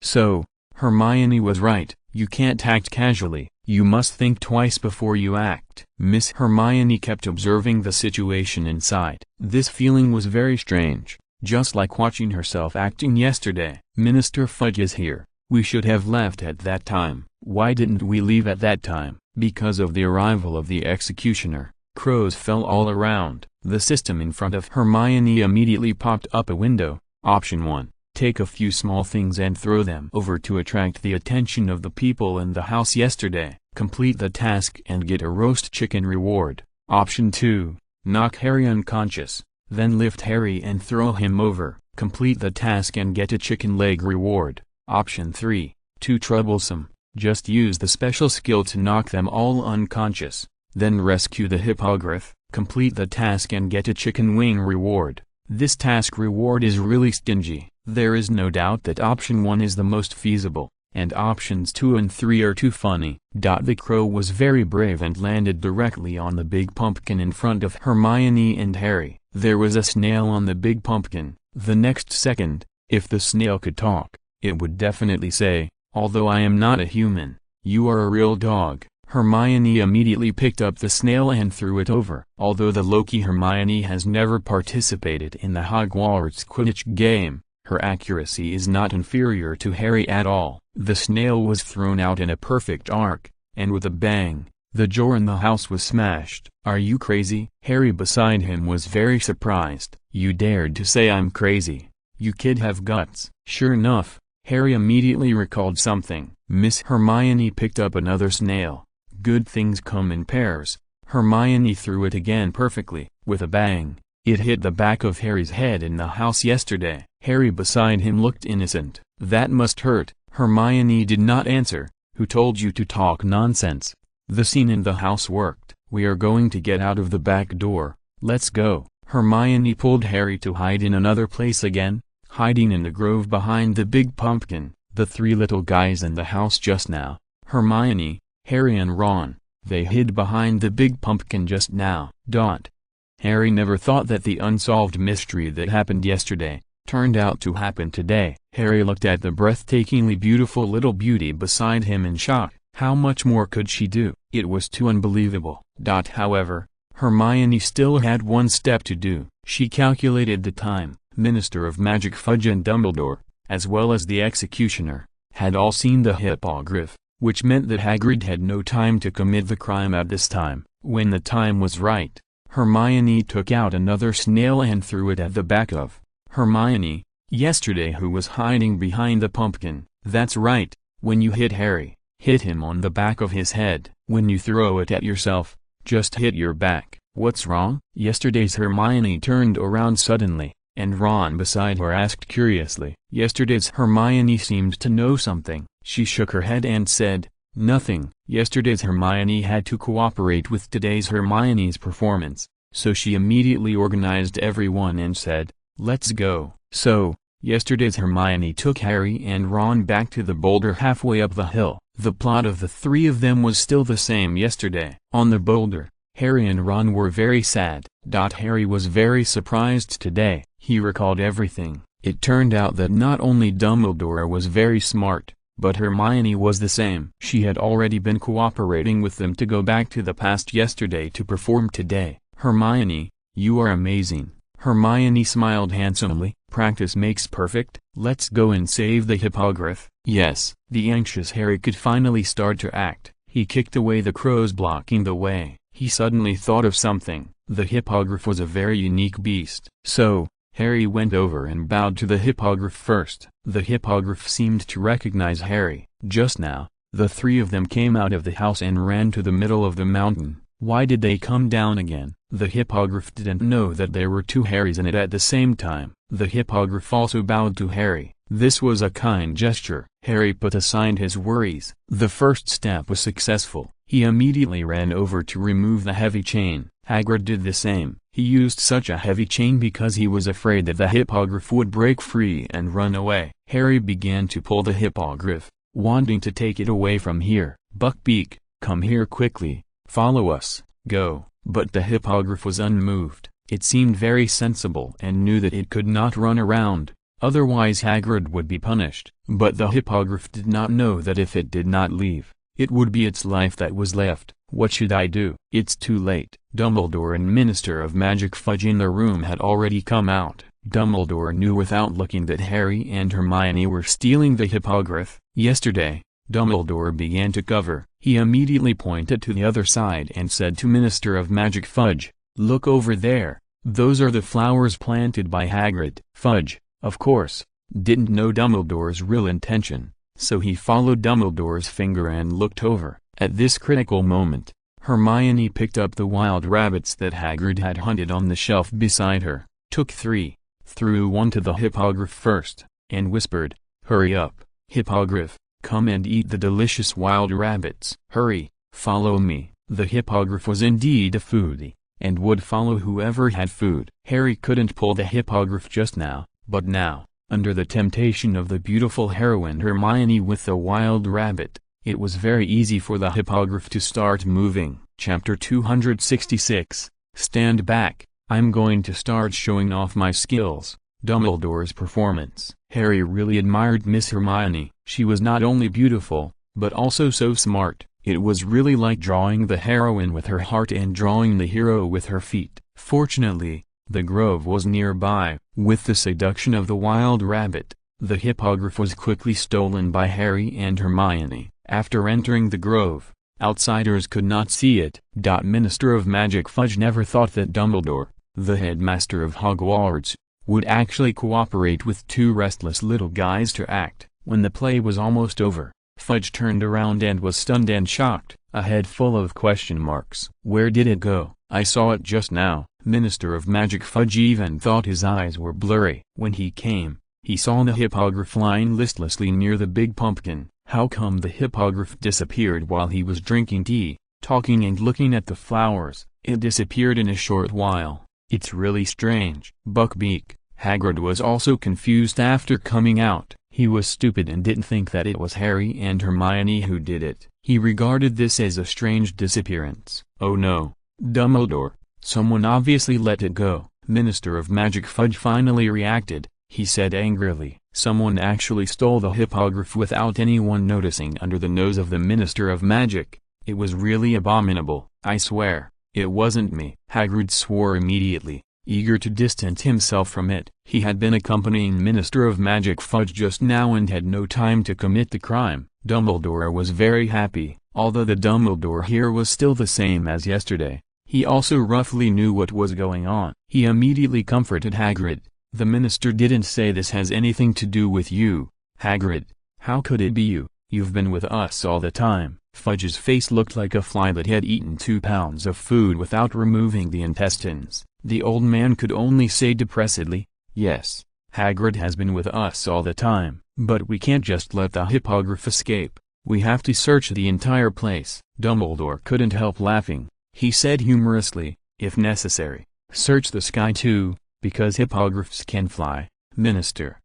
So, Hermione was right. You can't act casually. You must think twice before you act. Miss Hermione kept observing the situation inside. This feeling was very strange, just like watching herself acting yesterday. "Minister Fudge is here. We should have left at that time." "Why didn't we leave at that time?" "Because of the arrival of the executioner." Crows fell all around. The system in front of Hermione immediately popped up a window. Option 1. Take a few small things and throw them over to attract the attention of the people in the house yesterday. Complete the task and get a roast chicken reward. Option 2. Knock Harry unconscious, then lift Harry and throw him over. Complete the task and get a chicken leg reward. Option 3. Too troublesome. Just use the special skill to knock them all unconscious, then rescue the hippogriff. Complete the task and get a chicken wing reward. This task reward is really stingy. There is no doubt that option 1 is the most feasible, and options 2 and 3 are too funny. The crow was very brave and landed directly on the big pumpkin in front of Hermione and Harry. There was a snail on the big pumpkin. The next second, if the snail could talk, it would definitely say, "Although I am not a human, you are a real dog." Hermione immediately picked up the snail and threw it over. Although the Loki Hermione has never participated in the Hogwarts Quidditch game, Her accuracy is not inferior to Harry at all. The snail was thrown out in a perfect arc, and with a bang, the door in the house was smashed. "Are you crazy?" Harry beside him was very surprised. "You dared to say I'm crazy? You kid have guts." Sure enough, Harry immediately recalled something. Miss Hermione picked up another snail. Good things come in pairs. Hermione threw it again perfectly. With a bang, it hit the back of Harry's head in the house yesterday. Harry beside him looked innocent. "That must hurt." Hermione did not answer. "Who told you to talk nonsense? The scene in the house worked. We are going to get out of the back door. Let's go." Hermione pulled Harry to hide in another place again, hiding in the grove behind the big pumpkin. The three little guys in the house just now, Hermione, Harry and Ron, they hid behind the big pumpkin just now. Harry never thought that the unsolved mystery that happened yesterday turned out to happen today. Harry looked at the breathtakingly beautiful little beauty beside him in shock. How much more could she do? It was too unbelievable. However, Hermione still had one step to do. She calculated the time. Minister of Magic Fudge and Dumbledore, as well as the executioner, had all seen the hippogriff, which meant that Hagrid had no time to commit the crime at this time. When the time was right, Hermione took out another snail and threw it at the back of Hermione, yesterday, who was hiding behind the pumpkin. That's right, when you hit Harry, hit him on the back of his head. When you throw it at yourself, just hit your back. What's wrong? Yesterday's Hermione turned around suddenly, and Ron beside her asked curiously. Yesterday's Hermione seemed to know something. She shook her head and said, "Nothing." Yesterday's Hermione had to cooperate with today's Hermione's performance, so she immediately organized everyone and said, "Let's go." So, yesterday's Hermione took Harry and Ron back to the boulder halfway up the hill. The plot of the three of them was still the same yesterday. On the boulder, Harry and Ron were very sad. Harry was very surprised today. He recalled everything. It turned out that not only Dumbledore was very smart, but Hermione was the same. She had already been cooperating with them to go back to the past yesterday to perform today. "Hermione, you are amazing." Hermione smiled handsomely. "Practice makes perfect. Let's go and save the hippogriff." Yes. The anxious Harry could finally start to act. He kicked away the crows blocking the way. He suddenly thought of something. The hippogriff was a very unique beast. So, Harry went over and bowed to the hippogriff first. The hippogriff seemed to recognize Harry. Just now, the three of them came out of the house and ran to the middle of the mountain. Why did they come down again? The hippogriff didn't know that there were two Harrys in it at the same time. The hippogriff also bowed to Harry. This was a kind gesture. Harry put aside his worries. The first step was successful. He immediately ran over to remove the heavy chain. Hagrid did the same. He used such a heavy chain because he was afraid that the hippogriff would break free and run away. Harry began to pull the hippogriff, wanting to take it away from here. "Buckbeak, come here quickly. Follow us. Go." But the hippogriff was unmoved. It seemed very sensible and knew that it could not run around, otherwise Hagrid would be punished. But the hippogriff did not know that if it did not leave, it would be its life that was left. "What should I do?" "It's too late." Dumbledore and Minister of Magic Fudge in the room had already come out. Dumbledore knew without looking that Harry and Hermione were stealing the hippogriff. Yesterday, Dumbledore began to cover. He immediately pointed to the other side and said to Minister of Magic Fudge, "Look over there. Those are the flowers planted by Hagrid." Fudge, of course, didn't know Dumbledore's real intention, so he followed Dumbledore's finger and looked over. At this critical moment, Hermione picked up the wild rabbits that Hagrid had hunted on the shelf beside her, took 3, threw one to the hippogriff first, and whispered, "Hurry up, hippogriff, come and eat the delicious wild rabbits. Hurry, follow me." The hippogriff was indeed a foodie, and would follow whoever had food. Harry couldn't pull the hippogriff just now, but now, under the temptation of the beautiful heroine Hermione with the wild rabbit, it was very easy for the hippogriff to start moving. Chapter 266, Stand Back, I'm going to start showing off my skills. Dumbledore's performance. Harry really admired Miss Hermione. She was not only beautiful, but also so smart. It was really like drawing the heroine with her heart and drawing the hero with her feet. Fortunately, The grove was nearby. With the seduction of the wild rabbit, the hippogriff was quickly stolen by Harry and Hermione. After entering the grove, outsiders could not see it. Minister of Magic Fudge never thought that Dumbledore, the headmaster of Hogwarts, would actually cooperate with two restless little guys to act. When the play was almost over, Fudge turned around and was stunned and shocked, a head full of question marks. "Where did it go? I saw it just now." Minister of Magic Fudge even thought his eyes were blurry. When he came, he saw the hippogriff lying listlessly near the big pumpkin. How come the hippogriff disappeared while he was drinking tea, talking and looking at the flowers? It disappeared in a short while. It's really strange. Buckbeak, Hagrid was also confused after coming out. He was stupid and didn't think that it was Harry and Hermione who did it. He regarded this as a strange disappearance. "Oh no, Dumbledore, someone obviously let it go." Minister of Magic Fudge finally reacted. He said angrily, "Someone actually stole the hippogriff without anyone noticing." Under the nose of the Minister of Magic, it was really abominable. "I swear, it wasn't me." Hagrid swore immediately, eager to distance himself from it. He had been accompanying Minister of Magic Fudge just now and had no time to commit the crime. Dumbledore was very happy. Although the Dumbledore here was still the same as yesterday, he also roughly knew what was going on. He immediately comforted Hagrid. "The minister didn't say this has anything to do with you, Hagrid. How could it be you? You've been with us all the time." Fudge's face looked like a fly that had eaten 2 pounds of food without removing the intestines. The old man could only say depressedly, "Yes, Hagrid has been with us all the time, but we can't just let the hippogriff escape. We have to search the entire place." Dumbledore couldn't help laughing. He said humorously, "If necessary, search the sky too, because hippogriffs can fly." Minister.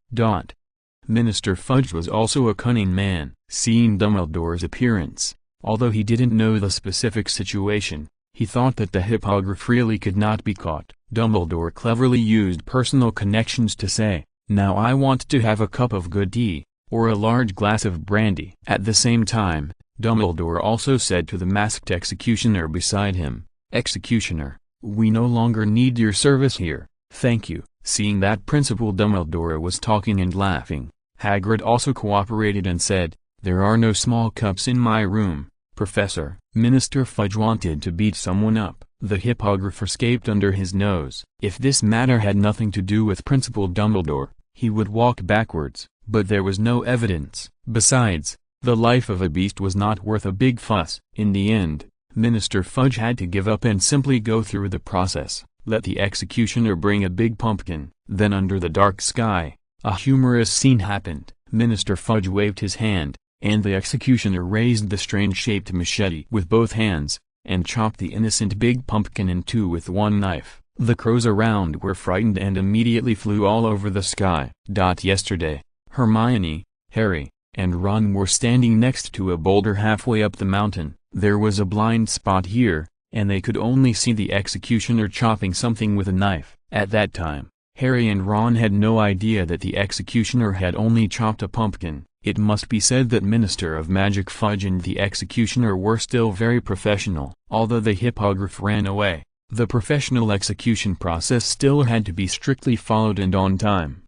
Minister Fudge was also a cunning man. Seeing Dumbledore's appearance, although he didn't know the specific situation, he thought that the hippogriff really could not be caught. Dumbledore cleverly used personal connections to say, "Now I want to have a cup of good tea, or a large glass of brandy." At the same time, Dumbledore also said to the masked executioner beside him, "Executioner, we no longer need your service here, thank you." Seeing that Principal Dumbledore was talking and laughing, Hagrid also cooperated and said, "There are no small cups in my room, Professor." Minister Fudge wanted to beat someone up. The hippogriff escaped under his nose. If this matter had nothing to do with Principal Dumbledore, he would walk backwards, but there was no evidence. Besides, the life of a beast was not worth a big fuss. In the end, Minister Fudge had to give up and simply go through the process. Let the executioner bring a big pumpkin. Then under the dark sky, a humorous scene happened. Minister Fudge waved his hand, and the executioner raised the strange-shaped machete with both hands, and chopped the innocent big pumpkin in two with one knife. The crows around were frightened and immediately flew all over the sky. Yesterday, Hermione, Harry, and Ron were standing next to a boulder halfway up the mountain. There was a blind spot here, and they could only see the executioner chopping something with a knife. At that time, Harry and Ron had no idea that the executioner had only chopped a pumpkin. It must be said that Minister of Magic Fudge and the executioner were still very professional. Although the hippogriff ran away, the professional execution process still had to be strictly followed and on time.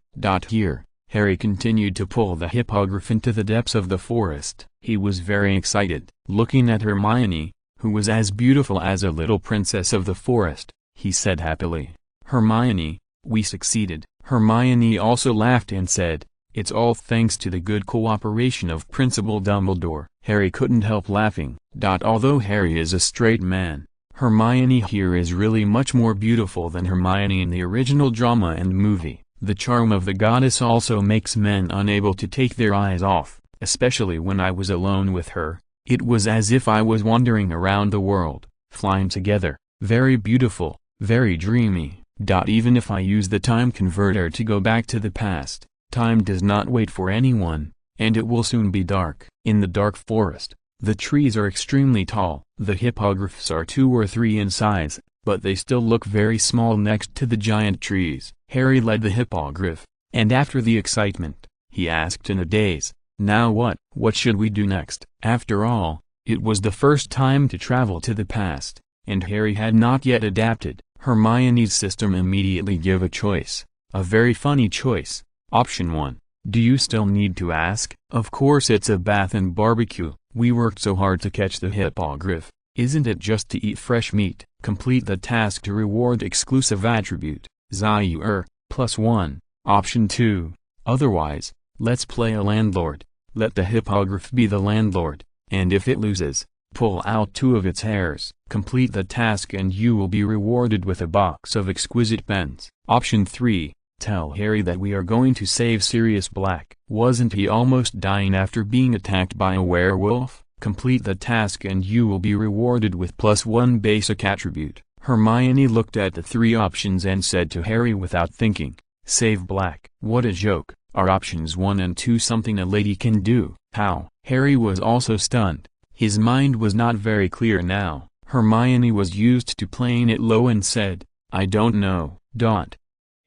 Here, Harry continued to pull the hippogriff into the depths of the forest. He was very excited. Looking at Hermione, who was as beautiful as a little princess of the forest, he said happily, "Hermione, we succeeded." Hermione also laughed and said, "It's all thanks to the good cooperation of Principal Dumbledore." Harry couldn't help laughing. Although Harry is a straight man, Hermione here is really much more beautiful than Hermione in the original drama and movie. The charm of the goddess also makes men unable to take their eyes off. Especially when I was alone with her, it was as if I was wandering around the world, flying together. Very beautiful, very dreamy. Even if I use the time converter to go back to the past, time does not wait for anyone, and it will soon be dark. In the dark forest, the trees are extremely tall. The hippogriffs are 2 or 3 in size, but they still look very small next to the giant trees. Harry led the hippogriff, and after the excitement, he asked in a daze, "Now what? What should we do next?" After all, it was the first time to travel to the past, and Harry had not yet adapted. Hermione's system immediately gave a choice. A very funny choice. Option 1. Do you still need to ask? Of course it's a bath and barbecue. We worked so hard to catch the hippogriff. Isn't it just to eat fresh meat? Complete the task to reward exclusive attribute. Zaire, +1. Option 2. Otherwise, let's play a landlord. Let the hippogriff be the landlord, and if it loses, pull out 2 of its hairs. Complete the task and you will be rewarded with a box of exquisite pens. Option 3. Tell Harry that we are going to save Sirius Black. Wasn't he almost dying after being attacked by a werewolf? Complete the task and you will be rewarded with +1 basic attribute. Hermione looked at the 3 options and said to Harry without thinking, "Save Black." What a joke. Are options 1 and 2 something a lady can do? How? Harry was also stunned. His mind was not very clear now. Hermione was used to playing it low and said, "I don't know."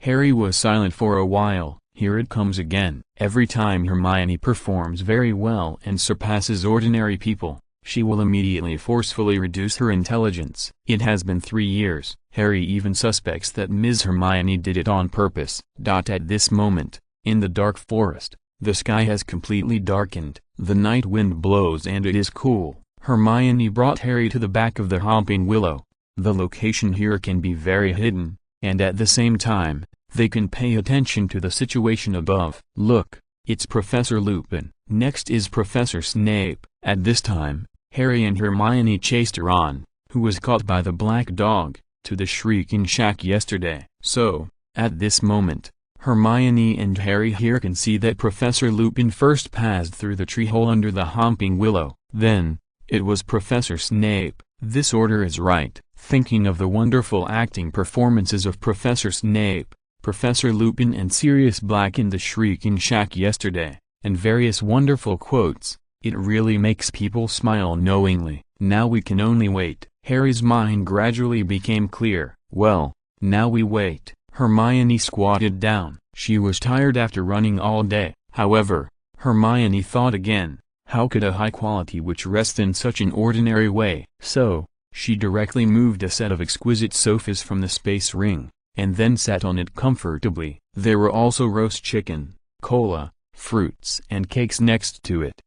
Harry was silent for a while. Here it comes again. Every time Hermione performs very well and surpasses ordinary people, she will immediately forcefully reduce her intelligence. It has been 3 years. Harry even suspects that Ms. Hermione did it on purpose. At this moment, in the dark forest, the sky has completely darkened. The night wind blows and it is cool. Hermione brought Harry to the back of the hopping willow. The location here can be very hidden, and at the same time, they can pay attention to the situation above. Look, it's Professor Lupin. Next is Professor Snape. At this time, Harry and Hermione chased Ron, who was caught by the black dog, to the Shrieking Shack yesterday. So, at this moment, Hermione and Harry here can see that Professor Lupin first passed through the tree hole under the hopping willow. Then, it was Professor Snape. This order is right. Thinking of the wonderful acting performances of Professor Snape, Professor Lupin and Sirius Black in the Shrieking Shack yesterday, and various wonderful quotes, it really makes people smile knowingly. Now we can only wait. Harry's mind gradually became clear. Well, now we wait. Hermione squatted down. She was tired after running all day. However, Hermione thought again, how could a high quality witch rest in such an ordinary way? So, she directly moved a set of exquisite sofas from the space ring, and then sat on it comfortably. There were also roast chicken, cola, fruits and cakes next to it.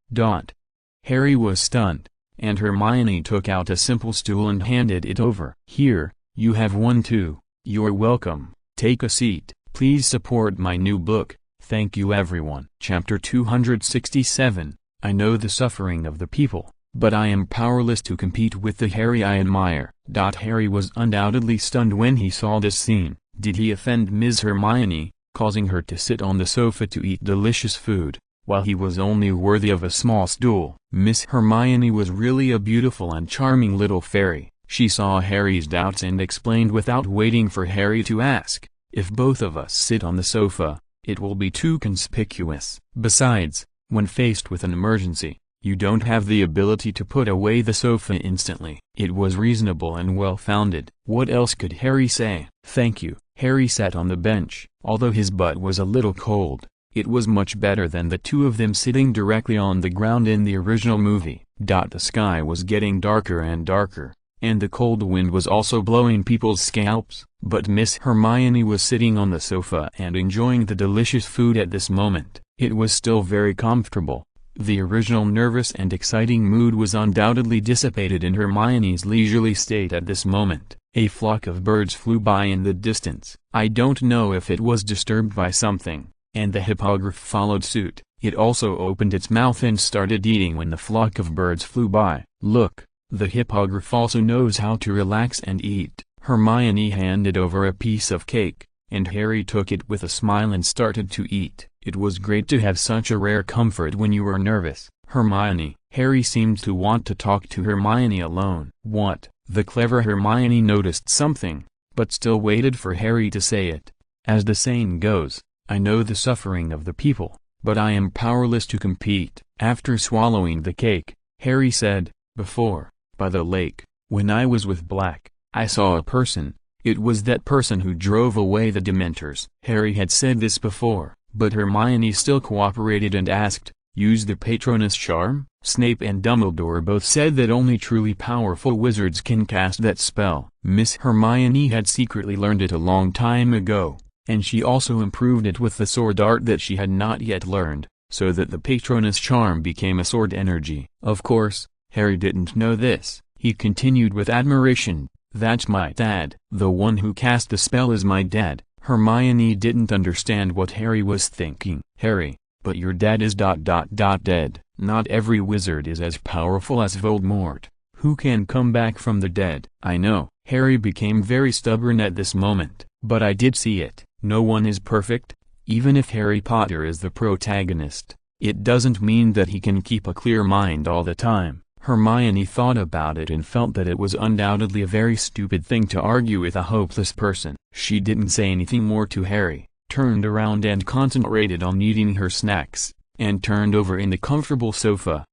Harry was stunned, and Hermione took out a simple stool and handed it over. Here, you have one too. You're welcome. Take a seat. Please support my new book. Thank you everyone. Chapter 267. I know the suffering of the people, but I am powerless to compete with the Harry I admire. Harry was undoubtedly stunned when he saw this scene. Did he offend Ms. Hermione, causing her to sit on the sofa to eat delicious food, while he was only worthy of a small stool? Miss Hermione was really a beautiful and charming little fairy. She saw Harry's doubts and explained without waiting for Harry to ask, "If both of us sit on the sofa, it will be too conspicuous. Besides, when faced with an emergency, you don't have the ability to put away the sofa instantly." It was reasonable and well-founded. What else could Harry say? Thank you. Harry sat on the bench. Although his butt was a little cold, it was much better than the two of them sitting directly on the ground in the original movie. The sky was getting darker and darker, and the cold wind was also blowing people's scalps. But Miss Hermione was sitting on the sofa and enjoying the delicious food at this moment. It was still very comfortable. The original nervous and exciting mood was undoubtedly dissipated in Hermione's leisurely state at this moment. A flock of birds flew by in the distance. I don't know if it was disturbed by something, and the hippogriff followed suit. It also opened its mouth and started eating when the flock of birds flew by. Look, the hippogriff also knows how to relax and eat. Hermione handed over a piece of cake, and Harry took it with a smile and started to eat. It was great to have such a rare comfort when you were nervous. Hermione. Harry seemed to want to talk to Hermione alone. What? The clever Hermione noticed something, but still waited for Harry to say it. As the saying goes, I know the suffering of the people, but I am powerless to compete. After swallowing the cake, Harry said, before, by the lake, when I was with Black, I saw a person. It was that person who drove away the Dementors. Harry had said this before, but Hermione still cooperated and asked, Use the Patronus charm? Snape and Dumbledore both said that only truly powerful wizards can cast that spell. Miss Hermione had secretly learned it a long time ago, and she also improved it with the sword art that she had not yet learned, so that the Patronus charm became a sword energy. Of course, Harry didn't know this. He continued with admiration, "That's my dad. The one who cast the spell is my dad." Hermione didn't understand what Harry was thinking. "Harry, but your dad is dead. Not every wizard is as powerful as Voldemort, who can come back from the dead." "I know." Harry became very stubborn at this moment. "But I did see it. No one is perfect. Even if Harry Potter is the protagonist, it doesn't mean that he can keep a clear mind all the time." Hermione thought about it and felt that it was undoubtedly a very stupid thing to argue with a hopeless person. She didn't say anything more to Harry, turned around and concentrated on eating her snacks, and turned over in the comfortable sofa.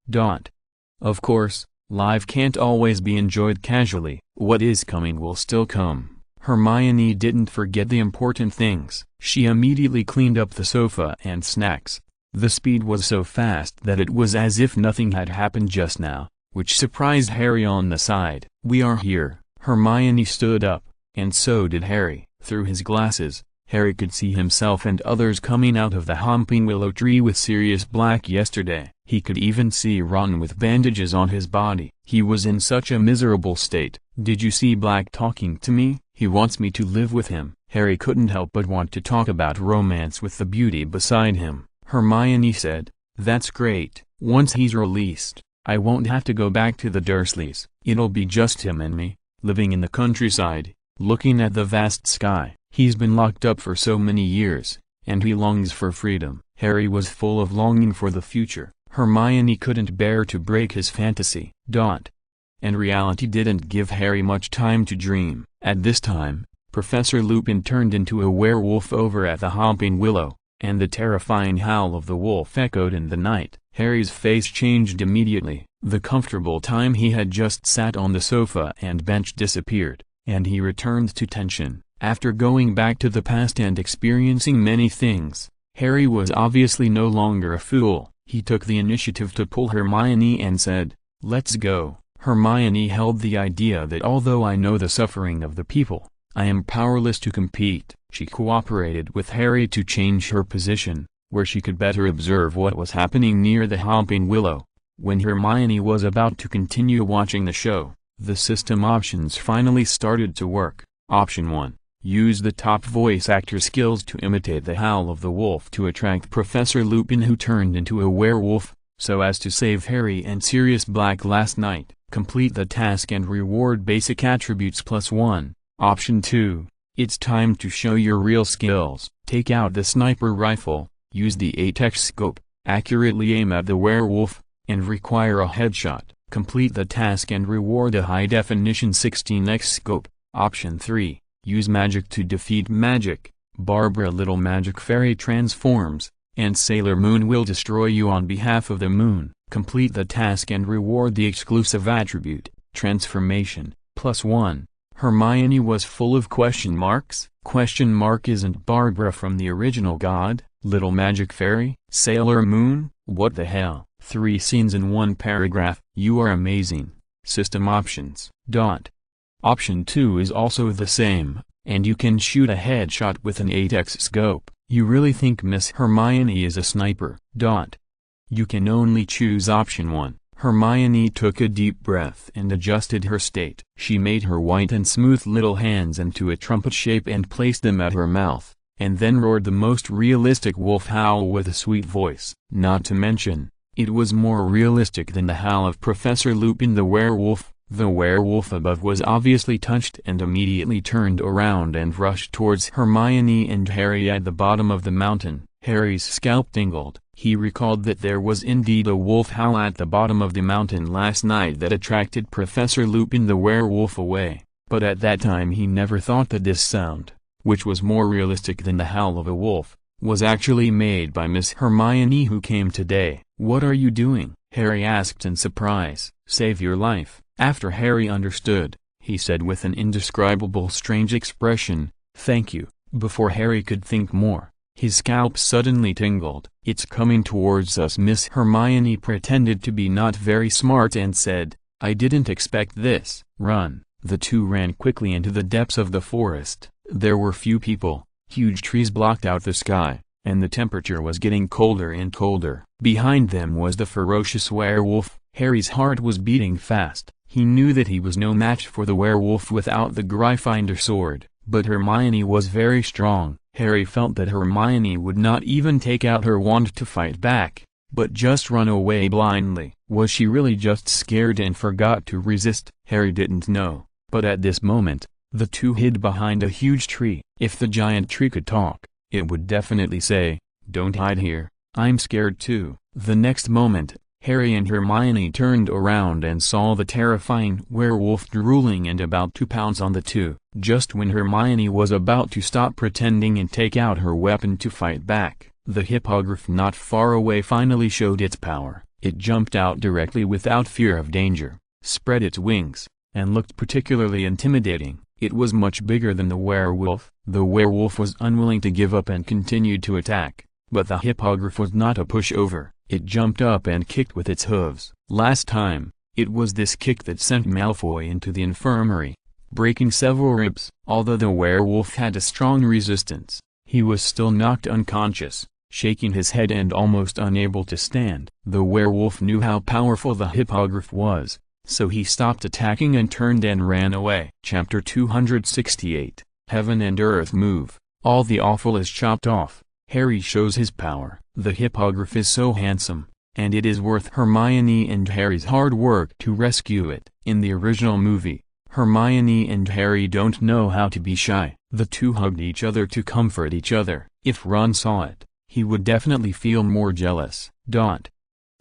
Of course, life can't always be enjoyed casually. What is coming will still come. Hermione didn't forget the important things. She immediately cleaned up the sofa and snacks. The speed was so fast that it was as if nothing had happened just now, which surprised Harry on the side. "We are here." Hermione stood up, and so did Harry. Through his glasses, Harry could see himself and others coming out of the Homping Willow tree with Sirius Black yesterday. He could even see Ron with bandages on his body. He was in such a miserable state. "Did you see Black talking to me? He wants me to live with him." Harry couldn't help but want to talk about romance with the beauty beside him. Hermione said, "That's great. Once he's released, I won't have to go back to the Dursleys. It'll be just him and me, living in the countryside, looking at the vast sky. He's been locked up for so many years, and he longs for freedom." Harry was full of longing for the future. Hermione couldn't bear to break his fantasy. And reality didn't give Harry much time to dream. At this time, Professor Lupin turned into a werewolf over at the Homping Willow, and the terrifying howl of the wolf echoed in the night. Harry's face changed immediately. The comfortable time he had just sat on the sofa and bench disappeared, and he returned to tension. After going back to the past and experiencing many things, Harry was obviously no longer a fool. He took the initiative to pull Hermione and said, "Let's go." Hermione held the idea that although I know the suffering of the people, I am powerless to compete. She cooperated with Harry to change her position, where she could better observe what was happening near the Homping Willow. When Hermione was about to continue watching the show, the system options finally started to work. Option 1. Use the top voice actor skills to imitate the howl of the wolf to attract Professor Lupin, who turned into a werewolf, so as to save Harry and Sirius Black last night. Complete the task and reward basic attributes +1. Option 2. It's time to show your real skills. Take out the sniper rifle, use the 8x scope, accurately aim at the werewolf, and require a headshot. Complete the task and reward a high-definition 16x scope. Option 3. Use magic to defeat magic. Barbara Little Magic Fairy transforms, and Sailor Moon will destroy you on behalf of the moon. Complete the task and reward the exclusive attribute, transformation, +1. Hermione was full of question marks. Question mark, isn't Barbara from the original God, Little Magic Fairy, Sailor Moon? What the hell? 3 scenes in 1 paragraph. You are amazing. System options. Option 2 is also the same, and you can shoot a headshot with an 8x scope. You really think Miss Hermione is a sniper? You can only choose option 1. Hermione took a deep breath and adjusted her state. She made her white and smooth little hands into a trumpet shape and placed them at her mouth, and then roared the most realistic wolf howl with a sweet voice. Not to mention, it was more realistic than the howl of Professor Lupin the werewolf. The werewolf above was obviously touched and immediately turned around and rushed towards Hermione and Harry at the bottom of the mountain. Harry's scalp tingled. He recalled that there was indeed a wolf howl at the bottom of the mountain last night that attracted Professor Lupin the werewolf away, but at that time he never thought that this sound, which was more realistic than the howl of a wolf, was actually made by Miss Hermione, who came today. "What are you doing?" Harry asked in surprise. "Save your life." After Harry understood, he said with an indescribable strange expression, "Thank you." Before Harry could think more, His scalp suddenly tingled. "It's coming towards us." Miss Hermione pretended to be not very smart and said, "I didn't expect this." "Run." The two ran quickly into the depths of the forest. There were few people, huge trees blocked out the sky, and the temperature was getting colder and colder. Behind them was the ferocious werewolf. Harry's heart was beating fast. He knew that he was no match for the werewolf without the Gryffindor sword, but Hermione was very strong. Harry felt that Hermione would not even take out her wand to fight back, but just run away blindly. Was she really just scared and forgot to resist? Harry didn't know, but at this moment, the two hid behind a huge tree. If the giant tree could talk, it would definitely say, "Don't hide here, I'm scared too." The next moment, Harry and Hermione turned around and saw the terrifying werewolf drooling and about to pounce on the two. Just when Hermione was about to stop pretending and take out her weapon to fight back, the hippogriff not far away finally showed its power. It jumped out directly without fear of danger, spread its wings, and looked particularly intimidating. It was much bigger than the werewolf. The werewolf was unwilling to give up and continued to attack, but the hippogriff was not a pushover. It jumped up and kicked with its hooves. Last time, it was this kick that sent Malfoy into the infirmary, breaking several ribs. Although the werewolf had a strong resistance, he was still knocked unconscious, shaking his head and almost unable to stand. The werewolf knew how powerful the hippogriff was, so he stopped attacking and turned and ran away. Chapter 268, Heaven and Earth Move. All the awful is chopped off. Harry shows his power. The hippogriff is so handsome, and it is worth Hermione and Harry's hard work to rescue it. In the original movie, Hermione and Harry don't know how to be shy. The two hugged each other to comfort each other. If Ron saw it, he would definitely feel more jealous.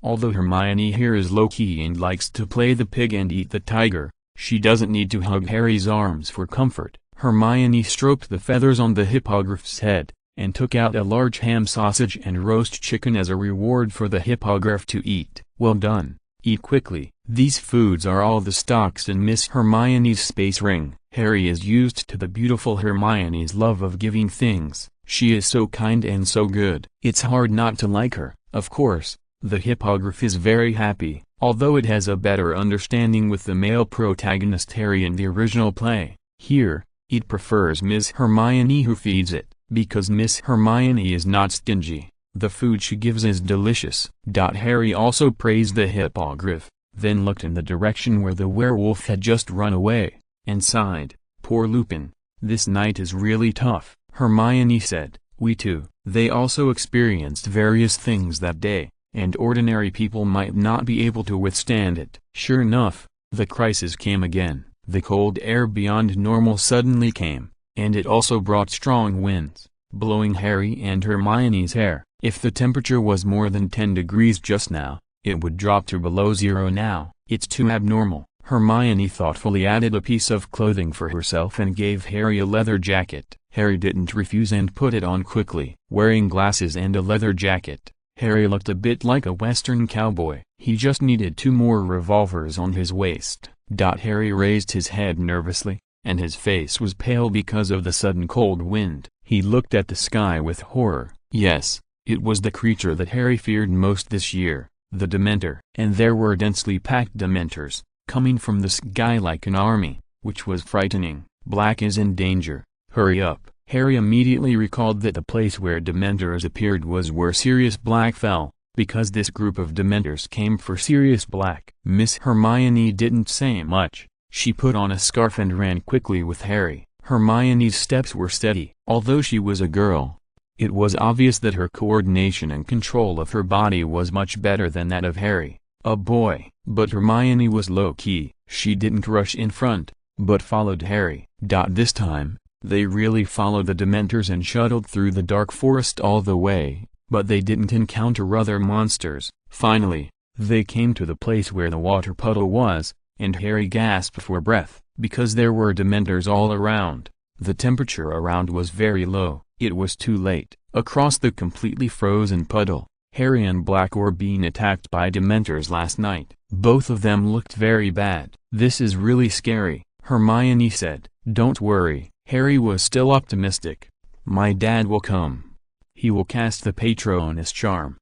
Although Hermione here is low-key and likes to play the pig and eat the tiger, she doesn't need to hug Harry's arms for comfort. Hermione stroked the feathers on the hippogriff's head, and took out a large ham sausage and roast chicken as a reward for the hippogriff to eat. "Well done, eat quickly." These foods are all the stocks in Miss Hermione's space ring. Harry is used to the beautiful Hermione's love of giving things. She is so kind and so good. It's hard not to like her. Of course, the hippogriff is very happy, although it has a better understanding with the male protagonist Harry in the original play. Here, it prefers Miss Hermione who feeds it, because Miss Hermione is not stingy. The food she gives is delicious. Harry also praised the hippogriff, then looked in the direction where the werewolf had just run away, and sighed. "Poor Lupin, this night is really tough." Hermione said, "We too." They also experienced various things that day, and ordinary people might not be able to withstand it. Sure enough, the crisis came again. The cold air beyond normal suddenly came, and it also brought strong winds, blowing Harry and Hermione's hair. If the temperature was more than 10 degrees just now, it would drop to below 0 now. "It's too abnormal." Hermione thoughtfully added a piece of clothing for herself and gave Harry a leather jacket. Harry didn't refuse and put it on quickly. Wearing glasses and a leather jacket, Harry looked a bit like a Western cowboy. He just needed 2 more revolvers on his waist. Harry raised his head nervously, and his face was pale because of the sudden cold wind. He looked at the sky with horror. Yes, it was the creature that Harry feared most this year, the Dementor. And there were densely packed Dementors, coming from the sky like an army, which was frightening. "Black is in danger, hurry up." Harry immediately recalled that the place where Dementors appeared was where Sirius Black fell, because this group of Dementors came for Sirius Black. Miss Hermione didn't say much. She put on a scarf and ran quickly with Harry. Hermione's steps were steady. Although she was a girl, it was obvious that her coordination and control of her body was much better than that of Harry, a boy. But Hermione was low-key. She didn't rush in front, but followed Harry. This time, they really followed the Dementors and shuttled through the dark forest all the way, but they didn't encounter other monsters. Finally, they came to the place where the water puddle was, and Harry gasped for breath, because there were Dementors all around. The temperature around was very low. It was too late. Across the completely frozen puddle, Harry and Black were being attacked by Dementors last night. Both of them looked very bad. "This is really scary," Hermione said. "Don't worry." Harry was still optimistic. "My dad will come. He will cast the Patronus charm.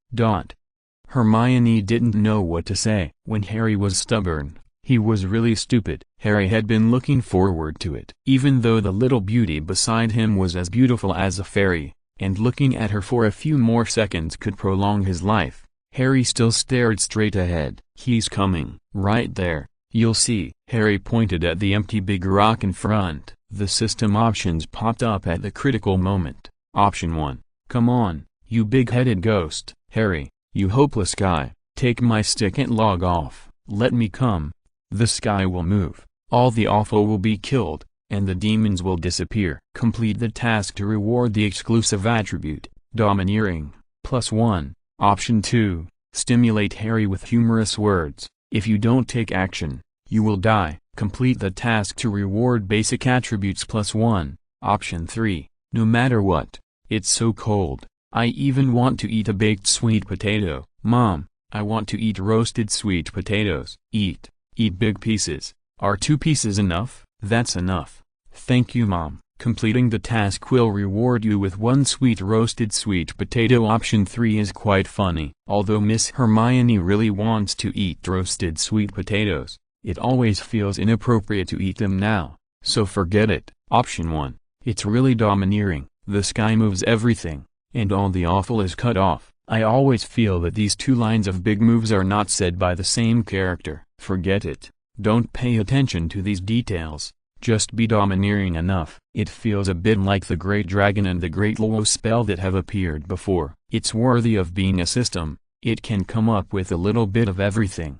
Hermione didn't know what to say. When Harry was stubborn, he was really stupid. Harry had been looking forward to it. Even though the little beauty beside him was as beautiful as a fairy, and looking at her for a few more seconds could prolong his life, Harry still stared straight ahead. He's coming. Right there. You'll see. Harry pointed at the empty big rock in front. The system options popped up at the critical moment. Option 1. Come on, you big-headed ghost. Harry, you hopeless guy, take my stick and log off. Let me come. The sky will move, all the awful will be killed, and the demons will disappear. Complete the task to reward the exclusive attribute, domineering, +1. Option 2. Stimulate Harry with humorous words. If you don't take action, you will die. Complete the task to reward basic attributes +1. Option 3. No matter what. It's so cold, I even want to eat a baked sweet potato. Mom, I want to eat roasted sweet potatoes. Eat big pieces. Are 2 pieces enough? That's enough. Thank you, Mom. Completing the task will reward you with 1 sweet roasted sweet potato. Option 3 is quite funny. Although Miss Hermione really wants to eat roasted sweet potatoes, it always feels inappropriate to eat them now, so forget it. Option 1. It's really domineering. The sky moves everything, and all the awful is cut off. I always feel that these 2 lines of big moves are not said by the same character. Forget it. Don't pay attention to these details. Just be domineering enough. It feels a bit like the Great Dragon and the Great Low spell that have appeared before. It's worthy of being a system. It can come up with a little bit of everything.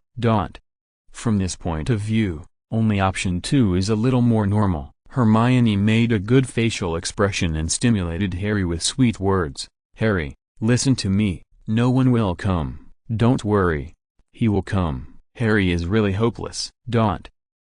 From this point of view, only option 2 is a little more normal. Hermione made a good facial expression and stimulated Harry with sweet words. Harry, listen to me. No one will come. Don't worry. He will come. Harry is really hopeless.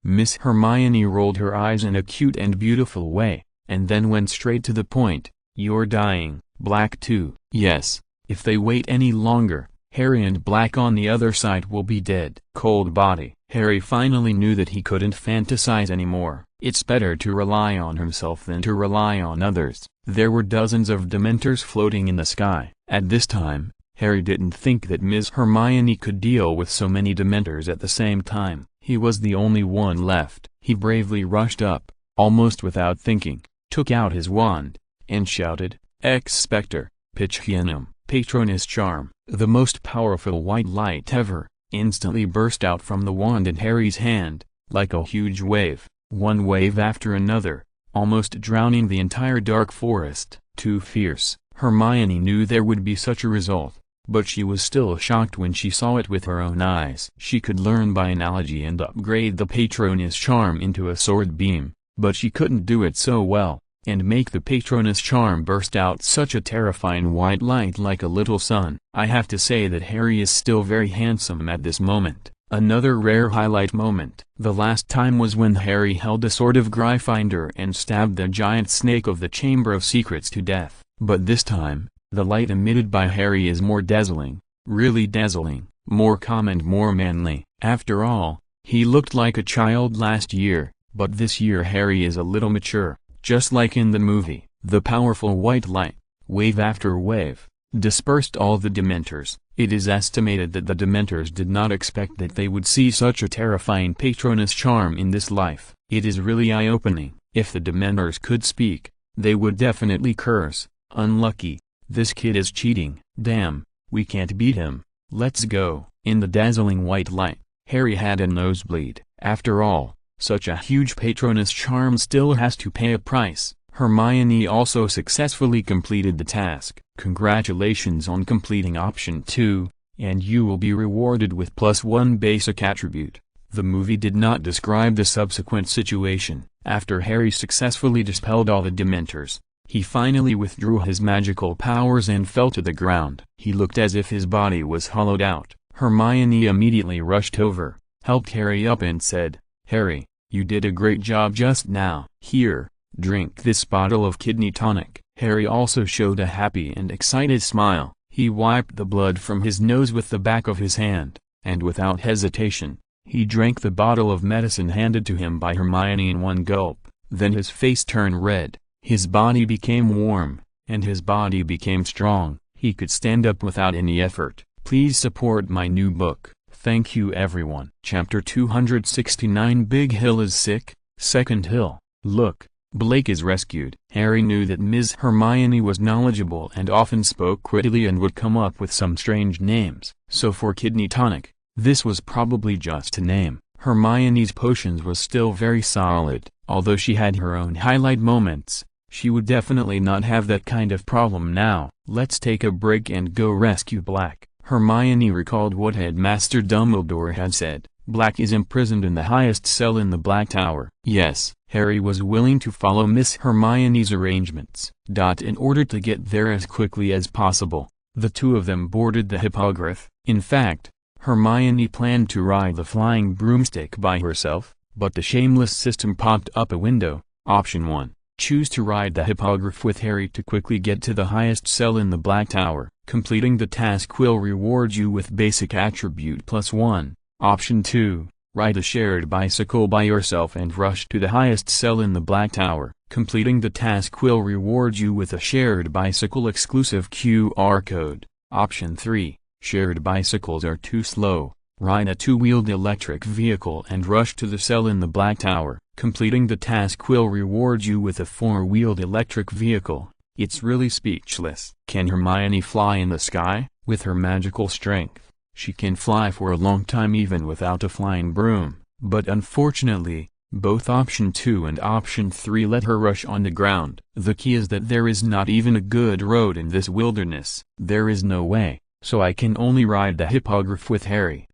Miss Hermione rolled her eyes in a cute and beautiful way, and then went straight to the point. You're dying, Black too. Yes, if they wait any longer, Harry and Black on the other side will be dead. Cold body. Harry finally knew that he couldn't fantasize anymore. It's better to rely on himself than to rely on others. There were dozens of Dementors floating in the sky. At this time, Harry didn't think that Ms. Hermione could deal with so many Dementors at the same time. He was the only one left. He bravely rushed up, almost without thinking, took out his wand, and shouted, Expector, Pitchianum, Patronus charm. The most powerful white light ever, instantly burst out from the wand in Harry's hand, like a huge wave, one wave after another, almost drowning the entire dark forest. Too fierce. Hermione knew there would be such a result, but she was still shocked when she saw it with her own eyes. She could learn by analogy and upgrade the Patronus charm into a sword beam, but she couldn't do it so well, and make the Patronus charm burst out such a terrifying white light like a little sun. I have to say that Harry is still very handsome at this moment. Another rare highlight moment. The last time was when Harry held a sword of Gryffindor and stabbed the giant snake of the Chamber of Secrets to death. But this time, the light emitted by Harry is more dazzling, really dazzling, more calm and more manly. After all, he looked like a child last year, but this year Harry is a little mature, just like in the movie. The powerful white light, wave after wave, dispersed all the Dementors. It is estimated that the Dementors did not expect that they would see such a terrifying Patronus charm in this life. It is really eye-opening. If the Dementors could speak, they would definitely curse. Unlucky. This kid is cheating. Damn, we can't beat him. Let's go. In the dazzling white light, Harry had a nosebleed. After all, such a huge Patronus charm still has to pay a price. Hermione also successfully completed the task. Congratulations on completing option 2, and you will be rewarded with +1 basic attribute. The movie did not describe the subsequent situation. After Harry successfully dispelled all the Dementors, he finally withdrew his magical powers and fell to the ground. He looked as if his body was hollowed out. Hermione immediately rushed over, helped Harry up and said, Harry, you did a great job just now. Here, drink this bottle of kidney tonic. Harry also showed a happy and excited smile. He wiped the blood from his nose with the back of his hand, and without hesitation, he drank the bottle of medicine handed to him by Hermione in one gulp. Then his face turned red, his body became warm, and his body became strong. He could stand up without any effort. Please support my new book. Thank you everyone. Chapter 269 Big Hill is sick, Second Hill. Look, Blake is rescued. Harry knew that Ms. Hermione was knowledgeable and often spoke prettily and would come up with some strange names. So for kidney tonic, this was probably just a name. Hermione's potions was still very solid. Although she had her own highlight moments, she would definitely not have that kind of problem now. Let's take a break and go rescue Black. Hermione recalled what Headmaster Dumbledore had said. Black is imprisoned in the highest cell in the Black Tower. Yes, Harry was willing to follow Miss Hermione's arrangements. In order to get there as quickly as possible, the two of them boarded the hippogriff. In fact, Hermione planned to ride the flying broomstick by herself, but the shameless system popped up a window. Option 1. Choose to ride the hippogriff with Harry to quickly get to the highest cell in the Black Tower. Completing the task will reward you with basic attribute +1. Option 2. Ride a shared bicycle by yourself and rush to the highest cell in the Black Tower. Completing the task will reward you with a shared bicycle exclusive QR code. Option 3. Shared bicycles are too slow. Ride a two-wheeled electric vehicle and rush to the cell in the Black Tower. Completing the task will reward you with a four-wheeled electric vehicle. It's really speechless. Can Hermione fly in the sky? With her magical strength, she can fly for a long time even without a flying broom. But unfortunately, both option 2 and option 3 let her rush on the ground. The key is that there is not even a good road in this wilderness. There is no way, so I can only ride the hippogriff with Harry.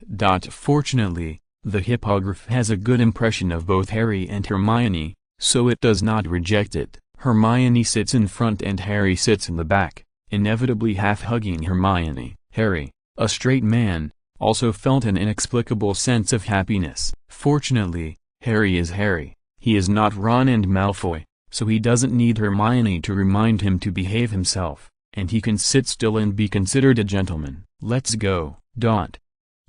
Fortunately, the hippogriff has a good impression of both Harry and Hermione, so it does not reject it. Hermione sits in front and Harry sits in the back, inevitably half-hugging Hermione. Harry, a straight man, also felt an inexplicable sense of happiness. Fortunately, Harry is Harry. He is not Ron and Malfoy, so he doesn't need Hermione to remind him to behave himself, and he can sit still and be considered a gentleman. Let's go.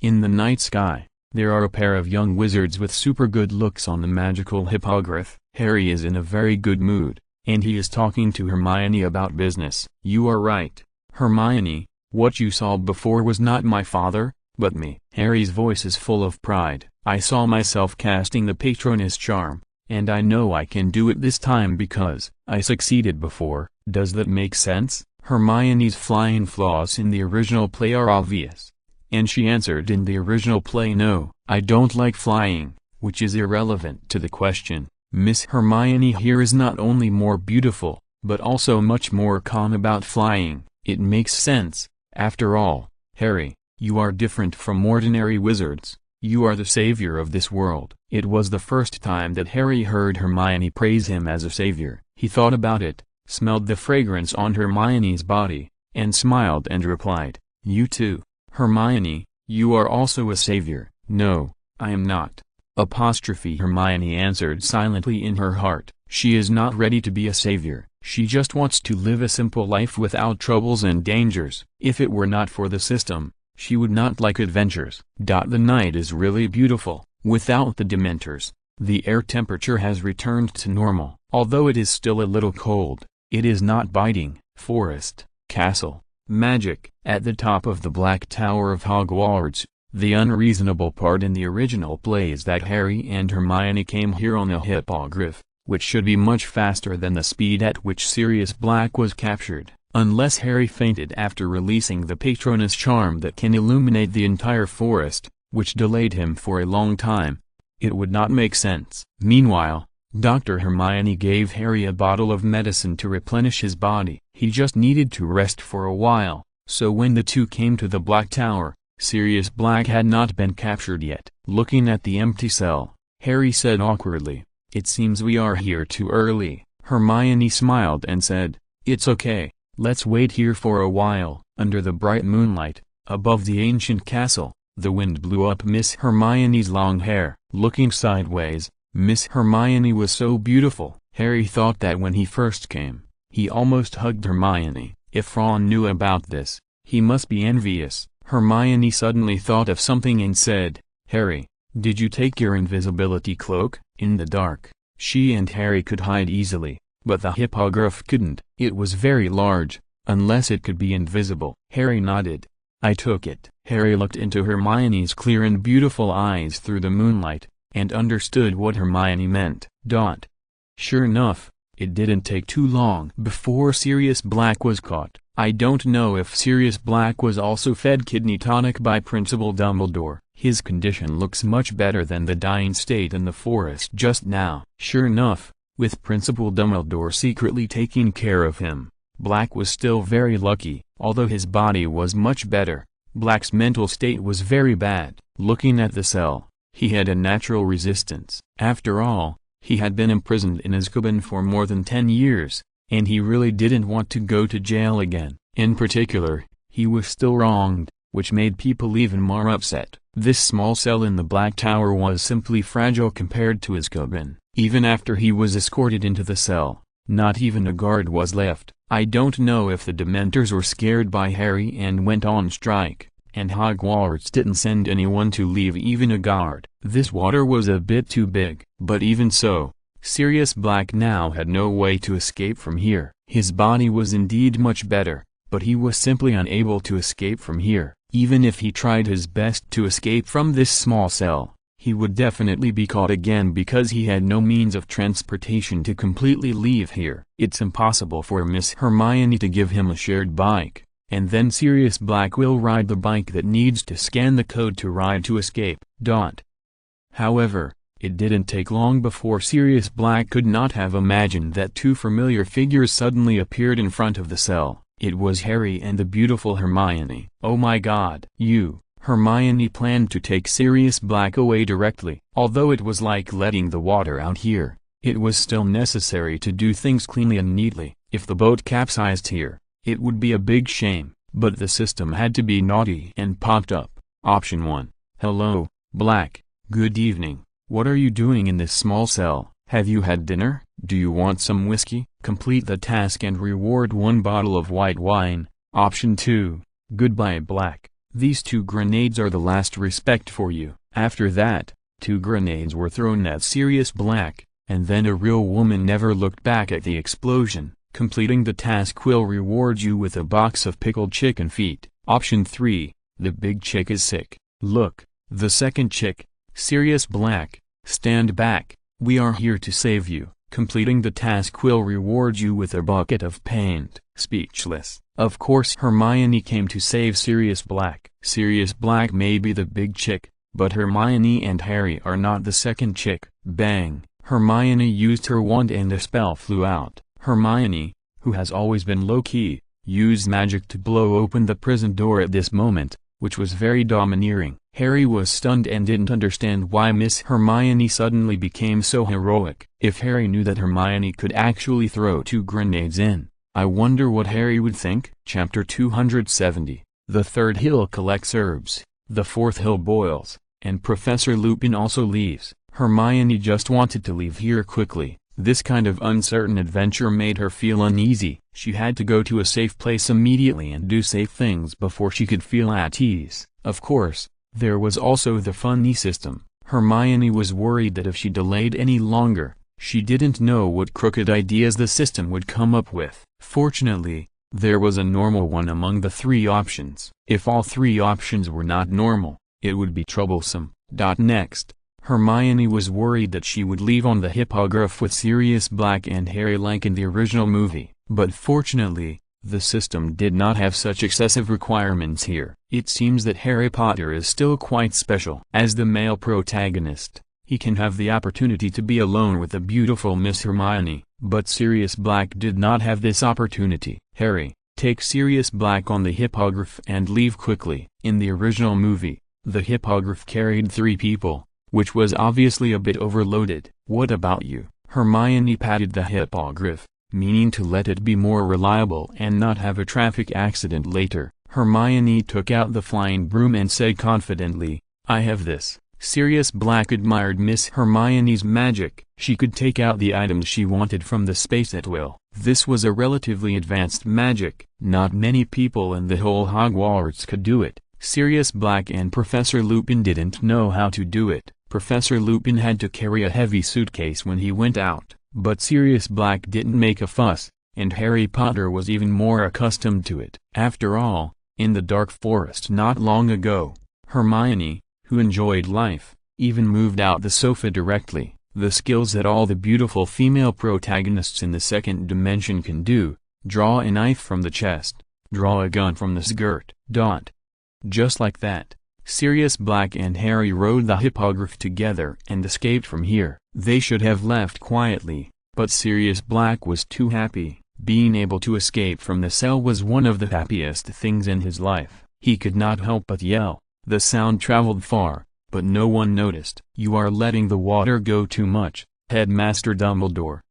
In the night sky, there are a pair of young wizards with super good looks on the magical hippogriff. Harry is in a very good mood, and he is talking to Hermione about business. You are right, Hermione, what you saw before was not my father, but me. Harry's voice is full of pride. I saw myself casting the Patronus charm, and I know I can do it this time because I succeeded before. Does that make sense? Hermione's flying flaws in the original play are obvious, and she answered in the original play no, I don't like flying, which is irrelevant to the question. Miss Hermione here is not only more beautiful, but also much more calm about flying. It makes sense. After all, Harry, you are different from ordinary wizards. You are the savior of this world. It was the first time that Harry heard Hermione praise him as a savior. He thought about it, smelled the fragrance on Hermione's body, and smiled and replied, you too, Hermione, you are also a savior. No, I am not. Hermione answered silently in her heart. She is not ready to be a savior. She just wants to live a simple life without troubles and dangers. If it were not for the system, she would not like adventures. The night is really beautiful, without the Dementors. The air temperature has returned to normal. Although it is still a little cold, it is not biting. Forest, castle, magic. At the top of the Black Tower of Hogwarts, the unreasonable part in the original play is that Harry and Hermione came here on a hippogriff, which should be much faster than the speed at which Sirius Black was captured. Unless Harry fainted after releasing the Patronus charm that can illuminate the entire forest, which delayed him for a long time, it would not make sense. Meanwhile, Dr. Hermione gave Harry a bottle of medicine to replenish his body. He just needed to rest for a while, so when the two came to the Black Tower, Sirius Black had not been captured yet. Looking at the empty cell, Harry said awkwardly, it seems we are here too early. Hermione smiled and said, it's okay, let's wait here for a while. Under the bright moonlight, above the ancient castle, the wind blew up Miss Hermione's long hair. Looking sideways, Miss Hermione was so beautiful. Harry thought that when he first came, he almost hugged Hermione. If Ron knew about this, he must be envious. Hermione suddenly thought of something and said, Harry, did you take your invisibility cloak? In the dark, she and Harry could hide easily, but the hippogriff couldn't. It was very large, unless it could be invisible. Harry nodded. I took it. Harry looked into Hermione's clear and beautiful eyes through the moonlight, and understood what Hermione meant. Sure enough, it didn't take too long before Sirius Black was caught. I don't know if Sirius Black was also fed kidney tonic by Principal Dumbledore. His condition looks much better than the dying state in the forest just now. Sure enough, with Principal Dumbledore secretly taking care of him, Black was still very lucky. Although his body was much better, Black's mental state was very bad. Looking at the cell, he had a natural resistance. After all, he had been imprisoned in Azkaban for more than 10 years, and he really didn't want to go to jail again. In particular, he was still wronged, which made people even more upset. This small cell in the Black Tower was simply fragile compared to Azkaban. Even after he was escorted into the cell, not even a guard was left. I don't know if the Dementors were scared by Harry and went on strike, and Hogwarts didn't send anyone to leave even a guard. This water was a bit too big. But even so, Sirius Black now had no way to escape from here. His body was indeed much better, but he was simply unable to escape from here. Even if he tried his best to escape from this small cell, he would definitely be caught again because he had no means of transportation to completely leave here. It's impossible for Miss Hermione to give him a shared bike, and then Sirius Black will ride the bike that needs to scan the code to ride to escape. However, it didn't take long before Sirius Black could not have imagined that two familiar figures suddenly appeared in front of the cell. It was Harry and the beautiful Hermione. Oh my God! Hermione planned to take Sirius Black away directly. Although it was like letting the water out here, it was still necessary to do things cleanly and neatly. If the boat capsized here, it would be a big shame. But the system had to be naughty and popped up. Option 1. Hello, Black. Good evening. What are you doing in this small cell? Have you had dinner? Do you want some whiskey? Complete the task and reward 1 bottle of white wine. Option 2. Goodbye, Black. These 2 grenades are the last respect for you. After that, 2 grenades were thrown at Sirius Black, and then a real woman never looked back at the explosion. Completing the task will reward you with a box of pickled chicken feet. Option 3. The big chick is sick. Look, the second chick. Sirius Black, stand back. We are here to save you. Completing the task will reward you with a bucket of paint. Speechless. Of course Hermione came to save Sirius Black. Sirius Black may be the big chick, but Hermione and Harry are not the second chick. Bang! Hermione used her wand and the spell flew out. Hermione, who has always been low-key, used magic to blow open the prison door at this moment, which was very domineering. Harry was stunned and didn't understand why Miss Hermione suddenly became so heroic. If Harry knew that Hermione could actually throw 2 grenades in, I wonder what Harry would think. Chapter 270. The third hill collects herbs, the fourth hill boils, and Professor Lupin also leaves. Hermione just wanted to leave here quickly. This kind of uncertain adventure made her feel uneasy. She had to go to a safe place immediately and do safe things before she could feel at ease. Of course, there was also the funny system. Hermione was worried that if she delayed any longer, she didn't know what crooked ideas the system would come up with. Fortunately, there was a normal one among the 3 options. If all 3 options were not normal, it would be troublesome. Next, Hermione was worried that she would leave on the hippogriff with Sirius Black and Harry like in the original movie. But fortunately, the system did not have such excessive requirements here. It seems that Harry Potter is still quite special. As the male protagonist, he can have the opportunity to be alone with the beautiful Miss Hermione, but Sirius Black did not have this opportunity. Harry, take Sirius Black on the hippogriff and leave quickly. In the original movie, the hippogriff carried 3 people, which was obviously a bit overloaded. What about you? Hermione patted the hippogriff, meaning to let it be more reliable and not have a traffic accident later. Hermione took out the flying broom and said confidently, I have this. Sirius Black admired Miss Hermione's magic. She could take out the items she wanted from the space at will. This was a relatively advanced magic. Not many people in the whole Hogwarts could do it. Sirius Black and Professor Lupin didn't know how to do it. Professor Lupin had to carry a heavy suitcase when he went out, But Sirius Black didn't make a fuss, and Harry Potter was even more accustomed to it. After all, in the dark forest not long ago, Hermione, who enjoyed life, even moved out the sofa directly, the skills that all the beautiful female protagonists in the second dimension can do: draw a knife from the chest, draw a gun from the skirt. Just like that, Sirius Black and Harry rode the hippogriff together and escaped from here. They should have left quietly, but Sirius Black was too happy. Being able to escape from the cell was one of the happiest things in his life. He could not help but yell. The sound traveled far, but no one noticed. "You are letting the water go too much, Headmaster Dumbledore."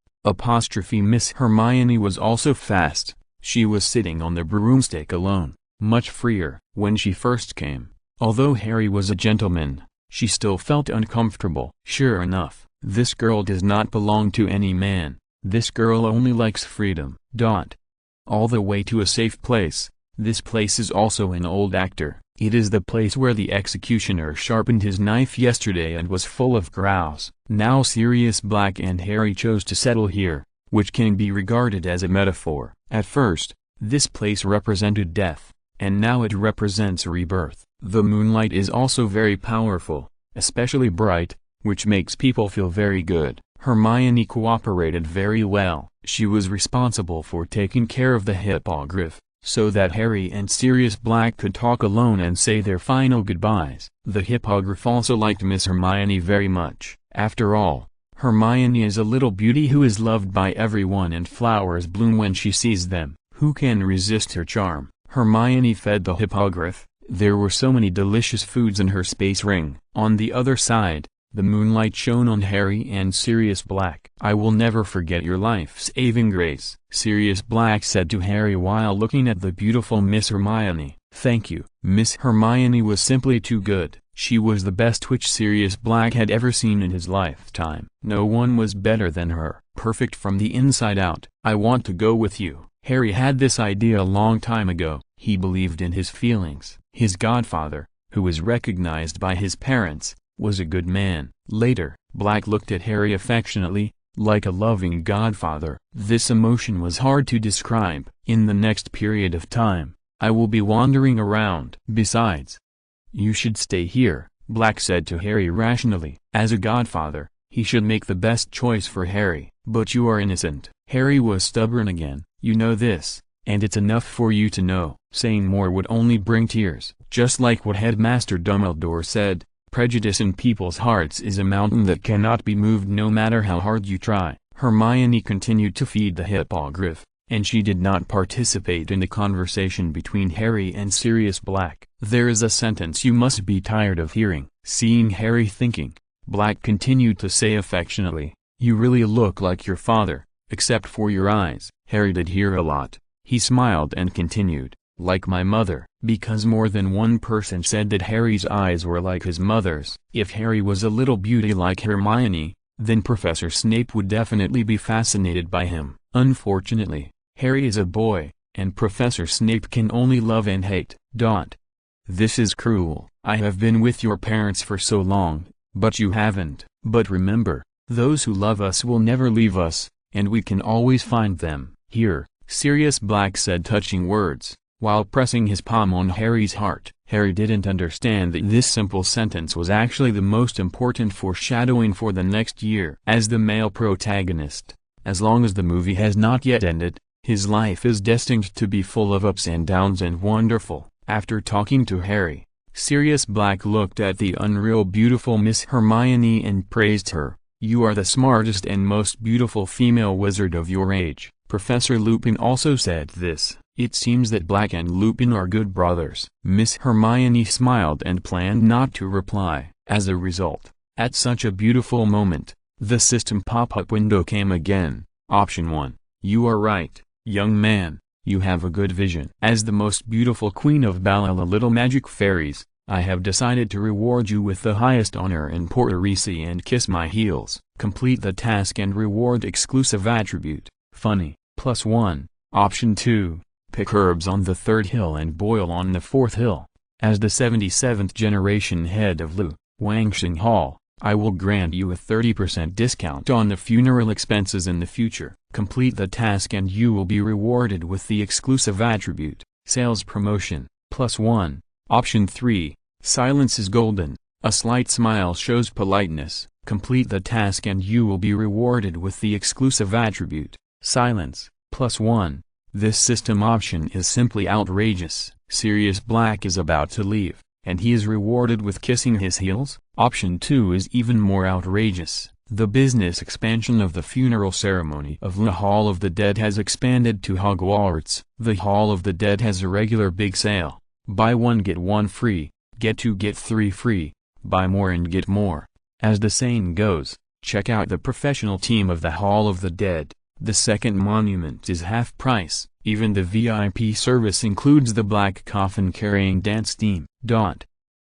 Miss Hermione was also fast. She was sitting on the broomstick alone, much freer. When she first came, although Harry was a gentleman, she still felt uncomfortable. Sure enough, this girl does not belong to any man. This girl only likes freedom. All the way to a safe place. This place is also an old actor. It is the place where the executioner sharpened his knife yesterday and was full of grouse. Now Sirius Black and Harry chose to settle here, which can be regarded as a metaphor. At first, this place represented death, and now it represents rebirth. The moonlight is also very powerful, especially bright, which makes people feel very good. Hermione cooperated very well. She was responsible for taking care of the hippogriff, so that Harry and Sirius Black could talk alone and say their final goodbyes. The hippogriff also liked Miss Hermione very much. After all, Hermione is a little beauty who is loved by everyone, and flowers bloom when she sees them. Who can resist her charm? Hermione fed the hippogriff. There were so many delicious foods in her space ring. On the other side, the moonlight shone on Harry and Sirius Black. "I will never forget your life-saving grace," Sirius Black said to Harry while looking at the beautiful Miss Hermione. "Thank you." Miss Hermione was simply too good. She was the best witch Sirius Black had ever seen in his lifetime. No one was better than her. Perfect from the inside out. "I want to go with you." Harry had this idea a long time ago. He believed in his feelings. His godfather, who was recognized by his parents, was a good man. Later, Black looked at Harry affectionately, like a loving godfather. This emotion was hard to describe. "In the next period of time, I will be wandering around. Besides, you should stay here," Black said to Harry rationally. As a godfather, he should make the best choice for Harry. "But you are innocent." Harry was stubborn again. "You know this, and it's enough for you to know." Saying more would only bring tears. Just like what Headmaster Dumbledore said, prejudice in people's hearts is a mountain that cannot be moved no matter how hard you try. Hermione continued to feed the hippogriff, and she did not participate in the conversation between Harry and Sirius Black. "There is a sentence you must be tired of hearing." Seeing Harry thinking, Black continued to say affectionately, "You really look like your father, except for your eyes." Harry did hear a lot. He smiled and continued, "Like my mother," because more than one person said that Harry's eyes were like his mother's. If Harry was a little beauty like Hermione, then Professor Snape would definitely be fascinated by him. Unfortunately, Harry is a boy, and Professor Snape can only love and hate. "This is cruel. I have been with your parents for so long, but you haven't. But remember, those who love us will never leave us, and we can always find them here," Sirius Black said touching words, while pressing his palm on Harry's heart. Harry didn't understand that this simple sentence was actually the most important foreshadowing for the next year. As the male protagonist, as long as the movie has not yet ended, his life is destined to be full of ups and downs and wonderful. After talking to Harry, Sirius Black looked at the unreal beautiful Miss Hermione and praised her. "You are the smartest and most beautiful female wizard of your age." Professor Lupin also said this. It seems that Black and Lupin are good brothers. Miss Hermione smiled and planned not to reply. As a result, at such a beautiful moment, the system pop-up window came again. Option 1. You are right, young man, you have a good vision. As the most beautiful queen of Balala Little Magic Fairies, I have decided to reward you with the highest honor in Porterisi and kiss my heels. Complete the task and reward exclusive attribute, funny, +1. Option 2. Pick herbs on the 3rd hill and boil on the 4th hill. As the 77th generation head of Lu Wangxing Hall, I will grant you a 30% discount on the funeral expenses in the future. Complete the task and you will be rewarded with the exclusive attribute, Sales Promotion, +1. Option 3, Silence is golden. A slight smile shows politeness. Complete the task and you will be rewarded with the exclusive attribute, Silence, +1. This system option is simply outrageous. Sirius Black is about to leave, and he is rewarded with kissing his heels. Option 2 is even more outrageous. The business expansion of the funeral ceremony of the Hall of the Dead has expanded to Hogwarts. The Hall of the Dead has a regular big sale. Buy one get one free, get two get three free, buy more and get more. As the saying goes, check out the professional team of the Hall of the Dead. The second monument is half price. Even the VIP service includes the black coffin-carrying dance team.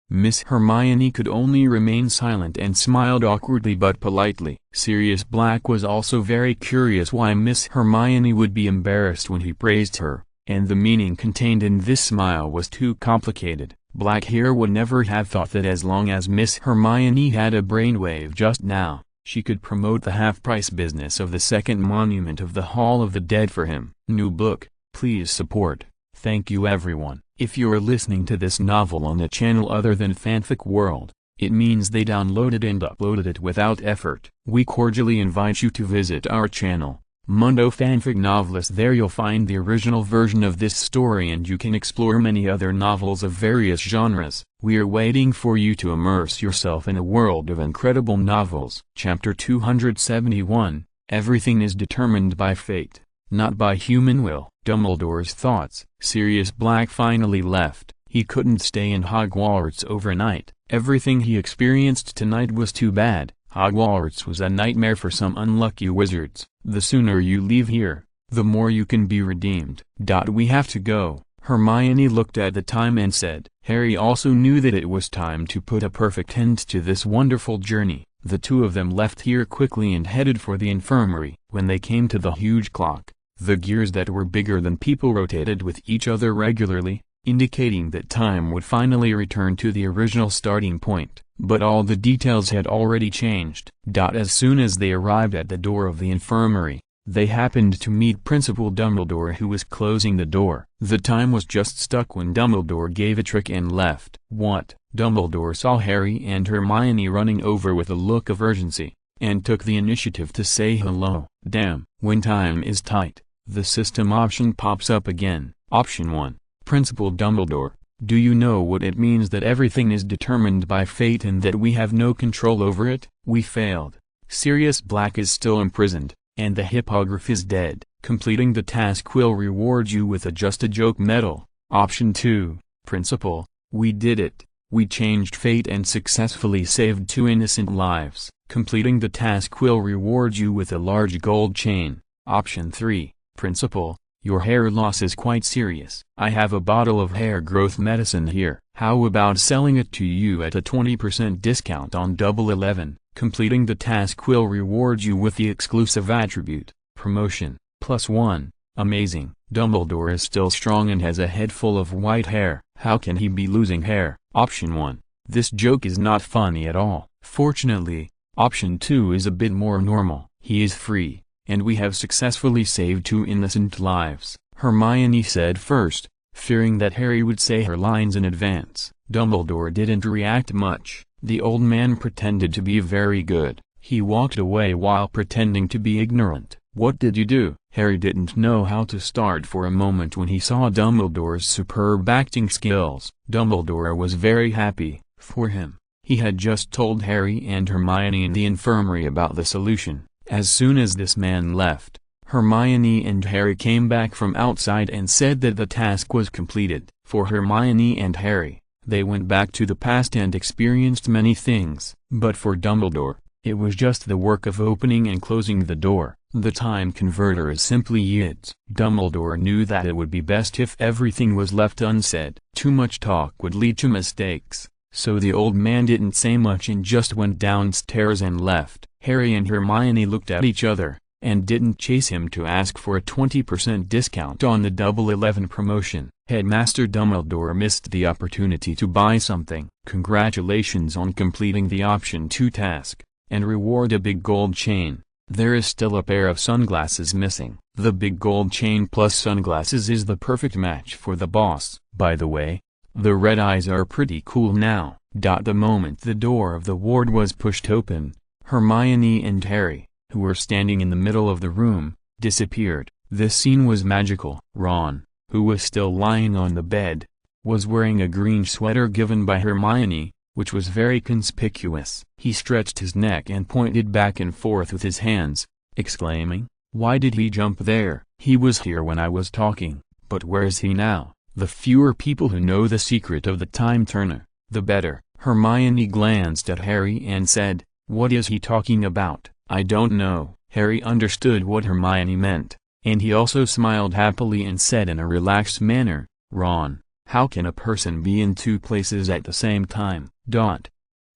Miss Hermione could only remain silent and smiled awkwardly but politely. Sirius Black was also very curious why Miss Hermione would be embarrassed when he praised her, and the meaning contained in this smile was too complicated. Black here would never have thought that as long as Miss Hermione had a brainwave just now, she could promote the half-price business of the second monument of the Hall of the Dead for him. New book, please support. Thank you everyone. If you are listening to this novel on a channel other than Fanfic World, it means they downloaded and uploaded it without effort. We cordially invite you to visit our channel, Mundo Fanfic Novelist. There you'll find the original version of this story and you can explore many other novels of various genres. We are waiting for you to immerse yourself in a world of incredible novels. Chapter 271, Everything is determined by fate, not by human will. Dumbledore's thoughts. Sirius Black finally left. He couldn't stay in Hogwarts overnight. Everything he experienced tonight was too bad. Hogwarts was a nightmare for some unlucky wizards. The sooner you leave here, the more you can be redeemed. We have to go. Hermione looked at the time and said. Harry also knew that it was time to put a perfect end to this wonderful journey. The two of them left here quickly and headed for the infirmary. When they came to the huge clock, the gears that were bigger than people rotated with each other regularly, indicating that time would finally return to the original starting point. But all the details had already changed. As soon as they arrived at the door of the infirmary, they happened to meet Principal Dumbledore, who was closing the door. The time was just stuck when Dumbledore gave a trick and left. What? Dumbledore saw Harry and Hermione running over with a look of urgency, and took the initiative to say hello. Damn. When time is tight, the system option pops up again. Option 1, Principal Dumbledore. Do you know what it means that everything is determined by fate and that we have no control over it? We failed. Sirius Black is still imprisoned, and the hippogriff is dead. Completing the task will reward you with a Just a Joke medal. Option 2, Principal. We did it. We changed fate and successfully saved 2 innocent lives. Completing the task will reward you with a large gold chain. Option 3, Principal. Your hair loss is quite serious. I have a bottle of hair growth medicine here. How about selling it to you at a 20% discount on Double 11? Completing the task will reward you with the exclusive attribute, Promotion, +1. Amazing. Dumbledore is still strong and has a head full of white hair. How can he be losing hair? Option 1. This joke is not funny at all. Fortunately, Option 2 is a bit more normal. He is free, and we have successfully saved 2 innocent lives. Hermione said first, fearing that Harry would say her lines in advance. Dumbledore didn't react much. The old man pretended to be very good. He walked away while pretending to be ignorant. What did you do? Harry didn't know how to start for a moment when he saw Dumbledore's superb acting skills. Dumbledore was very happy for him. He had just told Harry and Hermione in the infirmary about the solution. As soon as this man left, Hermione and Harry came back from outside and said that the task was completed. For Hermione and Harry, they went back to the past and experienced many things. But for Dumbledore, it was just the work of opening and closing the door. The time converter is simply yids. Dumbledore knew that it would be best if everything was left unsaid. Too much talk would lead to mistakes, so the old man didn't say much and just went downstairs and left. Harry and Hermione looked at each other, and didn't chase him to ask for a 20% discount on the Double 11 promotion. Headmaster Dumbledore missed the opportunity to buy something. Congratulations on completing the option 2 task, and reward a big gold chain. There is still a pair of sunglasses missing. The big gold chain plus sunglasses is the perfect match for the boss. By the way, the red eyes are pretty cool now. The moment the door of the ward was pushed open, Hermione and Harry, who were standing in the middle of the room, disappeared. This scene was magical. Ron, who was still lying on the bed, was wearing a green sweater given by Hermione, which was very conspicuous. He stretched his neck and pointed back and forth with his hands, exclaiming, "Why did he jump there? He was here when I was talking, but where is he now?" The fewer people who know the secret of the time turner, the better. Hermione glanced at Harry and said, "What is he talking about?" "I don't know." Harry understood what Hermione meant, and he also smiled happily and said in a relaxed manner, "Ron, how can a person be in two places at the same time?"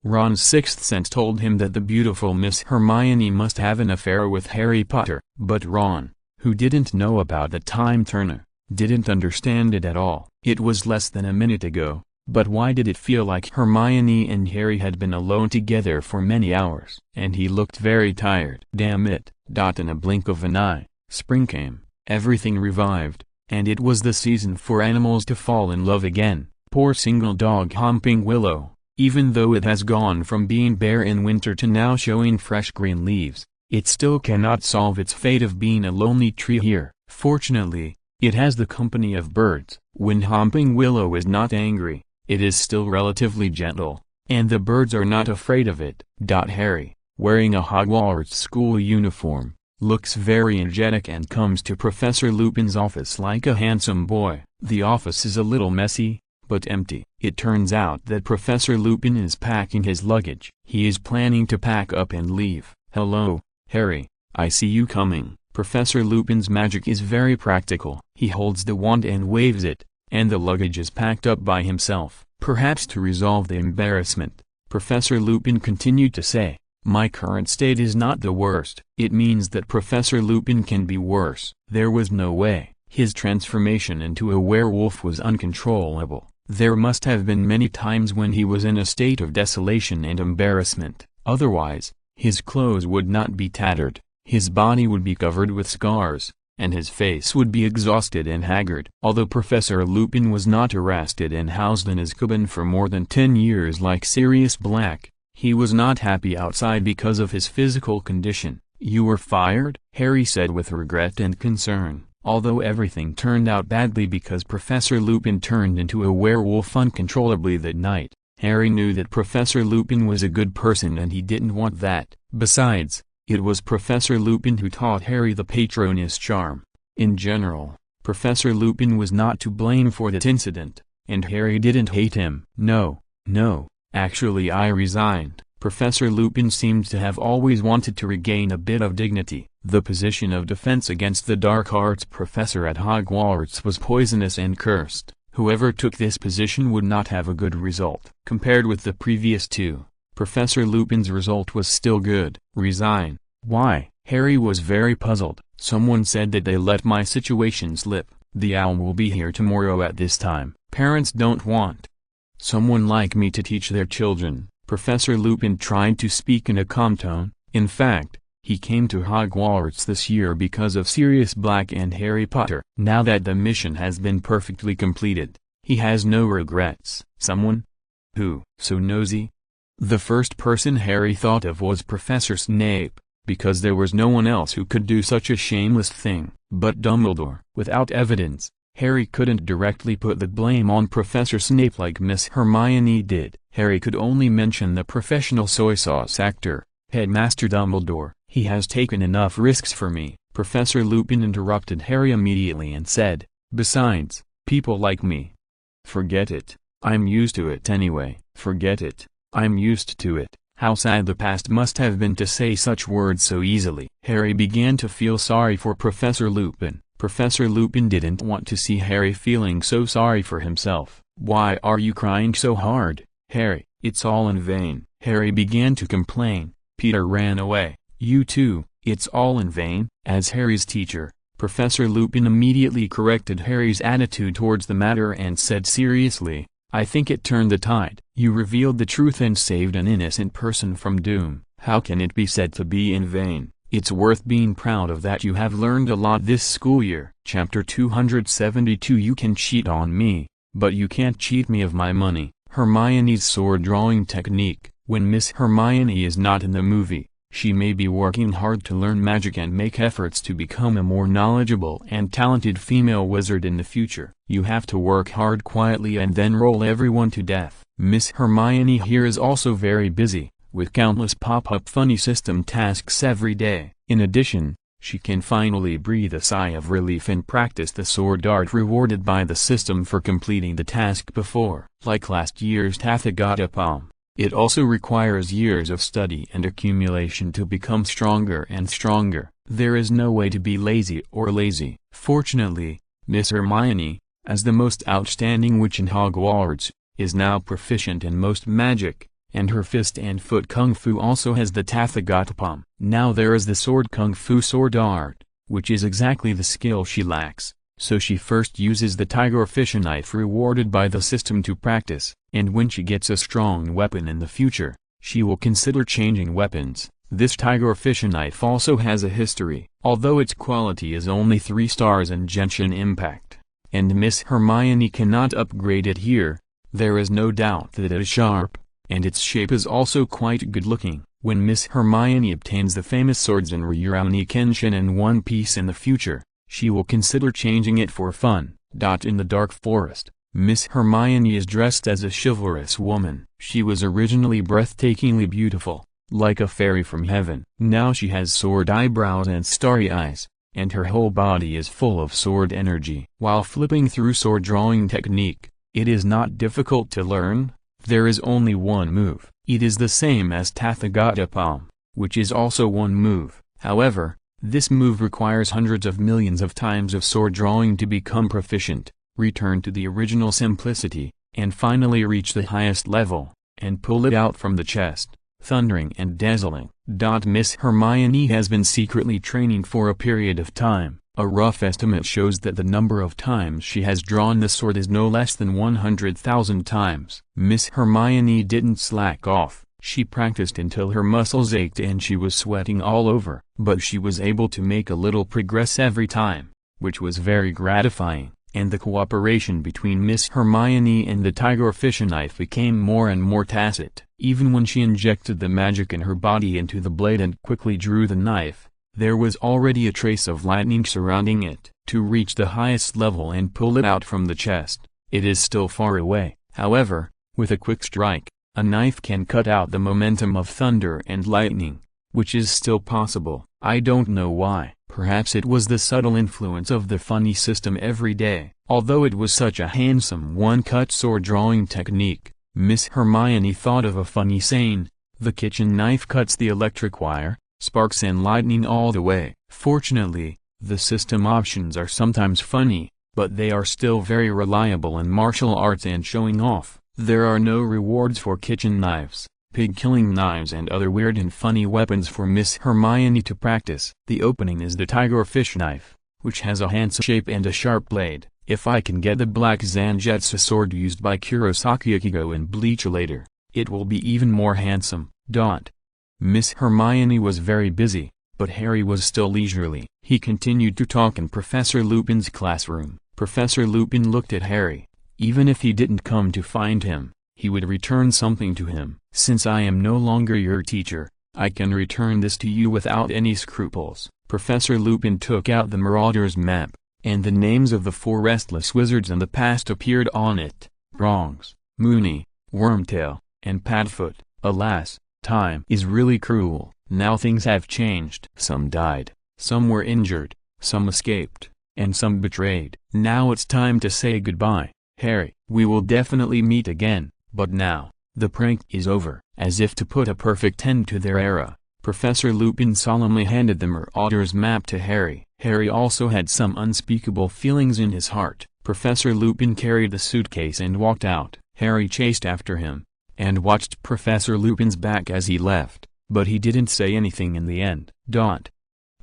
Ron's sixth sense told him that the beautiful Miss Hermione must have an affair with Harry Potter. But Ron, who didn't know about the time turner, didn't understand it at all. It was less than a minute ago, but why did it feel like Hermione and Harry had been alone together for many hours? And he looked very tired. Damn it. In a blink of an eye, spring came, everything revived, and it was the season for animals to fall in love again. Poor single dog Humping Willow, even though it has gone from being bare in winter to now showing fresh green leaves, it still cannot solve its fate of being a lonely tree here. Fortunately, it has the company of birds. When Humping Willow is not angry, it is still relatively gentle, and the birds are not afraid of it. Harry, wearing a Hogwarts school uniform, looks very energetic and comes to Professor Lupin's office like a handsome boy. The office is a little messy, but empty. It turns out that Professor Lupin is packing his luggage. He is planning to pack up and leave. "Hello, Harry, I see you coming." Professor Lupin's magic is very practical. He holds the wand and waves it, and the luggage is packed up by himself. Perhaps to resolve the embarrassment, Professor Lupin continued to say, "My current state is not the worst." It means that Professor Lupin can be worse. There was no way. His transformation into a werewolf was uncontrollable. There must have been many times when he was in a state of desolation and embarrassment. Otherwise, his clothes would not be tattered, his body would be covered with scars, and his face would be exhausted and haggard. Although Professor Lupin was not arrested and housed in Azkaban for more than 10 years like Sirius Black, he was not happy outside because of his physical condition. "You were fired?" Harry said with regret and concern. Although everything turned out badly because Professor Lupin turned into a werewolf uncontrollably that night, Harry knew that Professor Lupin was a good person and he didn't want that. Besides, it was Professor Lupin who taught Harry the Patronus charm. In general, Professor Lupin was not to blame for that incident, and Harry didn't hate him. No, actually I resigned. Professor Lupin seemed to have always wanted to regain a bit of dignity. The position of defense against the dark arts professor at Hogwarts was poisonous and cursed. Whoever took this position would not have a good result. Compared with the previous two, Professor Lupin's result was still good. Resign? Why? Harry was very puzzled. Someone said that they let my situation slip. The owl will be here tomorrow at this time. Parents don't want someone like me to teach their children. Professor Lupin tried to speak in a calm tone. In fact, he came to Hogwarts this year because of Sirius Black and Harry Potter. Now that the mission has been perfectly completed, he has no regrets. Someone? Who? So nosy? The first person Harry thought of was Professor Snape, because there was no one else who could do such a shameless thing. But Dumbledore. Without evidence, Harry couldn't directly put the blame on Professor Snape like Miss Hermione did. Harry could only mention the professional soy sauce actor, Headmaster Dumbledore. "He has taken enough risks for me." Professor Lupin interrupted Harry immediately and said, "Besides, people like me. Forget it. I'm used to it anyway." "Forget it. I'm used to it." How sad the past must have been to say such words so easily. Harry began to feel sorry for Professor Lupin. Professor Lupin didn't want to see Harry feeling so sorry for himself. "Why are you crying so hard, Harry? It's all in vain." Harry began to complain. Peter ran away. "You too, it's all in vain." As Harry's teacher, Professor Lupin immediately corrected Harry's attitude towards the matter and said seriously, "I think it turned the tide. You revealed the truth and saved an innocent person from doom. How can it be said to be in vain? It's worth being proud of that you have learned a lot this school year." Chapter 272 You can cheat on me, but you can't cheat me of my money. Hermione's sword drawing technique. When Miss Hermione is not in the movie, she may be working hard to learn magic and make efforts to become a more knowledgeable and talented female wizard in the future. You have to work hard quietly and then roll everyone to death. Miss Hermione here is also very busy, with countless pop-up funny system tasks every day. In addition, she can finally breathe a sigh of relief and practice the sword art rewarded by the system for completing the task before. Like last year's Tathagata Palm, it also requires years of study and accumulation to become stronger and stronger. There is no way to be lazy or lazy. Fortunately, Miss Hermione, as the most outstanding witch in Hogwarts, is now proficient in most magic, and her fist and foot kung fu also has the Tathagata Palm. Now there is the sword kung fu sword art, which is exactly the skill she lacks, so she first uses the tiger fish knife rewarded by the system to practice, and when she gets a strong weapon in the future, she will consider changing weapons. This tiger fish knife also has a history, although its quality is only 3 stars in Genshin Impact, and Miss Hermione cannot upgrade it here. There is no doubt that it is sharp, and its shape is also quite good-looking. When Miss Hermione obtains the famous swords in Rurouni Kenshin and One Piece in the future, she will consider changing it for fun. In the Dark Forest, Miss Hermione is dressed as a chivalrous woman. She was originally breathtakingly beautiful, like a fairy from heaven. Now she has sword eyebrows and starry eyes, and her whole body is full of sword energy. While flipping through sword drawing technique, it is not difficult to learn. There is only one move. It is the same as Tathagata Palm, which is also one move. However, this move requires hundreds of millions of times of sword drawing to become proficient, return to the original simplicity, and finally reach the highest level, and pull it out from the chest, thundering and dazzling. Miss Hermione has been secretly training for a period of time. A rough estimate shows that the number of times she has drawn the sword is no less than 100,000 times. Miss Hermione didn't slack off. She practiced until her muscles ached and she was sweating all over. But she was able to make a little progress every time, which was very gratifying, and the cooperation between Miss Hermione and the tiger fish knife became more and more tacit. Even when she injected the magic in her body into the blade and quickly drew the knife, there was already a trace of lightning surrounding it. To reach the highest level and pull it out from the chest, it is still far away. However, with a quick strike, a knife can cut out the momentum of thunder and lightning, which is still possible. I don't know why. Perhaps it was the subtle influence of the funny system every day. Although it was such a handsome one-cut sword drawing technique, Miss Hermione thought of a funny saying: the kitchen knife cuts the electric wire, sparks and lightning all the way. Fortunately, the system options are sometimes funny, but they are still very reliable in martial arts and showing off. There are no rewards for kitchen knives, pig-killing knives and other weird and funny weapons for Miss Hermione to practice. The opening is the tiger fish knife, which has a handsome shape and a sharp blade. If I can get the black Zangetsu sword used by Kurosaki Ichigo in Bleach later, it will be even more handsome. Miss Hermione was very busy, but Harry was still leisurely. He continued to talk in Professor Lupin's classroom. Professor Lupin looked at Harry. Even if he didn't come to find him, he would return something to him. Since I am no longer your teacher, I can return this to you without any scruples. Professor Lupin took out the Marauder's map, and the names of the 4 restless wizards in the past appeared on it: Bronx, Moony, Wormtail, and Padfoot. Alas, time is really cruel. Now things have changed. Some died, some were injured, some escaped, and some betrayed. Now it's time to say goodbye, Harry. We will definitely meet again, but now, the prank is over. As if to put a perfect end to their era, Professor Lupin solemnly handed the Marauder's map to Harry. Harry also had some unspeakable feelings in his heart. Professor Lupin carried the suitcase and walked out. Harry chased after him, and watched Professor Lupin's back as he left, but he didn't say anything in the end.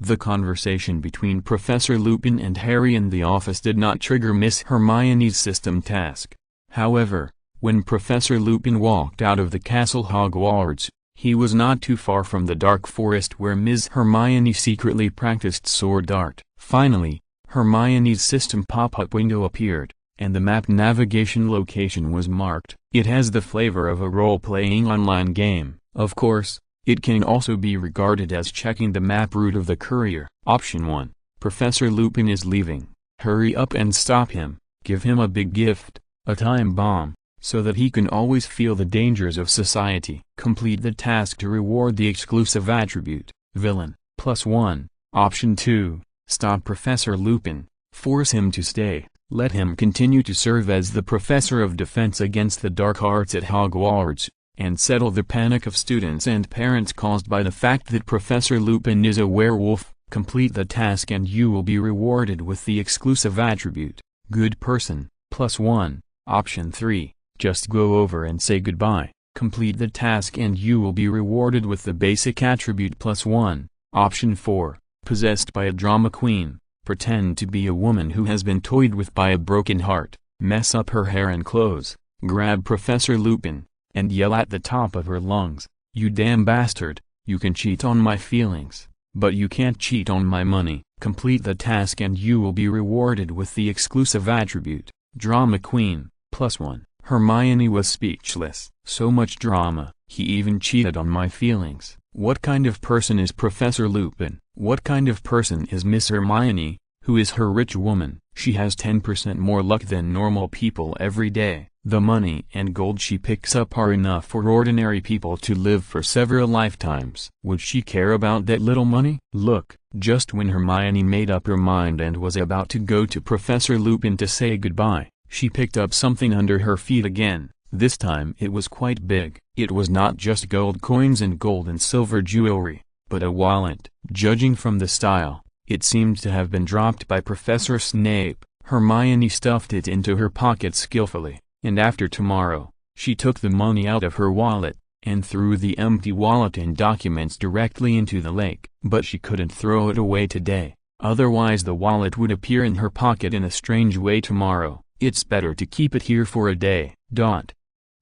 The conversation between Professor Lupin and Harry in the office did not trigger Miss Hermione's system task. However, when Professor Lupin walked out of the castle Hogwarts, he was not too far from the dark forest where Ms. Hermione secretly practiced sword art. Finally, Hermione's system pop-up window appeared, and the map navigation location was marked. It has the flavor of a role-playing online game. Of course, it can also be regarded as checking the map route of the courier. Option 1. Professor Lupin is leaving. Hurry up and stop him. Give him a big gift, a time bomb, so that he can always feel the dangers of society. Complete the task to reward the exclusive attribute, Villain, +1. Option 2. Stop Professor Lupin. Force him to stay. Let him continue to serve as the Professor of Defense against the Dark Arts at Hogwarts, and settle the panic of students and parents caused by the fact that Professor Lupin is a werewolf. Complete the task and you will be rewarded with the exclusive attribute, Good Person, +1. Option 3. Just go over and say goodbye. Complete the task and you will be rewarded with the basic attribute +1. Option 4. Possessed by a drama queen. Pretend to be a woman who has been toyed with by a broken heart, mess up her hair and clothes, grab Professor Lupin, and yell at the top of her lungs, "You damn bastard, you can cheat on my feelings, but you can't cheat on my money." Complete the task and you will be rewarded with the exclusive attribute, Drama Queen, +1. Hermione was speechless. So much drama. He even cheated on my feelings. What kind of person is Professor Lupin? What kind of person is Miss Hermione, who is her rich woman? She has 10% more luck than normal people every day. The money and gold she picks up are enough for ordinary people to live for several lifetimes. Would she care about that little money? Look, just when Hermione made up her mind and was about to go to Professor Lupin to say goodbye, she picked up something under her feet again. This time it was quite big. It was not just gold coins and gold and silver jewelry, but a wallet. Judging from the style, it seemed to have been dropped by Professor Snape. Hermione stuffed it into her pocket skillfully, and after tomorrow, she took the money out of her wallet, and threw the empty wallet and documents directly into the lake. But she couldn't throw it away today, otherwise the wallet would appear in her pocket in a strange way tomorrow. It's better to keep it here for a day.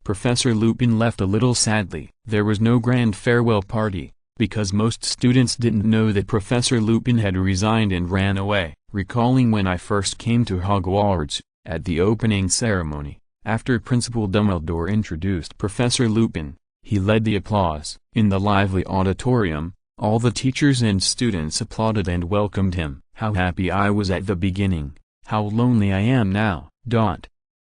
Professor Lupin left a little sadly. There was no grand farewell party, because most students didn't know that Professor Lupin had resigned and ran away. Recalling when I first came to Hogwarts, at the opening ceremony, after Principal Dumbledore introduced Professor Lupin, he led the applause. In the lively auditorium, all the teachers and students applauded and welcomed him. How happy I was at the beginning, how lonely I am now.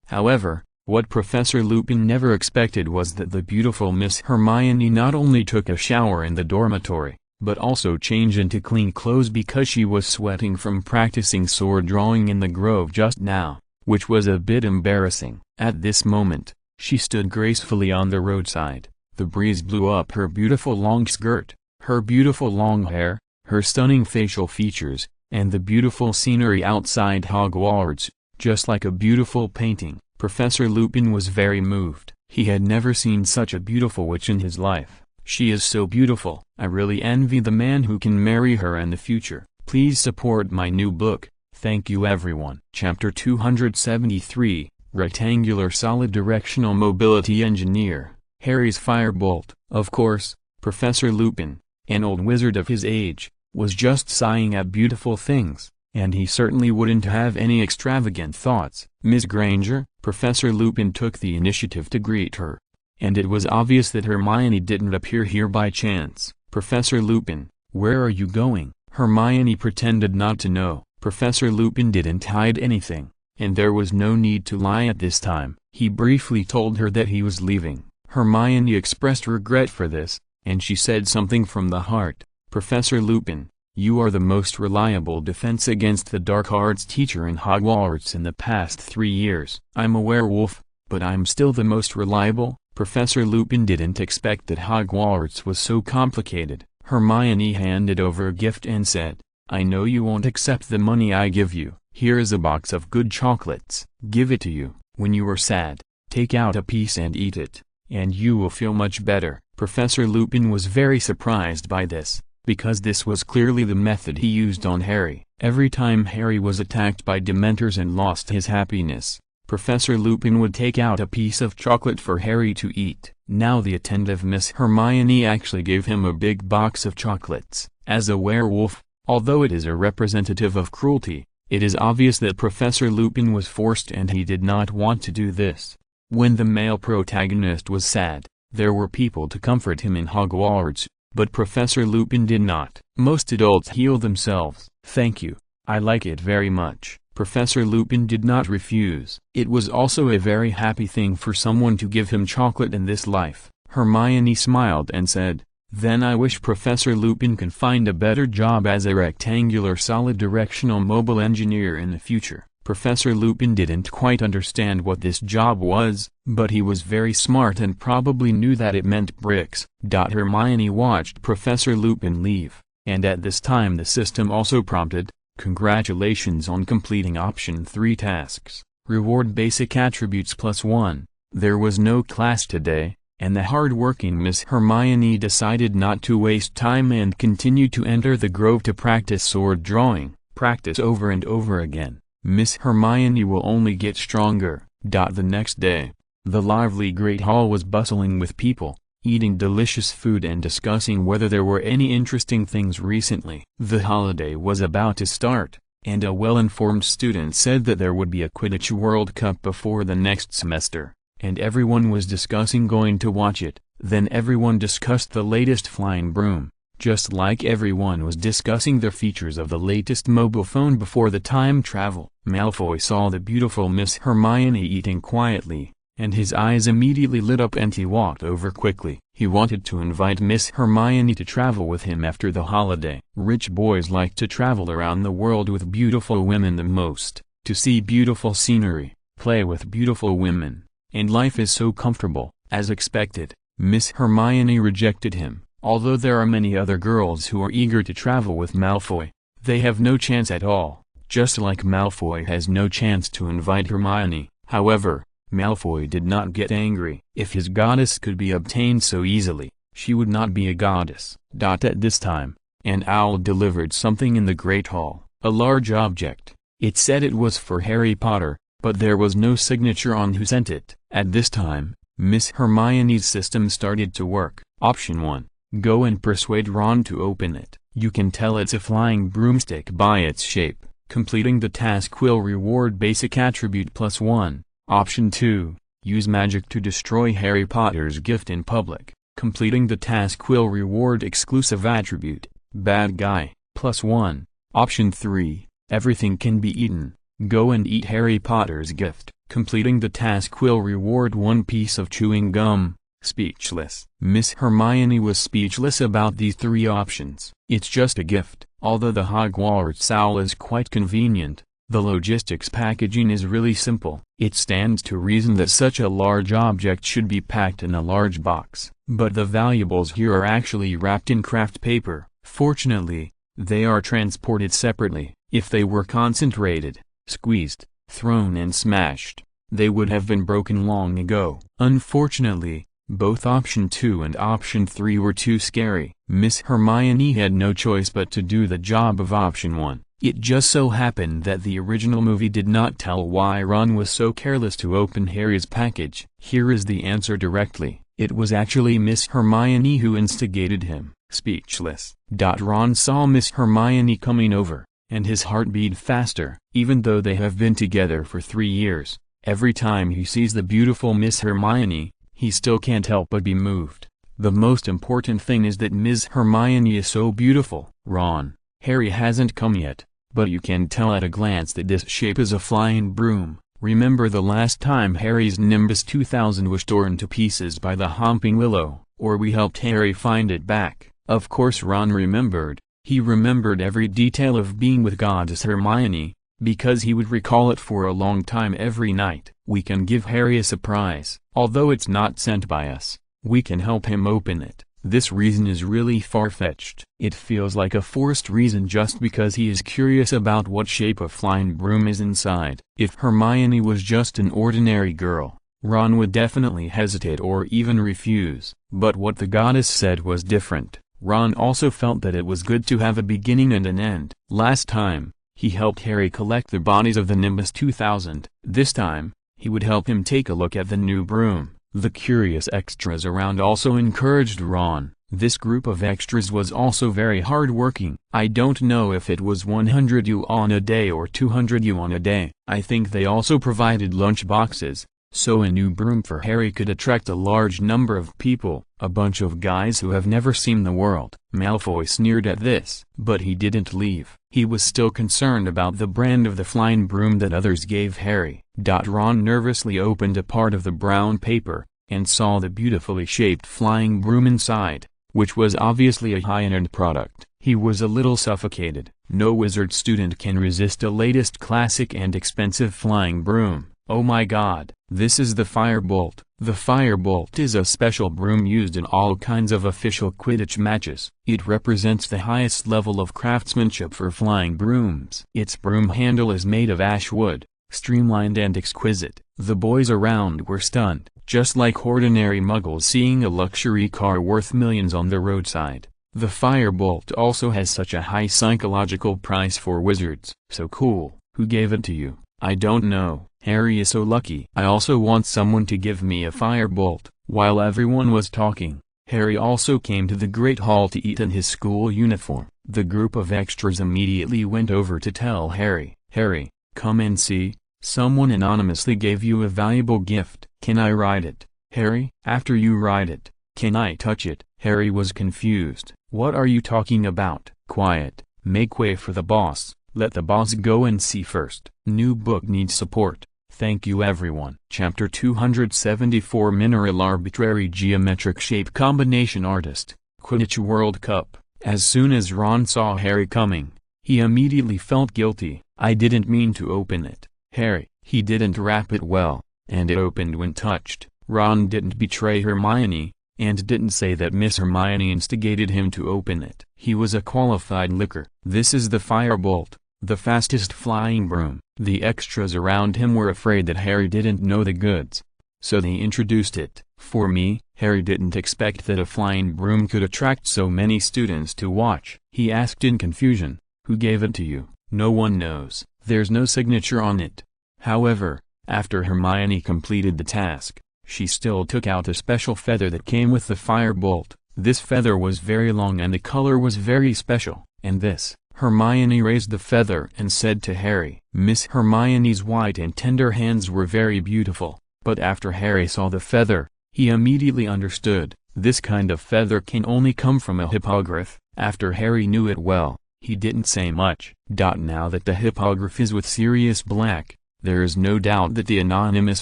However, what Professor Lupin never expected was that the beautiful Miss Hermione not only took a shower in the dormitory, but also changed into clean clothes because she was sweating from practicing sword drawing in the grove just now, which was a bit embarrassing. At this moment, she stood gracefully on the roadside. The breeze blew up her beautiful long skirt, her beautiful long hair, her stunning facial features, and the beautiful scenery outside Hogwarts, just like a beautiful painting. Professor Lupin was very moved. He had never seen such a beautiful witch in his life. She is so beautiful. I really envy the man who can marry her in the future. Please support my new book. Thank you everyone. Chapter 273, Rectangular Solid Directional Mobility Engineer, Harry's Firebolt. Of course, Professor Lupin, an old wizard of his age, was just sighing at beautiful things, and he certainly wouldn't have any extravagant thoughts. Miss Granger, Professor Lupin took the initiative to greet her, and it was obvious that Hermione didn't appear here by chance. Professor Lupin, where are you going? Hermione pretended not to know. Professor Lupin didn't hide anything, and there was no need to lie at this time. He briefly told her that he was leaving. Hermione expressed regret for this, and she said something from the heart. Professor Lupin, you are the most reliable defense against the dark arts teacher in Hogwarts in the past 3 years. I'm a werewolf, but I'm still the most reliable. Professor Lupin didn't expect that Hogwarts was so complicated. Hermione handed over a gift and said, I know you won't accept the money I give you. Here is a box of good chocolates. Give it to you. When you are sad, take out a piece and eat it, and you will feel much better. Professor Lupin was very surprised by this. because this was clearly the method he used on Harry. Every time Harry was attacked by Dementors and lost his happiness, Professor Lupin would take out a piece of chocolate for Harry to eat. Now the attentive Miss Hermione actually gave him a big box of chocolates. As a werewolf, although it is a representative of cruelty, it is obvious that Professor Lupin was forced and he did not want to do this. When the male protagonist was sad, there were people to comfort him in Hogwarts, but Professor Lupin did not. Most adults heal themselves. Thank you, I like it very much. Professor Lupin did not refuse. It was also a very happy thing for someone to give him chocolate in this life. Hermione smiled and said, "Then I wish Professor Lupin can find a better job as a rectangular solid directional mobile engineer in the future." Professor Lupin didn't quite understand what this job was, but he was very smart and probably knew that it meant bricks. Hermione watched Professor Lupin leave, and at this time the system also prompted, "Congratulations on completing option 3 tasks. Reward basic attributes +1. There was no class today, and the hard-working Miss Hermione decided not to waste time and continued to enter the grove to practice sword drawing. Practice over and over again. Miss Hermione will only get stronger." The next day, the lively Great Hall was bustling with people, eating delicious food and discussing whether there were any interesting things recently. The holiday was about to start, and a well-informed student said that there would be a Quidditch World Cup before the next semester, and everyone was discussing going to watch it. Then everyone discussed the latest flying broom, just like everyone was discussing the features of the latest mobile phone before the time travel. Malfoy saw the beautiful Miss Hermione eating quietly, and his eyes immediately lit up and he walked over quickly. He wanted to invite Miss Hermione to travel with him after the holiday. Rich boys like to travel around the world with beautiful women the most, to see beautiful scenery, play with beautiful women, and life is so comfortable. As expected, Miss Hermione rejected him. Although there are many other girls who are eager to travel with Malfoy, they have no chance at all, just like Malfoy has no chance to invite Hermione. However, Malfoy did not get angry. If his goddess could be obtained so easily, she would not be a goddess. At this time, an owl delivered something in the Great Hall, a large object. It said it was for Harry Potter, but there was no signature on who sent it. At this time, Miss Hermione's system started to work. Option 1. Go and persuade Ron to open it. You can tell it's a flying broomstick by its shape. Completing the task will reward basic attribute +1. Option 2. Use magic to destroy Harry Potter's gift in public. Completing the task will reward exclusive attribute, bad guy, +1. Option 3. Everything can be eaten. Go and eat Harry Potter's gift. Completing the task will reward 1 piece of chewing gum. Speechless. Miss Hermione was speechless about these 3 options. It's just a gift. Although the Hogwarts owl is quite convenient, the logistics packaging is really simple. It stands to reason that such a large object should be packed in a large box. But the valuables here are actually wrapped in craft paper. Fortunately, they are transported separately. If they were concentrated, squeezed, thrown and smashed, they would have been broken long ago. Unfortunately, both option 2 and option 3 were too scary. Miss Hermione had no choice but to do the job of option 1. It just so happened that the original movie did not tell why Ron was so careless to open Harry's package. Here is the answer directly. It was actually Miss Hermione who instigated him. Speechless. Ron saw Miss Hermione coming over, and his heart beat faster. Even though they have been together for 3 years, every time he sees the beautiful Miss Hermione, he still can't help but be moved. The most important thing is that Miss Hermione is so beautiful. Ron, Harry hasn't come yet, but you can tell at a glance that this shape is a flying broom. Remember the last time Harry's Nimbus 2000 was torn to pieces by the Hopping Willow, or we helped Harry find it back? Of course Ron remembered. He remembered every detail of being with Goddess Hermione, because he would recall it for a long time every night. We can give Harry a surprise. Although it's not sent by us, we can help him open it. This reason is really far-fetched. It feels like a forced reason just because he is curious about what shape a flying broom is inside. If Hermione was just an ordinary girl, Ron would definitely hesitate or even refuse. But what the goddess said was different. Ron also felt that it was good to have a beginning and an end. Last time, he helped Harry collect the bodies of the Nimbus 2000. This time, he would help him take a look at the new broom. The curious extras around also encouraged Ron. This group of extras was also very hard-working. I don't know if it was 100 yuan a day or 200 yuan a day. I think they also provided lunch boxes, so a new broom for Harry could attract a large number of people, a bunch of guys who have never seen the world. Malfoy sneered at this, but he didn't leave. He was still concerned about the brand of the flying broom that others gave Harry. Ron nervously opened a part of the brown paper, and saw the beautifully shaped flying broom inside, which was obviously a high-end product. He was a little suffocated. No wizard student can resist a latest classic and expensive flying broom. Oh my god, this is the Firebolt. The Firebolt is a special broom used in all kinds of official Quidditch matches. It represents the highest level of craftsmanship for flying brooms. Its broom handle is made of ash wood, streamlined and exquisite. The boys around were stunned, just like ordinary muggles seeing a luxury car worth millions on the roadside. The Firebolt also has such a high psychological price for wizards. So cool. Who gave it to you? I don't know. Harry is so lucky. I also want someone to give me a Firebolt. While everyone was talking, Harry also came to the Great Hall to eat in his school uniform. The group of extras immediately went over to tell Harry, "Harry, come and see, someone anonymously gave you a valuable gift. Can I ride it, Harry? After you ride it, can I touch it?" Harry was confused. "What are you talking about?" "Quiet, make way for the boss. Let the boss go and see first." New book needs support. Thank you everyone. Chapter 274 Mineral Arbitrary Geometric Shape Combination Artist, Quidditch World Cup. As soon as Ron saw Harry coming, he immediately felt guilty. "I didn't mean to open it, Harry." He didn't wrap it well, and it opened when touched. Ron didn't betray Hermione, and didn't say that Miss Hermione instigated him to open it. He was a qualified licker. "This is the Firebolt, the fastest flying broom." The extras around him were afraid that Harry didn't know the goods, so they introduced it. For me, Harry didn't expect that a flying broom could attract so many students to watch. He asked in confusion, "Who gave it to you?" "No one knows. There's no signature on it." However, after Hermione completed the task, she still took out a special feather that came with the Firebolt. This feather was very long and the color was very special. "And this?" Hermione raised the feather and said to Harry. Miss Hermione's white and tender hands were very beautiful, but after Harry saw the feather, he immediately understood. This kind of feather can only come from a hippogriff. After Harry knew it well, he didn't say much. Now that the hippogriff is with Sirius Black, there is no doubt that the anonymous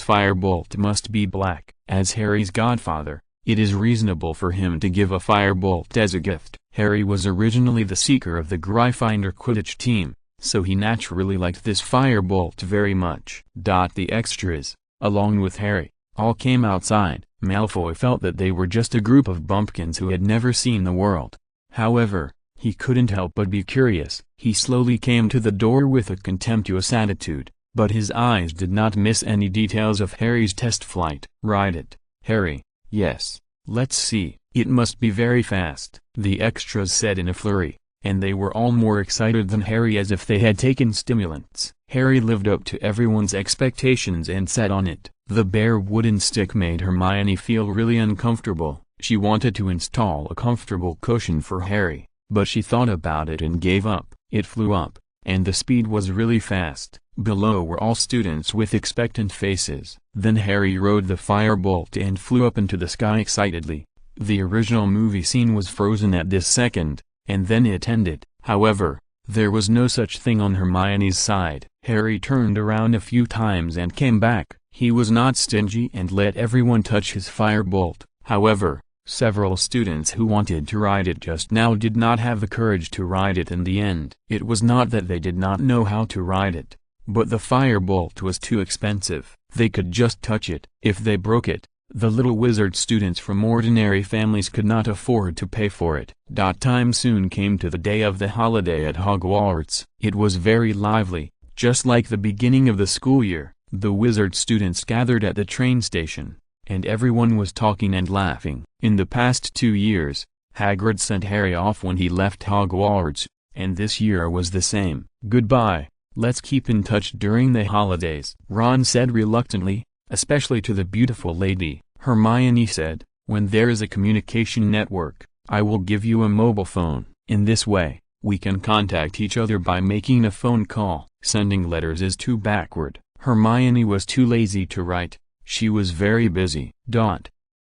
Firebolt must be black. As Harry's godfather, it is reasonable for him to give a Firebolt as a gift. Harry was originally the seeker of the Gryffindor Quidditch team, so he naturally liked this Firebolt very much. The extras, along with Harry, all came outside. Malfoy felt that they were just a group of bumpkins who had never seen the world. However, he couldn't help but be curious. He slowly came to the door with a contemptuous attitude, but his eyes did not miss any details of Harry's test flight. "Ride it, Harry." "Yes, let's see. It must be very fast," the extras said in a flurry, and they were all more excited than Harry as if they had taken stimulants. Harry lived up to everyone's expectations and sat on it. The bare wooden stick made Hermione feel really uncomfortable. She wanted to install a comfortable cushion for Harry, but she thought about it and gave up. It flew up, and the speed was really fast. Below were all students with expectant faces. Then Harry rode the Firebolt and flew up into the sky excitedly. The original movie scene was frozen at this second, and then it ended. However, there was no such thing on Hermione's side. Harry turned around a few times and came back. He was not stingy and let everyone touch his Firebolt. However, several students who wanted to ride it just now did not have the courage to ride it in the end. It was not that they did not know how to ride it, but the Firebolt was too expensive. They could just touch it. If they broke it, the little wizard students from ordinary families could not afford to pay for it. Time soon came to the day of the holiday at Hogwarts. It was very lively, just like the beginning of the school year. The wizard students gathered at the train station, and everyone was talking and laughing. In the past 2 years, Hagrid sent Harry off when he left Hogwarts, and this year was the same. Goodbye, let's keep in touch during the holidays. Ron said reluctantly, especially to the beautiful lady. Hermione said, when there is a communication network, I will give you a mobile phone. In this way, we can contact each other by making a phone call. Sending letters is too backward. Hermione was too lazy to write. She was very busy.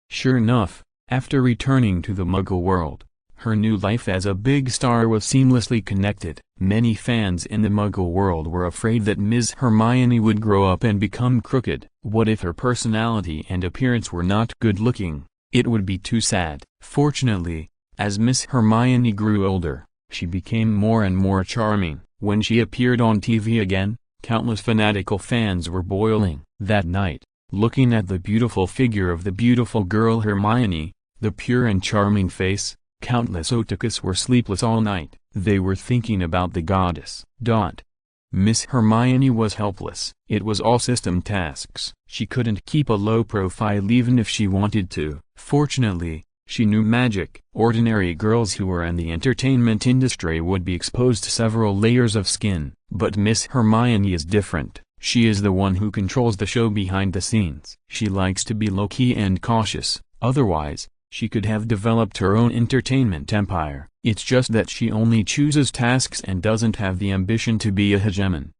Sure enough, after returning to the Muggle world, her new life as a big star was seamlessly connected. Many fans in the Muggle world were afraid that Ms. Hermione would grow up and become crooked. What if her personality and appearance were not good-looking? It would be too sad. Fortunately, as Miss Hermione grew older, she became more and more charming. When she appeared on TV again, countless fanatical fans were boiling. That night, looking at the beautiful figure of the beautiful girl Hermione, the pure and charming face, countless otakus were sleepless all night. They were thinking about the goddess. Miss Hermione was helpless. It was all system tasks. She couldn't keep a low profile even if she wanted to. Fortunately, she knew magic. Ordinary girls who were in the entertainment industry would be exposed to several layers of skin. But Miss Hermione is different. She is the one who controls the show behind the scenes. She likes to be low-key and cautious. Otherwise, she could have developed her own entertainment empire. It's just that she only chooses tasks and doesn't have the ambition to be a hegemon.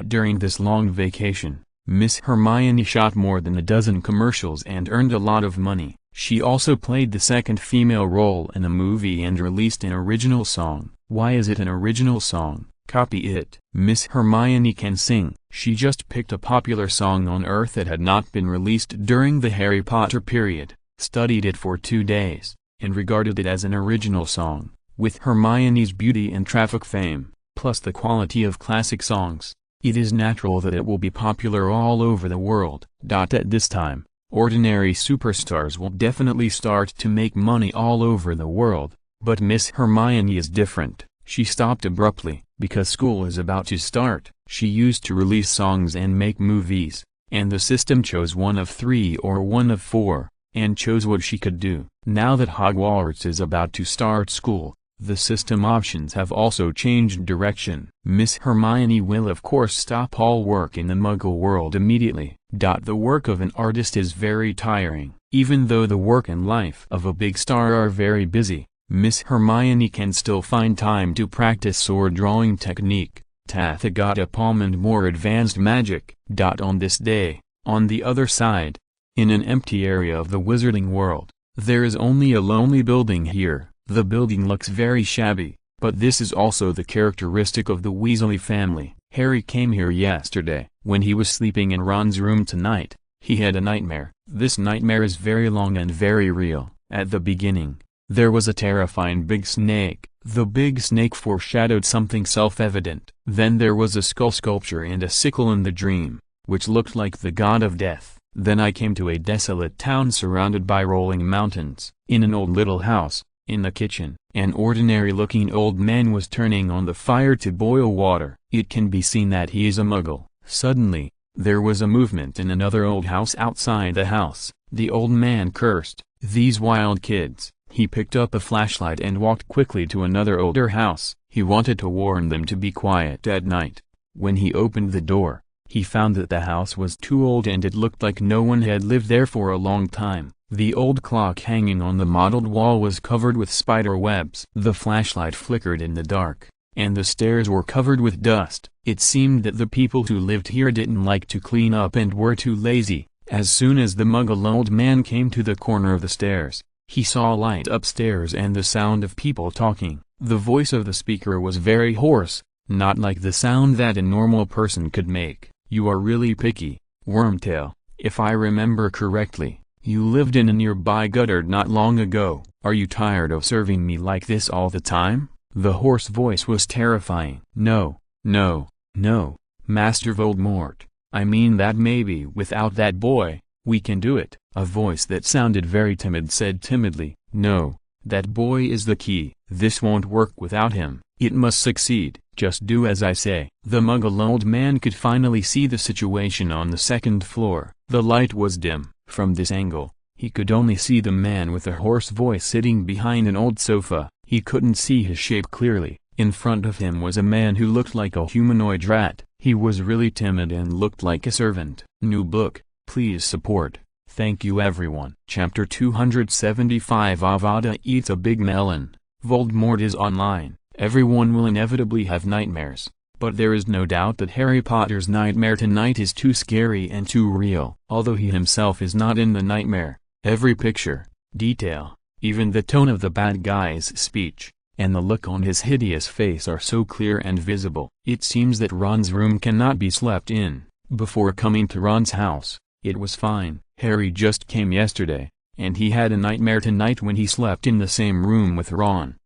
During this long vacation, Miss Hermione shot more than a dozen commercials and earned a lot of money. She also played the second female role in a movie and released an original song. Why is it an original song? Copy it. Miss Hermione can sing. She just picked a popular song on Earth that had not been released during the Harry Potter period, studied it for 2 days, and regarded it as an original song. With Hermione's beauty and traffic fame, plus the quality of classic songs, it is natural that it will be popular all over the world. At this time, ordinary superstars will definitely start to make money all over the world, but Miss Hermione is different. She stopped abruptly, because school is about to start. She used to release songs and make movies, and the system chose one of 3 or one of 4, and chose what she could do. Now that Hogwarts is about to start school, the system options have also changed direction. Miss Hermione will of course stop all work in the Muggle world immediately. The work of an artist is very tiring. Even though the work and life of a big star are very busy, Miss Hermione can still find time to practice sword drawing technique, Tathagata palm and more advanced magic. On this day, on the other side, in an empty area of the wizarding world, there is only a lonely building here. The building looks very shabby, but this is also the characteristic of the Weasley family. Harry came here yesterday. When he was sleeping in Ron's room tonight, he had a nightmare. This nightmare is very long and very real. At the beginning, there was a terrifying big snake. The big snake foreshadowed something self-evident. Then there was a skull sculpture and a sickle in the dream, which looked like the god of death. Then I came to a desolate town surrounded by rolling mountains. In an old little house, in the kitchen, an ordinary-looking old man was turning on the fire to boil water. It can be seen that he is a Muggle. Suddenly, there was a movement in another old house outside the house. The old man cursed, "These wild kids." He picked up a flashlight and walked quickly to another older house. He wanted to warn them to be quiet at night. When he opened the door, he found that the house was too old and it looked like no one had lived there for a long time. The old clock hanging on the mottled wall was covered with spider webs. The flashlight flickered in the dark, and the stairs were covered with dust. It seemed that the people who lived here didn't like to clean up and were too lazy. As soon as the Muggle old man came to the corner of the stairs, he saw light upstairs and the sound of people talking. The voice of the speaker was very hoarse, not like the sound that a normal person could make. "You are really picky, Wormtail. If I remember correctly, you lived in a nearby gutter not long ago. Are you tired of serving me like this all the time?" The hoarse voice was terrifying. "No, no, no, Master Voldemort. I mean that maybe without that boy, we can do it." A voice that sounded very timid said timidly, "No, that boy is the key. This won't work without him. It must succeed. Just do as I say." The Muggle old man could finally see the situation on the second floor. The light was dim. From this angle, He could only see the man with a hoarse voice sitting behind an old sofa. He couldn't see his shape clearly. In front of him was a man who looked like a humanoid rat. He was really timid and looked like a servant. New book, please support. Thank you everyone. Chapter 275 Avada eats a big melon. Voldemort is online. Everyone will inevitably have nightmares. But there is no doubt that Harry Potter's nightmare tonight is too scary and too real. Although he himself is not in the nightmare, every picture, detail, even the tone of the bad guy's speech, and the look on his hideous face are so clear and visible. It seems that Ron's room cannot be slept in. Before coming to Ron's house, it was fine. Harry just came yesterday, and he had a nightmare tonight when he slept in the same room with Ron.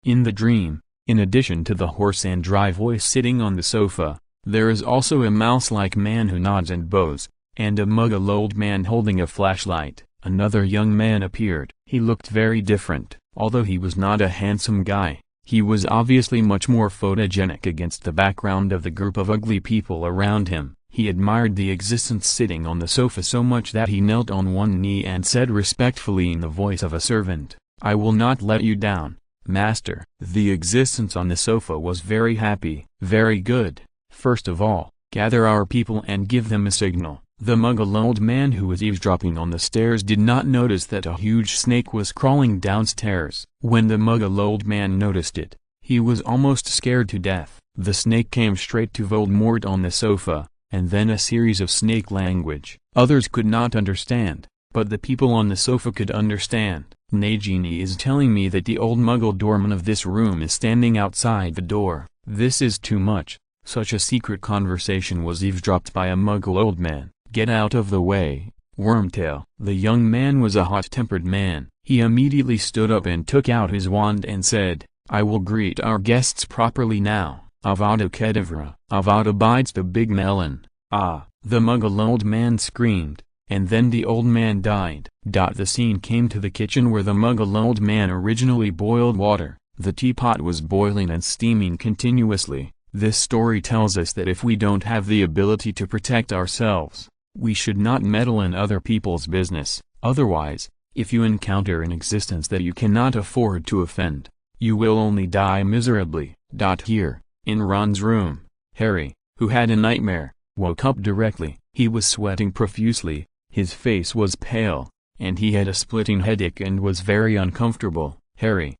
In the dream, in addition to the hoarse and dry voice sitting on the sofa, there is also a mouse-like man who nods and bows, and a muggle old man holding a flashlight. Another young man appeared. He looked very different. Although he was not a handsome guy, he was obviously much more photogenic against the background of the group of ugly people around him. He admired the existence sitting on the sofa so much that he knelt on one knee and said respectfully in the voice of a servant, "I will not let you down, master." The existence on the sofa was very happy. "Very good. First of all, gather our people and give them a signal." The muggle old man who was eavesdropping on the stairs did not notice that a huge snake was crawling downstairs. When the muggle old man noticed it, he was almost scared to death. The snake came straight to Voldemort on the sofa, and then a series of snake language. Others could not understand, but the people on the sofa could understand. "Nagini is telling me that the old muggle doorman of this room is standing outside the door. This is too much." Such a secret conversation was eavesdropped by a muggle old man. "Get out of the way, Wormtail." The young man was a hot-tempered man. He immediately stood up and took out his wand and said, "I will greet our guests properly now. Avada Kedavra." Avada bites the big melon. "Ah!" the muggle old man screamed, and then the old man died. The scene came to the kitchen where the muggle old man originally boiled water. The teapot was boiling and steaming continuously. This story tells us that if we don't have the ability to protect ourselves, we should not meddle in other people's business. Otherwise, if you encounter an existence that you cannot afford to offend, you will only die miserably. Here, in Ron's room, Harry, who had a nightmare, woke up directly. He was sweating profusely, his face was pale, and he had a splitting headache and was very uncomfortable. Harry,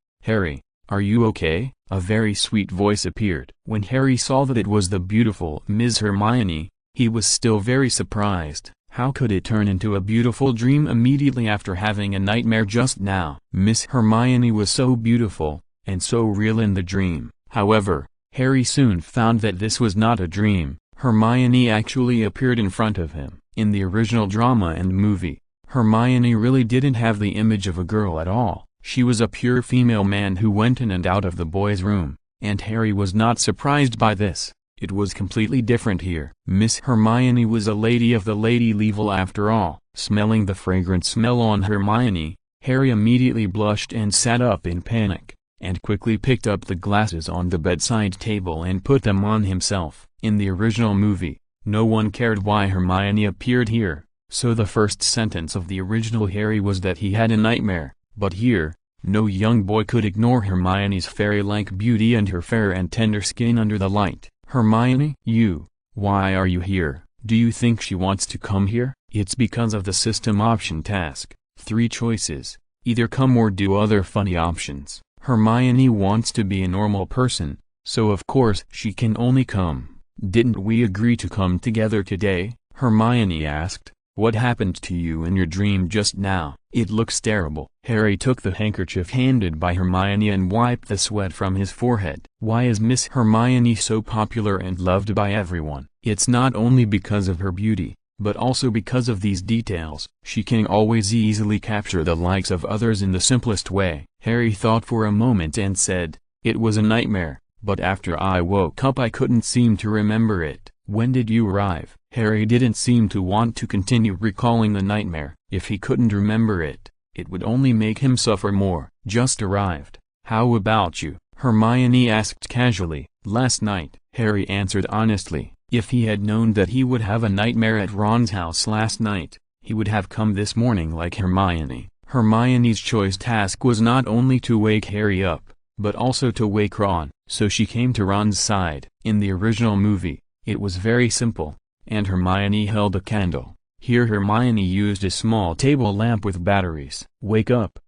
are you okay?" A very sweet voice appeared. When Harry saw that it was the beautiful Ms. Hermione, he was still very surprised. How could it turn into a beautiful dream immediately after having a nightmare just now? Miss Hermione was so beautiful, and so real in the dream. However, Harry soon found that this was not a dream. Hermione actually appeared in front of him. In the original drama and movie, Hermione really didn't have the image of a girl at all. She was a pure female man who went in and out of the boys' room, and Harry was not surprised by this. It was completely different here. Miss Hermione was a lady of the lady level after all. Smelling the fragrant smell on Hermione, Harry immediately blushed and sat up in panic, and quickly picked up the glasses on the bedside table and put them on himself. In the original movie, no one cared why Hermione appeared here, so the first sentence of the original Harry was that he had a nightmare. But here, no young boy could ignore Hermione's fairy-like beauty and her fair and tender skin under the light. "Hermione, why are you here? Do you think she wants to come here?" "It's because of the system option task. 3 choices, either come or do other funny options. Hermione wants to be a normal person, so of course she can only come." "Didn't we agree to come together today?" Hermione asked. "What happened to you in your dream just now? It looks terrible." Harry took the handkerchief handed by Hermione and wiped the sweat from his forehead. "Why is Miss Hermione so popular and loved by everyone?" "It's not only because of her beauty, but also because of these details. She can always easily capture the likes of others in the simplest way." Harry thought for a moment and said, "It was a nightmare, but after I woke up I couldn't seem to remember it." "When did you arrive?" Harry didn't seem to want to continue recalling the nightmare. If he couldn't remember it, it would only make him suffer more. "Just arrived." "How about you?" Hermione asked casually. "Last night," Harry answered honestly. If he had known that he would have a nightmare at Ron's house last night, he would have come this morning like Hermione. Hermione's choice task was not only to wake Harry up, but also to wake Ron, so she came to Ron's side. In the original movie, it was very simple, and Hermione held a candle. Here Hermione used a small table lamp with batteries. Wake up,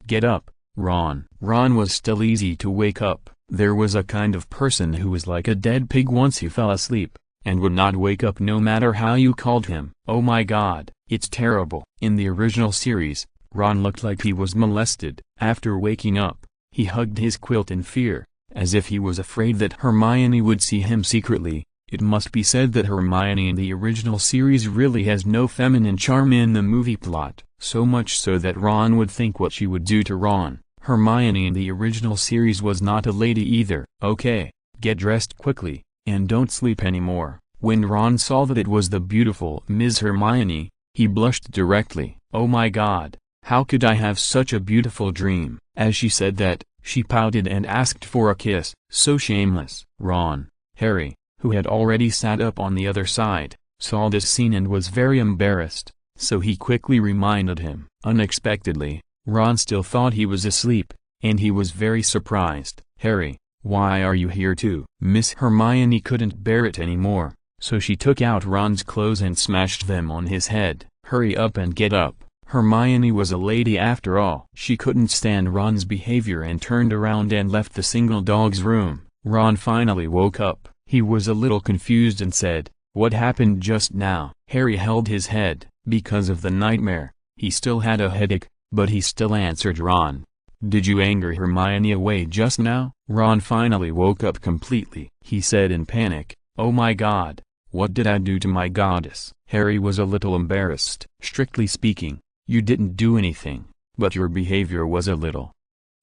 get up, Ron. Ron was still easy to wake up. There was a kind of person who was like a dead pig once he fell asleep, and would not wake up no matter how you called him. Oh my god, it's terrible. In the original series, Ron looked like he was molested. After waking up, he hugged his quilt in fear, as if he was afraid that Hermione would see him secretly. It must be said that Hermione in the original series really has no feminine charm in the movie plot, so much so that Ron would think what she would do to Ron. Hermione in the original series was not a lady either. Okay, get dressed quickly, and don't sleep anymore. When Ron saw that it was the beautiful Ms. Hermione, he blushed directly. Oh my god, how could I have such a beautiful dream? As she said that, she pouted and asked for a kiss. So shameless. Ron, Harry, who had already sat up on the other side, saw this scene and was very embarrassed, so he quickly reminded him. Unexpectedly, Ron still thought he was asleep, and he was very surprised. Harry, why are you here too? Miss Hermione couldn't bear it anymore, so she took out Ron's clothes and smashed them on his head. Hurry up and get up. Hermione was a lady after all. She couldn't stand Ron's behavior and turned around and left the single dog's room. Ron finally woke up. He was a little confused and said, "What happened just now?" Harry held his head. Because of the nightmare, he still had a headache, but he still answered Ron. "Did you anger Hermione away just now?" Ron finally woke up completely. He said in panic, "Oh my god, what did I do to my goddess?" Harry was a little embarrassed. Strictly speaking, you didn't do anything, but your behavior was a little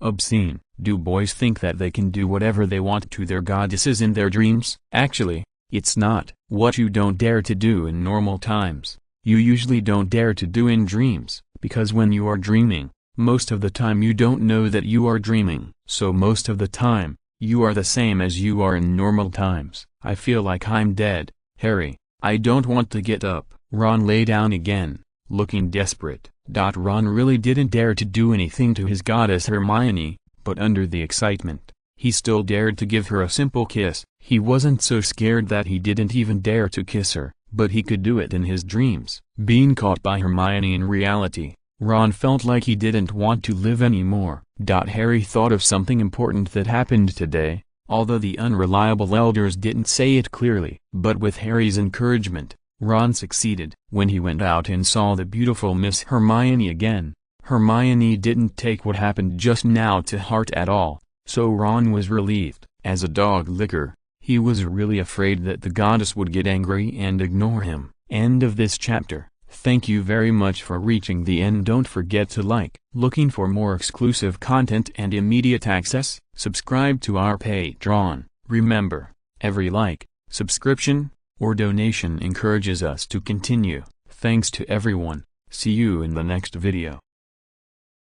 obscene. Do boys think that they can do whatever they want to their goddesses in their dreams? Actually, it's not. What you don't dare to do in normal times, you usually don't dare to do in dreams, because when you are dreaming, most of the time you don't know that you are dreaming. So most of the time, you are the same as you are in normal times. I feel like I'm dead, Harry. I don't want to get up. Ron lay down again, looking desperate. Ron really didn't dare to do anything to his goddess Hermione, but under the excitement, he still dared to give her a simple kiss. He wasn't so scared that he didn't even dare to kiss her, but he could do it in his dreams. Being caught by Hermione in reality, Ron felt like he didn't want to live anymore. Harry thought of something important that happened today, although the unreliable elders didn't say it clearly. But with Harry's encouragement, Ron succeeded. When he went out and saw the beautiful Miss Hermione again, Hermione didn't take what happened just now to heart at all, so Ron was relieved. As a dog licker, he was really afraid that the goddess would get angry and ignore him. End of this chapter. Thank you very much for reaching the end. Don't forget to like. Looking for more exclusive content and immediate access? Subscribe to our Patreon. Remember, every like, subscription, or donation encourages us to continue. Thanks to everyone. See you in the next video.